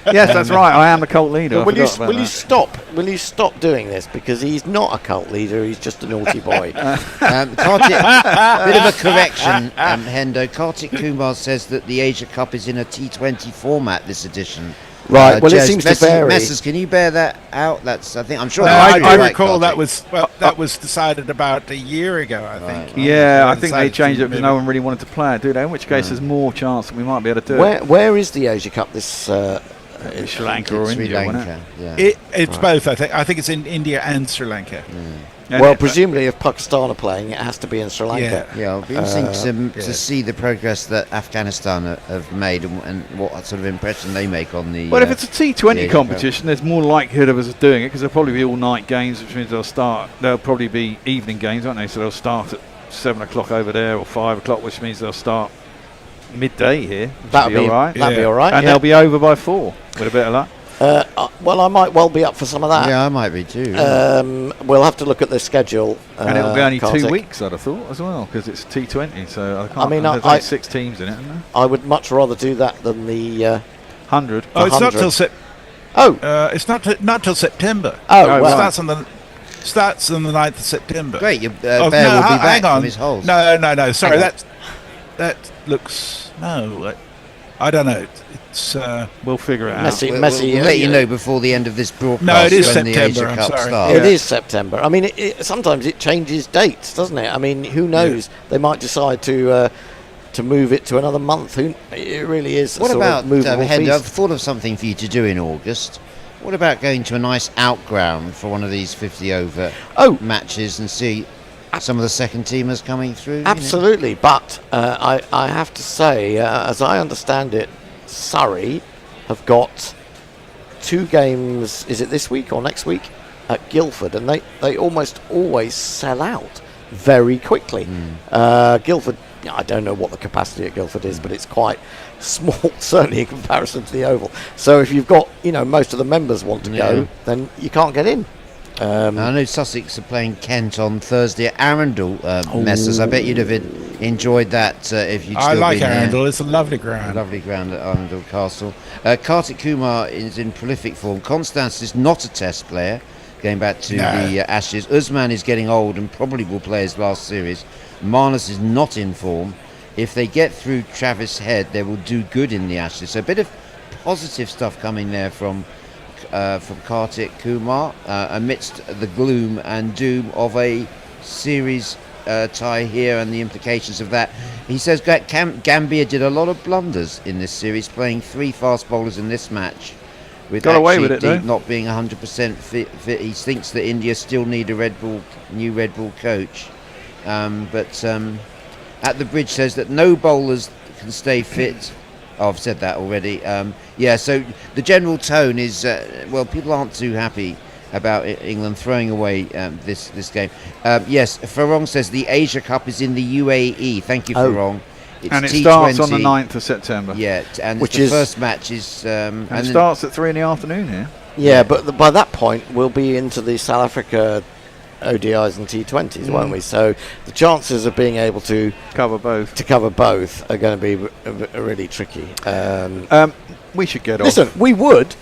Yes, that's right. I am the cult leader.
Will you stop? Will you stop doing this? Because he's not a cult leader. He's just a naughty boy.
Bit of a correction, Hendo. Kartik Kumar says that the Asia Cup is in a T20 format this edition.
Right. Well,
Jez,
it seems to vary.
Messrs, can you bear that out? I'm sure.
I recall that was decided about a year ago. I think.
Right. Yeah, I think they changed it because no one really wanted to play it, do they? In which case, there's more chance that we might be able to do it.
Where is the Asia Cup? This
Sri Lanka or India,
Sri Lanka. Yeah.
It's both. I think it's in India and Sri Lanka.
Well, presumably, if Pakistan are playing, it has to be in Sri Lanka.
Yeah, it'll be interesting to see the progress that Afghanistan have made and what sort of impression they make on the.
Well, if it's a T20 competition, there's more likelihood of us doing it because there'll probably be all-night games, which means they'll probably be evening games, won't they? So they'll start at 7 o'clock over there or 5 o'clock, which means they'll start midday here.
That'd be all right. That'd be all right.
And they'll be over by 4 with a bit of luck.
Well, I might well be up for some of that.
Yeah, I might be too.
We'll have to look at the schedule.
And it'll be only 2 weeks, I'd have thought, as well, because it's T20. So there's like 6 teams in it, isn't there?
I would much rather do that than the
100.
Oh, it's not till it's not till September.
Oh,
it
well.
starts on the 9th of September.
Great, Bear will be back from his holes.
No. Sorry, that looks I don't know. It's
we'll figure it out.
Messy.
We'll let you know before the end of this broadcast.
No, it is
when
September.
The Asia Cup
sorry.
starts.
It is September. I mean, sometimes it changes dates, doesn't it? I mean, who knows? They might decide to move it to another month. It really is.
What about
Hendo?
I've thought of something for you to do in August. What about going to a nice outground for one of these 50 over matches and see some of the second teamers coming through?
Absolutely, but I have to say, as I understand it, Surrey have got 2 games, is it this week or next week, at Guildford, and they almost always sell out very quickly. Guildford, I don't know what the capacity at Guildford is, but it's quite small, certainly in comparison to the Oval. So if you've got, most of the members want to go, then you can't get in.
I know Sussex are playing Kent on Thursday at Arundel, Messers. I bet you'd have enjoyed that if you'd still
I like
been
Arundel.
there.
It's a lovely ground.
Lovely ground at Arundel Castle. Kartik Kumar is in prolific form. Constance is not a test player, going back to the Ashes. Usman is getting old and probably will play his last series. Marnus is not in form. If they get through Travis Head, they will do good in the Ashes. So a bit of positive stuff coming there from Kartik Kumar amidst the gloom and doom of a series tie here and the implications of that. He says that Gambia did a lot of blunders in this series, playing 3 fast bowlers in this match. With
Got away with it, though.
not being 100% fit. He thinks that India still need a new Red Bull coach. But at the bridge says that no bowlers can stay fit. Oh, I've said that already. So the general tone is, people aren't too happy about England throwing away this game. Yes, Farong says the Asia Cup is in the UAE. Thank you, Farong.
And it
T20.
starts on the 9th of September.
Yeah, and
Which
the
is-
first match is...
And it starts at 3 in the afternoon here.
Yeah, but by that point, we'll be into the South Africa ODIs and T20s, won't we? So the chances of being able to
Cover both.
are going to be really tricky.
We should get off.
Listen, we would,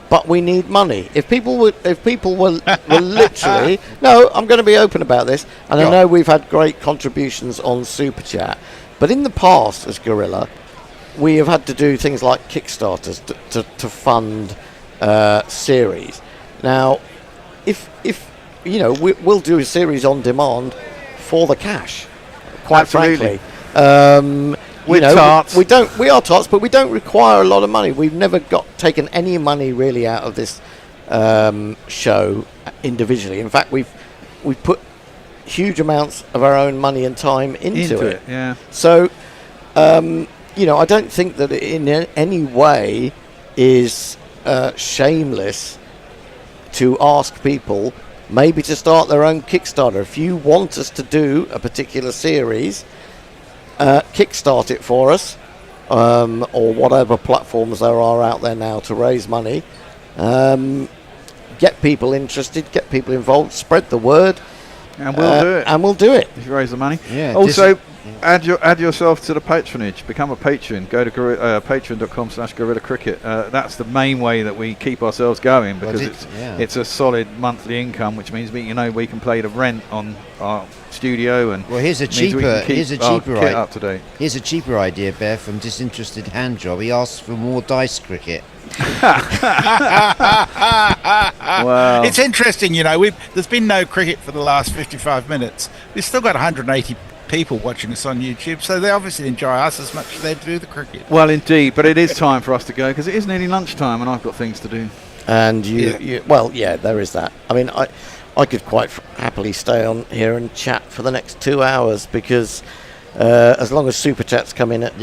but we need money. If people were literally, no, I'm going to be open about this, and I know we've had great contributions on Super Chat, but in the past, as Gorilla, we have had to do things like Kickstarters to fund series. Now, if we'll do a series on demand for the cash, quite
Absolutely.
frankly.
Tarts.
We are tarts, but we don't require a lot of money. We've never taken any money really out of this show individually. In fact, we've put huge amounts of our own money and time into it.
Yeah.
So, I don't think that it in any way is shameless to ask people maybe to start their own Kickstarter. If you want us to do a particular series, kickstart it for us, or whatever platforms there are out there now to raise money. Get people interested, get people involved, spread the word,
And we'll do it.
And we'll do it
if you raise the money.
Yeah,
also, add yourself to the patronage. Become a patron. Go to patreon.com/Gorilla Cricket. That's the main way that we keep ourselves going, because it's a solid monthly income, which means we can pay the rent on our studio, and
here's a cheaper
up to date.
Here's a cheaper idea, Bear, from Disinterested Handjob. He asks for more dice cricket.
Wow.
It's interesting, there's been no cricket for the last 55 minutes. We've still got 180 people watching us on YouTube, so they obviously enjoy us as much as they do the cricket.
Well, indeed, but it is time for us to go, because it is nearly lunchtime and I've got things to do.
And there is that. I mean, I could quite happily stay on here and chat for the next 2 hours, because as long as super chats come in at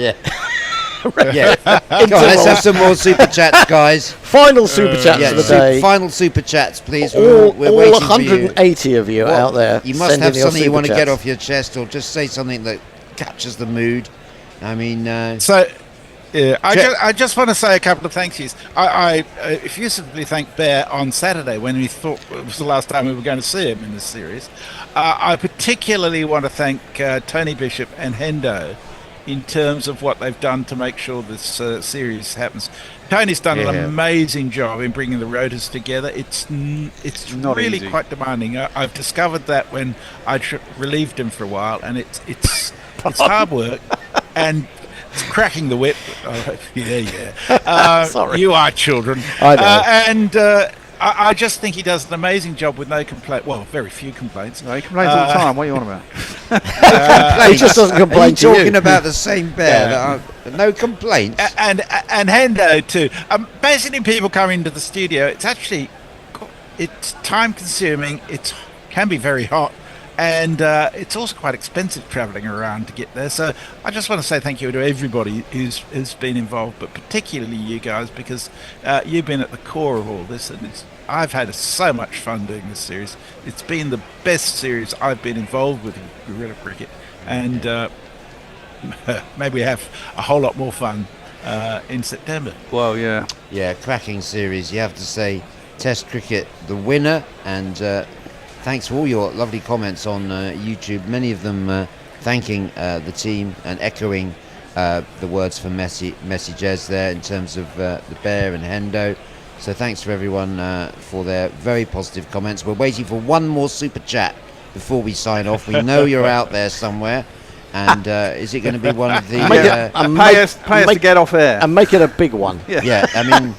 Come on, let's have some more super chats, guys.
Final super chats of the day.
Final super chats, please.
All
We're waiting
180 of you out there.
You must have something you want to
chats.
get off your chest, or just say something that captures the mood. I mean,
I just want to say a couple of thank yous. I effusively thanked Bear on Saturday when we thought it was the last time we were going to see him in this series. I particularly want to thank Tony Bishop and Hendo in terms of what they've done to make sure this series happens. Tony's done an amazing job in bringing the rotors together. It's
not
really
easy.
quite demanding. I've discovered that when I relieved him for a while, and it's hard work and it's cracking the whip.
Sorry.
You are children.
I know.
I just think he does an amazing job with no complaint. Well, very few complaints.
No, he complains all the time. What are you on about?
He just doesn't complain
are you
to you.
talking about the same Bear? No complaints.
And Hendo too. Basically, people come into the studio. It's time consuming. It can be very hot, and it's also quite expensive travelling around to get there. So I just want to say thank you to everybody who's been involved, but particularly you guys, because you've been at the core of all this, and I've had so much fun doing this series. It's been the best series I've been involved with in Guerrilla Cricket, and maybe have a whole lot more fun in September.
Well, yeah.
Yeah, cracking series. You have to say, Test Cricket, the winner, and thanks for all your lovely comments on YouTube. Many of them thanking the team and echoing the words from messages there in terms of the Bear and Hendo. So thanks for everyone for their very positive comments. We're waiting for one more super chat before we sign off. We know you're out there somewhere. And is it going to be one of the...
pay us to get off air.
And make it a big one.
Yeah, I mean,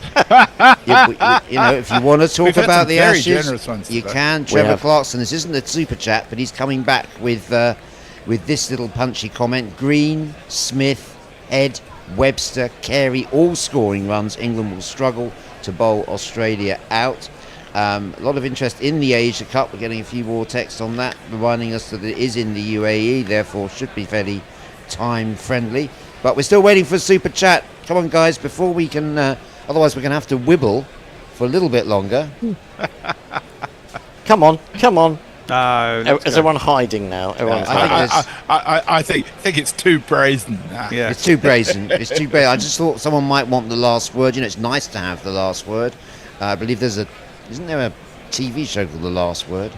if you want to talk about the Ashes, you can. Trevor Clarkson, this isn't a super chat, but he's coming back with this little punchy comment. Green, Smith, Ed, Webster, Carey, all scoring runs. England will struggle to bowl Australia out. A lot of interest in the Asia Cup. We're getting a few more texts on that, reminding us that it is in the UAE, therefore should be fairly time friendly. But we're still waiting for a super chat. Come on, guys, before we can. Otherwise, we're going to have to wibble for a little bit longer.
Come on.
No,
is everyone hiding now?
I think it's too brazen.
Yeah.
It's too brazen. It's too brazen. I just thought someone might want the last word. It's nice to have the last word. I believe isn't there a TV show called The Last Word?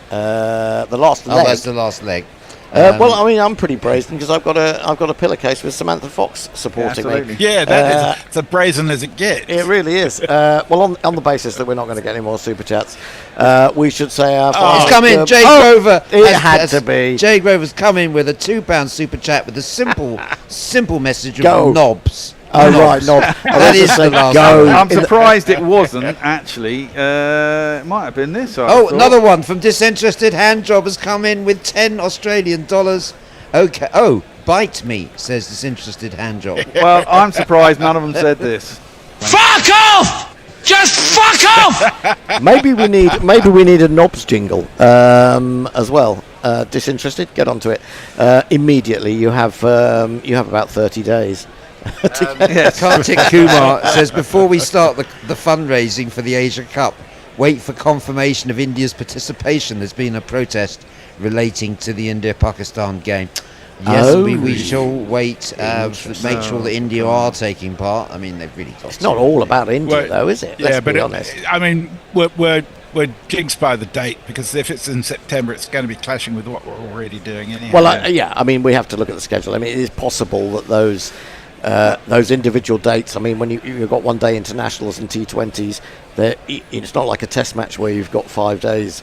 The Last Leg.
Oh, that's The Last Leg.
Well, I mean, I'm pretty brazen because I've got a pillowcase with Samantha Fox supporting me.
Yeah, that is as brazen as it gets.
It really is. Well, on the basis that we're not going to get any more super chats, we should say our.
It's come in, Jay Grover.
It had to be.
Jay Grover's come in with a £2 super chat with a simple message of knobs.
Oh, right, knob.
That is the last
go.
I'm surprised it wasn't, actually. It might have been this.
Another one from Disinterested Handjob has come in with $10 Australian. Okay. Oh, bite me, says Disinterested Handjob.
Well, I'm surprised none of them said this.
Fuck off! Just fuck off!
Maybe we need a knobs jingle as well. Disinterested, get onto it immediately. You have about 30 days.
Kartik Kumar says, before we start the fundraising for the Asia Cup, wait for confirmation of India's participation. There's been a protest relating to the India-Pakistan game. Yes, we shall wait, make sure that India are taking part. I mean, they've really got
It's not all about India, though, is it? Let's be honest.
I mean, we're jinxed by the date, because if it's in September, it's going to be clashing with what we're already doing anyhow.
Well, I mean, we have to look at the schedule. I mean, it is possible that those individual dates, I mean, when you've got one-day internationals and T20s, it's not like a test match where you've got 5 days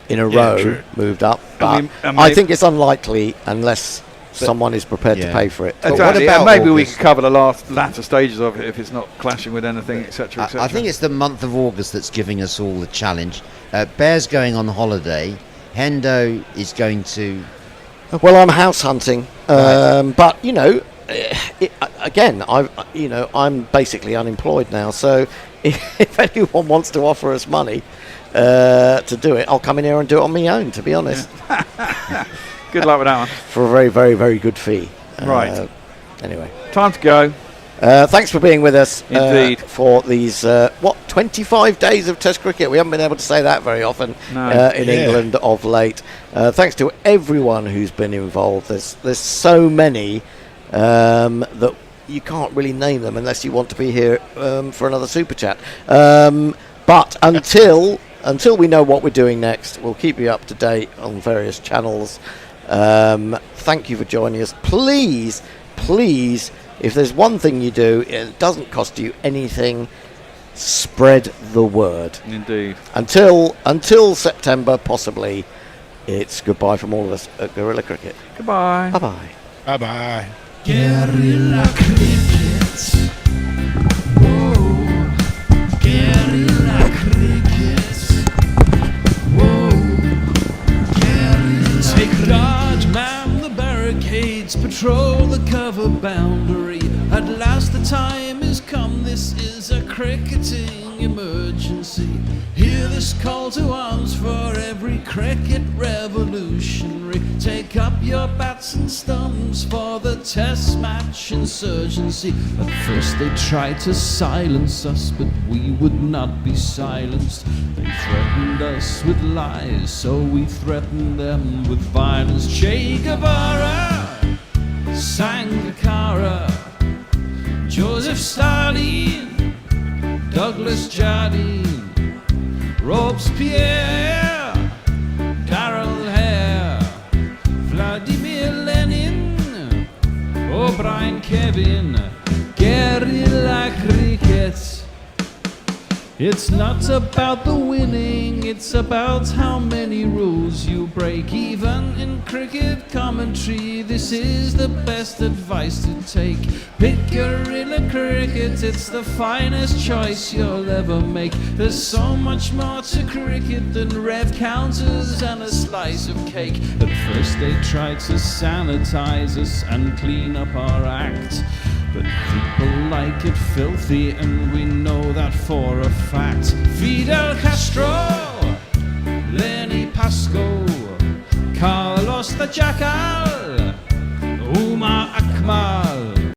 in a row moved up. But I think it's unlikely unless someone is prepared to pay for it.
Exactly. What about maybe August? We could cover the latter stages of it if it's not clashing with anything, etc.
I think it's the month of August that's giving us all the challenge. Bear's going on holiday. Hendo is going to...
Well, I'm house hunting. But, I'm basically unemployed now, so if anyone wants to offer us money to do it, I'll come in here and do it on my own, to be honest.
Good luck with that one.
For a very, very, very good fee.
Right.
Anyway.
Time to go.
Thanks for being with us.
Indeed.
For these, 25 days of Test cricket. We haven't been able to say that very often in England of late. Thanks to everyone who's been involved. There's so many that you can't really name them unless you want to be here for another super chat. But until we know what we're doing next, we'll keep you up to date on various channels. Thank you for joining us. Please, if there's one thing you do, it doesn't cost you anything, spread the word.
Indeed.
Until September, possibly, it's goodbye from all of us at Guerrilla Cricket.
Goodbye.
Bye-bye.
Bye-bye.
Guerrilla Cricket. Whoa. Guerrilla Cricket. Whoa. Guerrilla. Take guard, man the barricades, patrol the cover boundary. At last the time is come, this is a cricketing emergency. Hear this call to arms for every cricket revolutionary. Take up your bats and stumps for the test match insurgency. At first they tried to silence us, but we would not be silenced. They threatened us with lies, so we threatened them with violence. Che Guevara, Sangakkara, Joseph Stalin, Douglas Jardine, Robespierre, Darrell Hare, Vladimir Lenin, O'Brien Kevin, guerrilla cricket. It's not about the winning, it's about how many rules you break. Even in cricket commentary, this is the best advice to take. Pick guerrilla cricket, it's the finest choice you'll ever make. There's so much more to cricket than rev counters and a slice of cake. At first they tried to sanitize us and clean up our act, but people like it filthy, and we know that for a fact. Fidel Castro, Lenny Pasco, Carlos the Jackal,